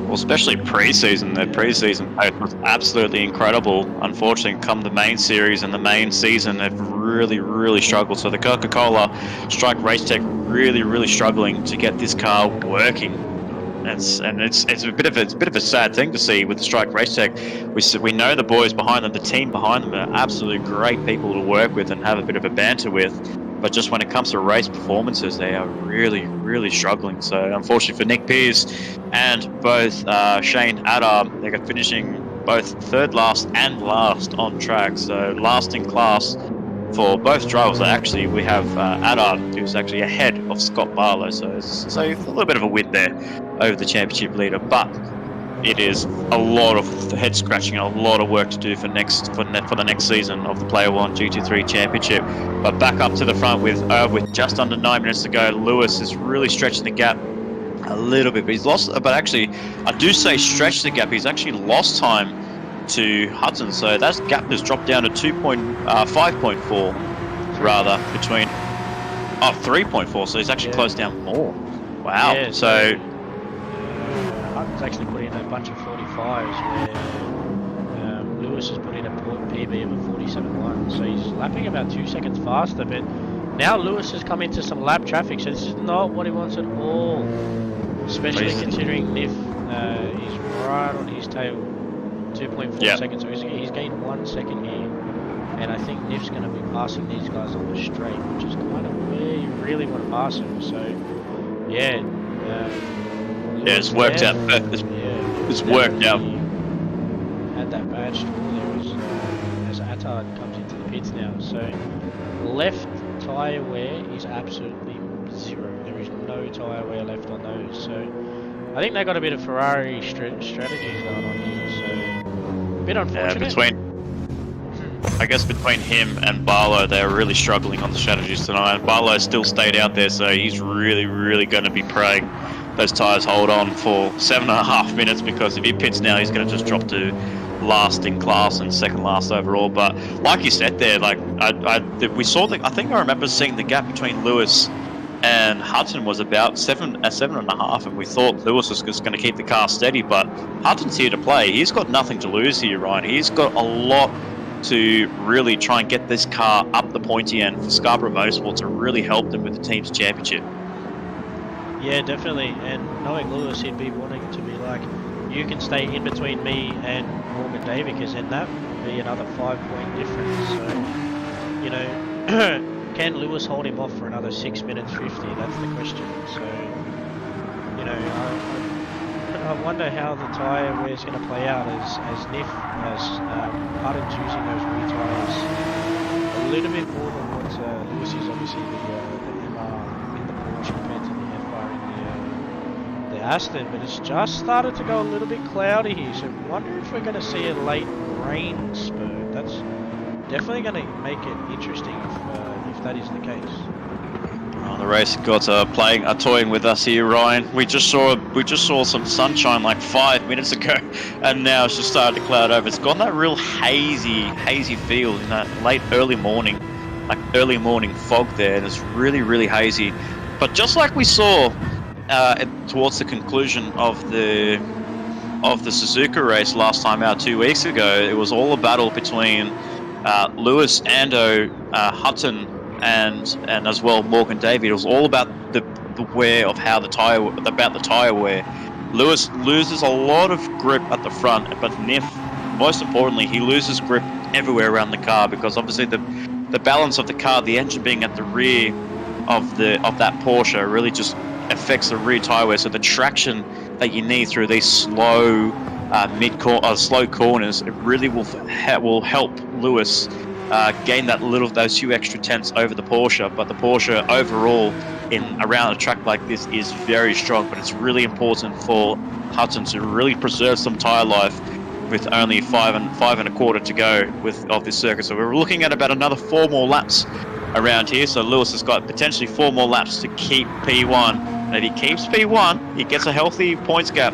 C: Well, especially pre-season. Their pre-season pace was absolutely incredible. Unfortunately, come the main series and the main season, they've really struggled. So the Coca-Cola Strike Race Tech really struggling to get this car working. It's a bit of a sad thing to see with the Strike Race Tech. We know the boys behind them, the team behind them, are absolutely great people to work with and have a bit of a banter with. But just when it comes to race performances, they are really struggling. So unfortunately for Nick Pearce and both Shane Addard, they're finishing both 3rd last and last on track. So last in class for both drivers. Actually, we have Addard, who's actually ahead of Scott Barlow. So a little bit of a win there over the championship leader. But it is a lot of head scratching and a lot of work to do for the next season of the Player1 GT3 Championship. But back up to the front with just under 9 minutes to go, Lewis is really stretching the gap a little bit. But he's lost. But actually, I do say stretch the gap. He's actually lost time to Hudson, so that gap has dropped down to 5.4 rather between 3.4. So he's actually closed down more. Wow. Yeah, so
D: Hudson's actually put in a bunch of 45s where Lewis has put in a PB of a 47.1, so he's lapping about 2 seconds faster. But now Lewis has come into some lap traffic, so this is not what he wants at all, especially considering Niff is right on his tail. 2.4 seconds, so he's gained 1 second here, and I think Niff's going to be passing these guys on the straight, which is kind of where you really want to pass him. So
C: it's worked out. It's worked out.
D: Had that badge there as Attard comes into the pits now. So left tyre wear is absolutely 0. There is no tyre wear left on those. So I think they got a bit of Ferrari strategies going on here. So a bit unfortunate.
C: I guess between him and Barlow, they're really struggling on the strategies tonight. Barlow still stayed out there, so he's really going to be praying those tyres hold on for 7.5 minutes, because if he pits now, he's going to just drop to last in class and second last overall. But like you said there, like we saw I think I remember seeing the gap between Lewis and Hutton was about 7.5, and we thought Lewis was just going to keep the car steady, but Hutton's here to play. He's got nothing to lose here, Ryan. He's got a lot to really try and get this car up the pointy end for Scarborough Motorsport to really help them with the team's championship.
D: Yeah, definitely. And knowing Lewis, he'd be wanting to be like, you can stay in between me and Morgan Davey, because then that would be another 5-point difference. So, you know, can Lewis hold him off for another 6 minutes 50? That's the question. So, you know, I wonder how the tyre wear is going to play out as Hutton's using those rear tyres a little bit more than what Lewis is. Obviously, the MR in the Porsche compared to the FR in the Aston, but it's just started to go a little bit cloudy here. So, I wonder if we're going to see a late rain spurt. That's definitely going to make it interesting if that is the case.
C: The race gods are toying with us here, Ryan. We just saw some sunshine like 5 minutes ago, and now it's just started to cloud over. It's got that real hazy feel in that early morning fog there, and it's really hazy. But just like we saw towards the conclusion of the Suzuka race last time out 2 weeks ago, it was all a battle between Lewis, Ando, Hutton, and as well Morgan Davey. It was all about the wear of how the tire wear. Lewis loses a lot of grip at the front, but Niff, most importantly, he loses grip everywhere around the car, because obviously the balance of the car, the engine being at the rear of that Porsche, really just affects the rear tire wear. So the traction that you need through these slow slow corners, it really will help Lewis gain those few extra tenths over the Porsche. But the Porsche overall around a track like this is very strong, but it's really important for Hutton to really preserve some tyre life with only 5.25 to go of this circuit. So we're looking at about another 4 more laps around here. So Lewis has got potentially 4 more laps to keep P1. And if he keeps P1, he gets a healthy points gap.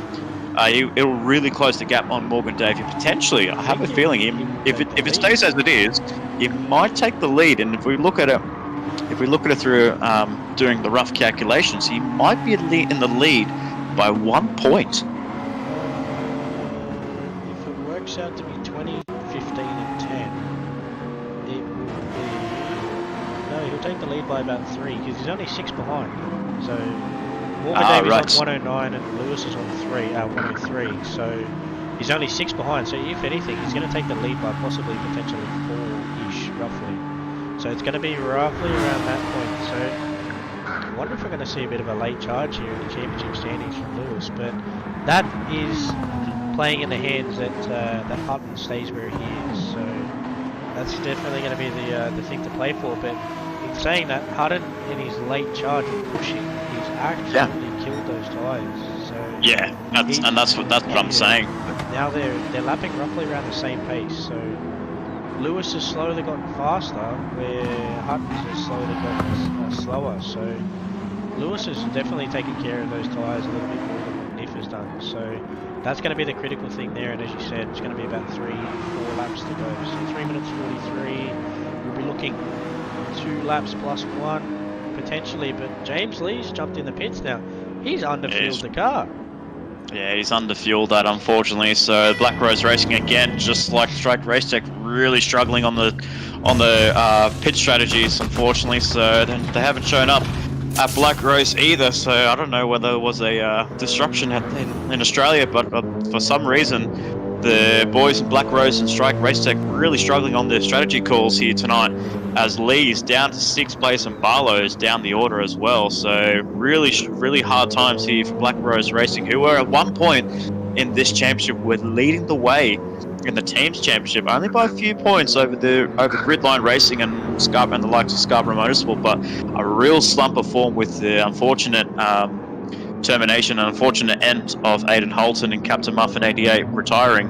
C: It'll really close the gap on Morgan Davey. Potentially, I have a feeling if it stays as it is, he might take the lead. And if we look at it through doing the rough calculations, he might be in the lead by 1 point.
D: If it works out to be 20, 15, and 10, it will be... No, he'll take the lead by about 3, because he's only 6 behind. So Morgan Davies on 109 and Lewis is on 103, so he's only 6 behind. So if anything, he's going to take the lead by possibly potentially 4-ish, roughly. So it's going to be roughly around that point. So I wonder if we're going to see a bit of a late charge here in the championship standings from Lewis, but that is playing in the hands that Hutton stays where he is. So that's definitely going to be the thing to play for. But in saying that, Hutton in his late charge of pushing, he's actually killed those tyres. So
C: yeah, that's what I'm saying.
D: Now they're lapping roughly around the same pace. So Lewis has slowly gotten faster, where Hutton has slowly gotten slower. So Lewis has definitely taken care of those tyres a little bit more than what Niff has done. So that's going to be the critical thing there. And as you said, it's going to be about 3-4 laps to go. So 3 minutes 43. We'll be looking 2 laps plus 1 potentially, but James Lee's jumped in the pits now. He's underfueled the car.
C: Yeah, he's underfueled that, unfortunately. So Black Rose Racing again, just like Strike Race Tech, really struggling on the pit strategies, unfortunately. So they haven't shown up at Black Rose either. So I don't know whether it was a disruption in Australia, but for some reason the boys in Black Rose and Strike Race Tech really struggling on their strategy calls here tonight, as Lee's down to 6th place and Barlow's down the order as well. So really hard times here for Black Rose Racing, who were at one point in this championship were leading the way in the team's championship, only by a few points over Gridline Racing and the likes of Scarborough Motorsport, but a real slump of form with the unfortunate termination and unfortunate end of Aidan Holton and Captain Muffin 88 retiring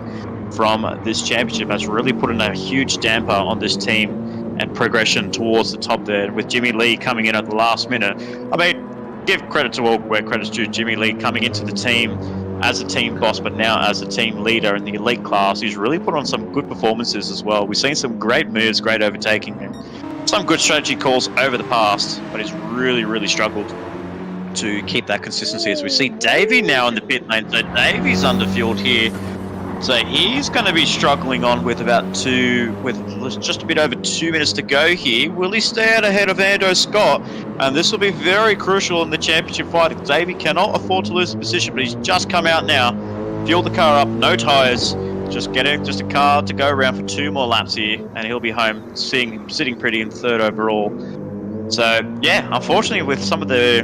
C: from this championship has really put in a huge damper on this team and progression towards the top there, with Jimmy Lee coming in at the last minute. I mean, give credit to all where credit's due. Jimmy Lee coming into the team as a team boss, but now as a team leader in the elite class. He's really put on some good performances as well. We've seen some great moves, great overtaking, and some good strategy calls over the past, but he's really struggled to keep that consistency. As we see Davey now in the pit lane, so Davey's underfueled here. So he's going to be struggling on with just a bit over 2 minutes to go here. Will he stay out ahead of Ando Scott? And this will be very crucial in the championship fight. Davey cannot afford to lose the position, but he's just come out now, fueled the car up, no tyres, just a car to go around for 2 more laps here, and he'll be home, sitting pretty in 3rd overall. So yeah, unfortunately, with some of the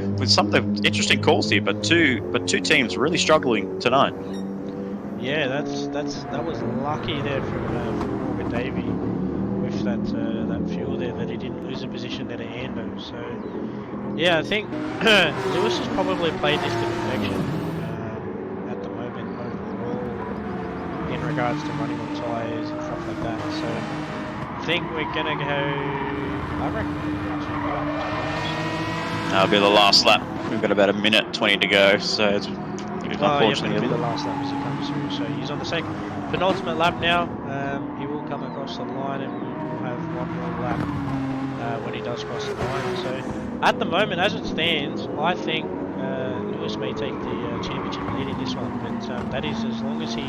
C: interesting calls here, but two teams really struggling tonight.
D: Yeah, that was lucky there from Morgan Davey with that fuel there, that he didn't lose a position there to Ando. So yeah, I think Lewis has probably played this to perfection at the moment overall in regards to running on tyres and stuff like that. So I think we're gonna go. I reckon.
C: That'll be the last lap. We've got about 1:20 to go, so it's unfortunately
D: it'll be the last lap as he comes through. So he's on the penultimate lap now. He will come across the line, and we'll have 1 more lap when he does cross the line. So at the moment, as it stands, I think Lewis may take the championship lead in this one, but that is as long as he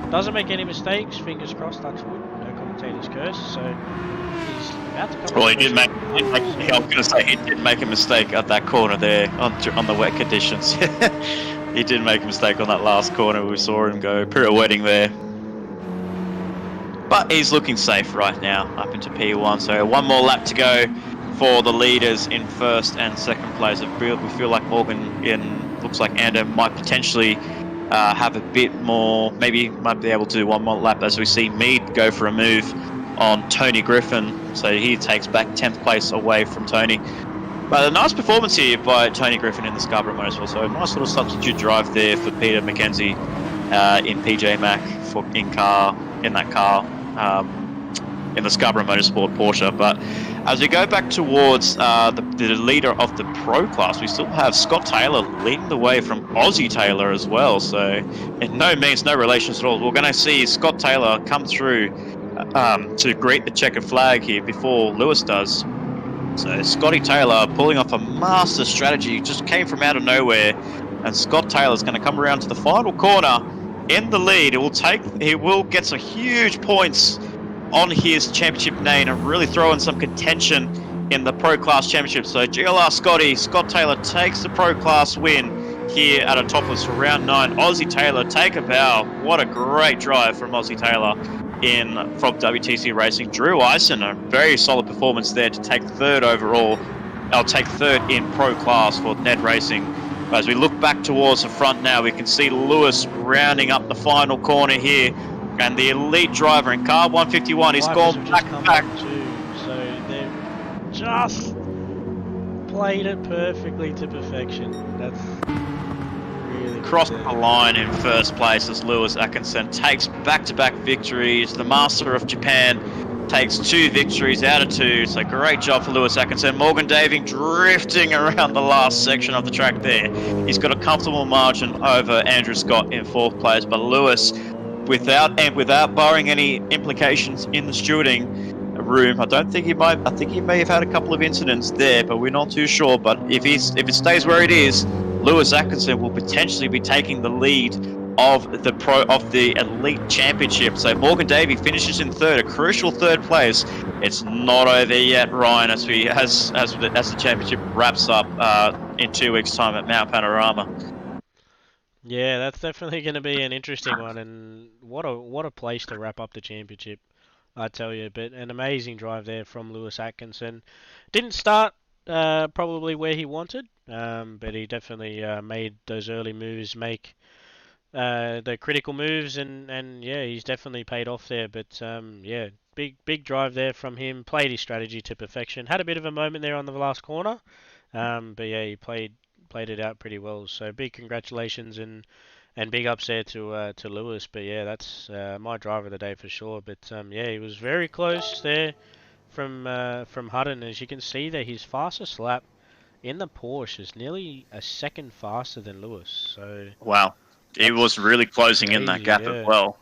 D: doesn't make any mistakes. Fingers crossed, touch wood, no commentator's curse. So he's about to come.
C: Well, he did make. I was going to say he did make a mistake at that corner there on the wet conditions. He did make a mistake on that last corner. We saw him go pirouetting there. But he's looking safe right now, up into P1. So 1 more lap to go for the leaders in 1st and 2nd place. We feel like looks like Ando might potentially have a bit more, maybe might be able to do 1 more lap, as we see Mead go for a move on Tony Griffin. So he takes back 10th place away from Tony. But a nice performance here by Tony Griffin in the Scarborough Motorsport. So a nice little substitute drive there for Peter McKenzie in PJ Mac in that car in the Scarborough Motorsport Porsche. But as we go back towards the leader of the Pro class, we still have Scott Taylor leading the way from Aussie Taylor as well. So in no means no relations at all. We're going to see Scott Taylor come through to greet the checkered flag here before Lewis does. So Scotty Taylor pulling off a master strategy, just came from out of nowhere, and Scott Taylor's going to come around to the final corner in the lead. He will get some huge points on his championship name and really throw in some contention in the Pro Class Championship. So GLR Scott Taylor takes the Pro Class win here at Autopolis for round 9. Aussie Taylor, take a bow. What a great drive from Aussie Taylor from WTC-Racing. Drew Ison, a very solid performance there to take 3rd overall. I'll take 3rd in Pro Class for NED Racing. As we look back towards the front now, we can see Lewis rounding up the final corner here, and the elite driver in car 151 is gone back.
D: So they've just played it perfectly to perfection. That's really
C: crossed the line in 1st place as Lewis Atkinson takes back-to-back victories. The Master of Japan takes 2 victories out of 2. So great job for Lewis Atkinson. Morgan Daving drifting around the last section of the track there. He's got a comfortable margin over Andrew Scott in 4th place, but Lewis, without barring any implications in the stewarding room, I think he may have had a couple of incidents there, but we're not too sure. But if it stays where it is, Lewis Atkinson will potentially be taking the lead of the Elite Championship. So Morgan Davey finishes in 3rd, a crucial 3rd place. It's not over yet, Ryan, as the championship wraps up in 2 weeks' time at Mount Panorama.
D: Yeah, that's definitely going to be an interesting one, and what a place to wrap up the championship, I tell you. But an amazing drive there from Lewis Atkinson. Didn't start probably where he wanted, but he definitely made those early moves, make the critical moves, and yeah, he's definitely paid off there. But yeah, big drive there from him. Played his strategy to perfection. Had a bit of a moment there on the last corner, but yeah, he played it out pretty well. So big congratulations, and And big ups there to Lewis. But yeah, that's my driver of the day for sure. But yeah, he was very close there from Hutton. As you can see there, his fastest lap in the Porsche is nearly a second faster than Lewis. So
C: Wow. He was really closing in that
D: crazy,
C: gap
D: yeah.
C: as well.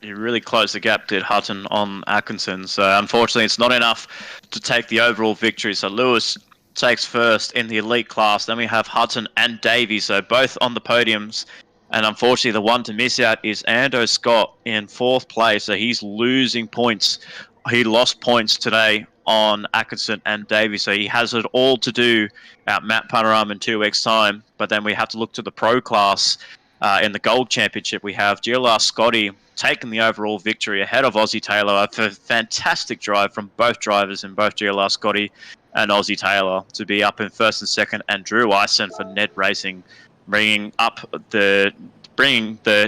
C: He really closed the gap, did Hutton on Atkinson. So unfortunately, it's not enough to take the overall victory. So Lewis takes first in the elite class. Then we have Hutton and Davey, so both on the podiums. And unfortunately, the one to miss out is Ando Scott in 4th place. So he's losing points. He lost points today on Atkinson and Davey. So he has it all to do at Map Panorama in 2 weeks' time. But then we have to look to the pro class. In the Gold Championship, we have GLR Scotty taking the overall victory ahead of Aussie Taylor. A fantastic drive from both drivers in both GLR Scotty and Aussie Taylor to be up in 1st and 2nd, and Drew Ison for NED Racing bringing the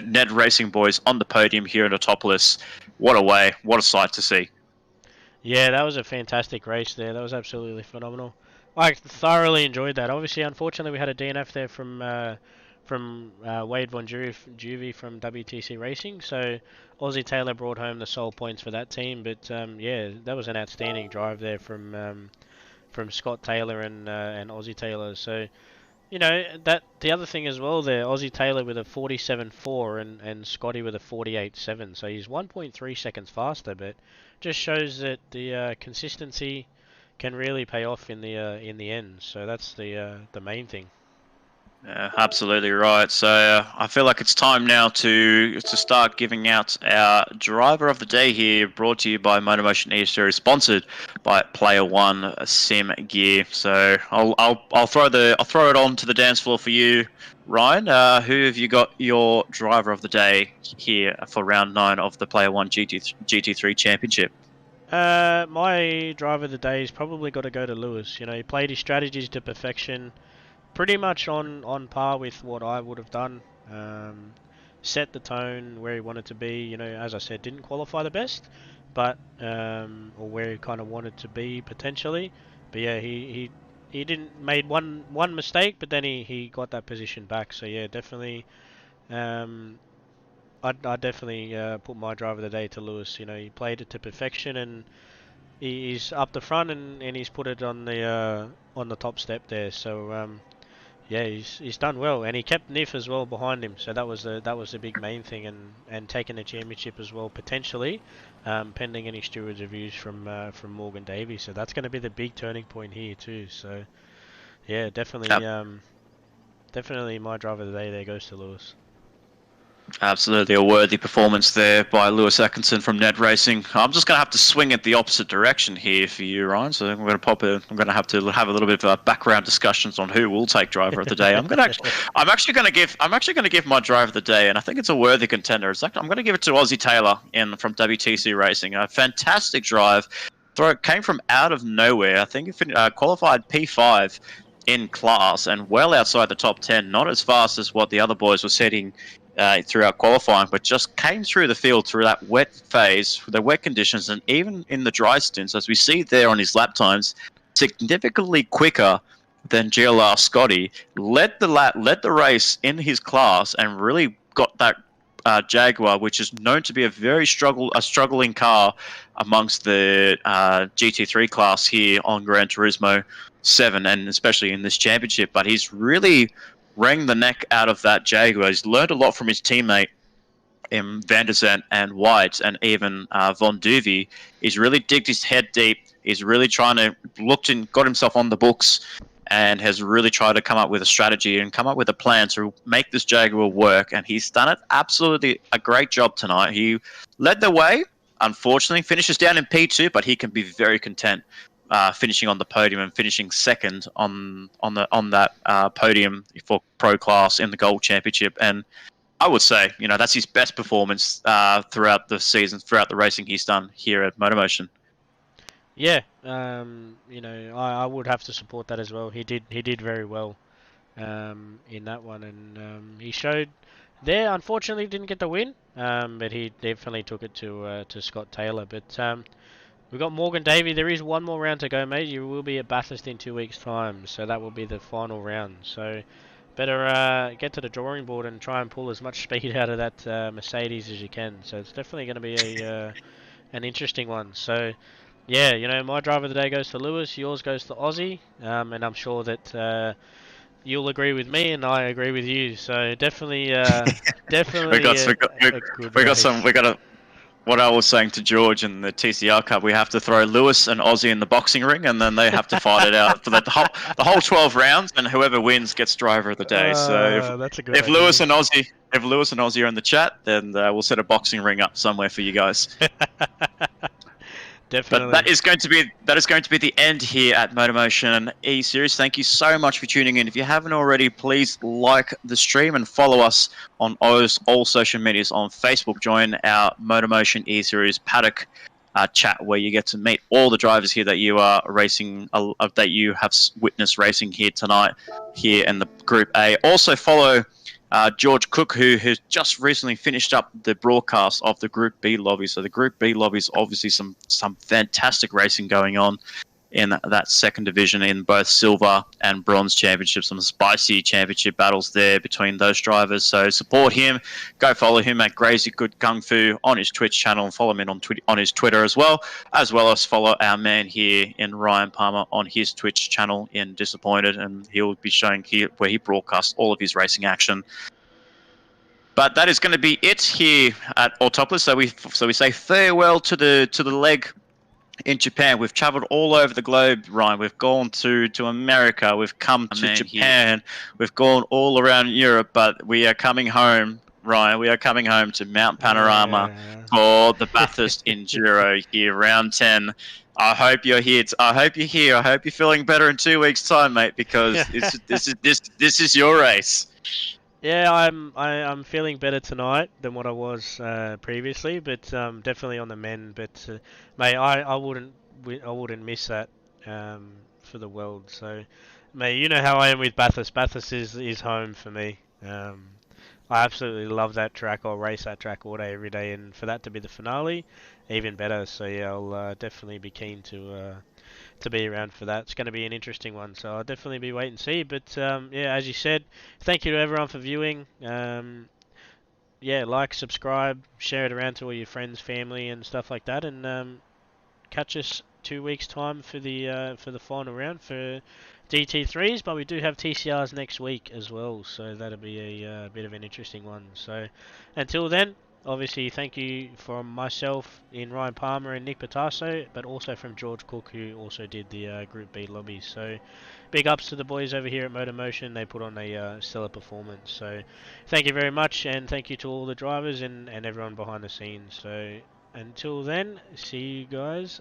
C: NED Racing boys on the podium here at Autopolis. What a way, what a sight to see.
D: Yeah, that was a fantastic race there. That was absolutely phenomenal. I thoroughly enjoyed that. Obviously, unfortunately, we had a DNF there from Wade Von Juvie from WTC Racing. So Aussie Taylor brought home the sole points for that team. But yeah, that was an outstanding drive there from Scott Taylor and Aussie Taylor. So you know that the other thing as well there, Aussie Taylor with a 47.4 and Scotty with a 48.7. So he's 1.3 seconds faster, but just shows that the consistency can really pay off in the end. So that's the main thing.
C: Yeah, absolutely right. So I feel like it's time now to start giving out our driver of the day here, brought to you by MotorMotion E-Series, sponsored by Player1 Sim Gear. So I'll throw it on to the dance floor for you, Ryan. Who have you got your driver of the day here for round 9 of the Player1 GT3 Championship?
D: My driver of the day has probably got to go to Lewis. You know, he played his strategies to perfection. Pretty much on par with what I would have done. Set the tone where he wanted to be. You know, as I said, didn't qualify the best, but or where he kind of wanted to be potentially. But yeah, he didn't made one mistake, but then he got that position back. So yeah, definitely. I definitely put my driver of the day to Lewis. You know, he played it to perfection, and he's up the front, and he's put it on the top step there. So yeah, he's done well, and he kept Nif as well behind him. So that was the big main thing, and taking the championship as well potentially, pending any stewards reviews from Morgan Davies. So that's going to be the big turning point here too. So yeah, definitely definitely my driver of the day there goes to Lewis.
C: Absolutely a worthy performance there by Lewis Atkinson from NED Racing. I'm just going to have to swing it the opposite direction here for you, Ryan. So I'm going to have to have a little bit of background discussions on who will take driver of the day. I'm actually going to give my driver of the day, and I think it's a worthy contender. I'm going to give it to Aussie Taylor from WTC Racing. A fantastic drive. Came from out of nowhere. I think it qualified P5 in class and well outside the top 10. Not as fast as what the other boys were setting throughout qualifying, but just came through the field through that wet phase, the wet conditions, and even in the dry stints, as we see there on his lap times, significantly quicker than GLR Scotty. Led the race in his class and really got that Jaguar, which is known to be a struggling car amongst the GT3 class here on Gran Turismo 7, and especially in this championship. But he's really wrung the neck out of that Jaguar. He's learned a lot from his teammate in Van der Zandt and White, and even Von Duvey. He's really digged his head deep. He's really got himself on the books, and has really tried to come up with a strategy and come up with a plan to make this Jaguar work. And he's done it absolutely a great job tonight. He led the way. Unfortunately, finishes down in P2, but he can be very content finishing on the podium and finishing second on that podium for pro class in the Gold Championship. And I would say, that's his best performance throughout the season, throughout the racing he's done here at MotorMotion.
D: Yeah, I would have to support that as well. He did very well in that one, and he showed there. Unfortunately, didn't get the win, but he definitely took it to Scott Taylor. But we've got Morgan Davey. There is one more round to go, mate. You will be at Bathurst in 2 weeks' time, so that will be the final round. So better get to the drawing board and try and pull as much speed out of that Mercedes as you can. So it's definitely going to be an interesting one. So yeah, you know, my driver of the day goes to Lewis, yours goes to Aussie, and I'm sure that you'll agree with me and I agree with you. So definitely, definitely
C: We got
D: a good
C: we got
D: race.
C: some we got a what I was saying to George in the TCR Cup, we have to throw Lewis and Aussie in the boxing ring, and then they have to fight it out for the whole 12 rounds, and whoever wins gets driver of the day. So
D: That's a good
C: if
D: idea.
C: Lewis and Aussie are in the chat, then we'll set a boxing ring up somewhere for you guys.
D: Definitely.
C: But that is going to be the end here at MotorMotion E-Series. Thank you so much for tuning in. If you haven't already, please like the stream and follow us on all social medias. On Facebook, join our MotorMotion E-Series paddock chat, where you get to meet all the drivers here that you are racing, that you have witnessed racing here tonight, here in the Group A. Also follow George Cooke, who has just recently finished up the broadcast of the Group B lobby. So the Group B lobby is obviously some fantastic racing going on in that second division in both silver and bronze championships. Some spicy championship battles there between those drivers. So support him. Go follow him at Crazy Good Kung Fu on his Twitch channel, and follow him on his Twitter as well as follow our man here in Ryan Palmer on his Twitch channel in Disappointed, and he'll be showing here where he broadcasts all of his racing action. But that is going to be it here at Autopolis. So we say farewell to the leg in Japan. We've travelled all over the globe, Ryan. We've gone to America. We've come to Japan. We've gone all around Europe. But we are coming home, Ryan. We are coming home to Mount Panorama for the Bathurst Enduro here, round 10. I hope you're here. I hope you're here. I hope you're feeling better in 2 weeks' time, mate, because this is your race.
D: Yeah, I'm feeling better tonight than what I was previously, but definitely on the mend. But mate, I wouldn't miss that for the world. So, mate, you know how I am with Bathurst. Bathurst is home for me. I absolutely love that track. I'll race that track all day, every day, and for that to be the finale, even better. So yeah, I'll definitely be keen to be around for that. It's going to be an interesting one, so I'll definitely be wait and see. But yeah, as you said, thank you to everyone for viewing. Yeah, like, subscribe, share it around to all your friends, family, and stuff like that. And catch us 2 weeks' time for the final round for GT3s. But we do have TCRs next week as well, so that'll be a bit of an interesting one. So until then, obviously, thank you from myself in Ryan Palmer and Nick Pautasso, but also from George Cooke, who also did the Group B lobby. So big ups to the boys over here at MotorMotion. They put on a stellar performance. So thank you very much, and thank you to all the drivers and everyone behind the scenes. So until then, see you guys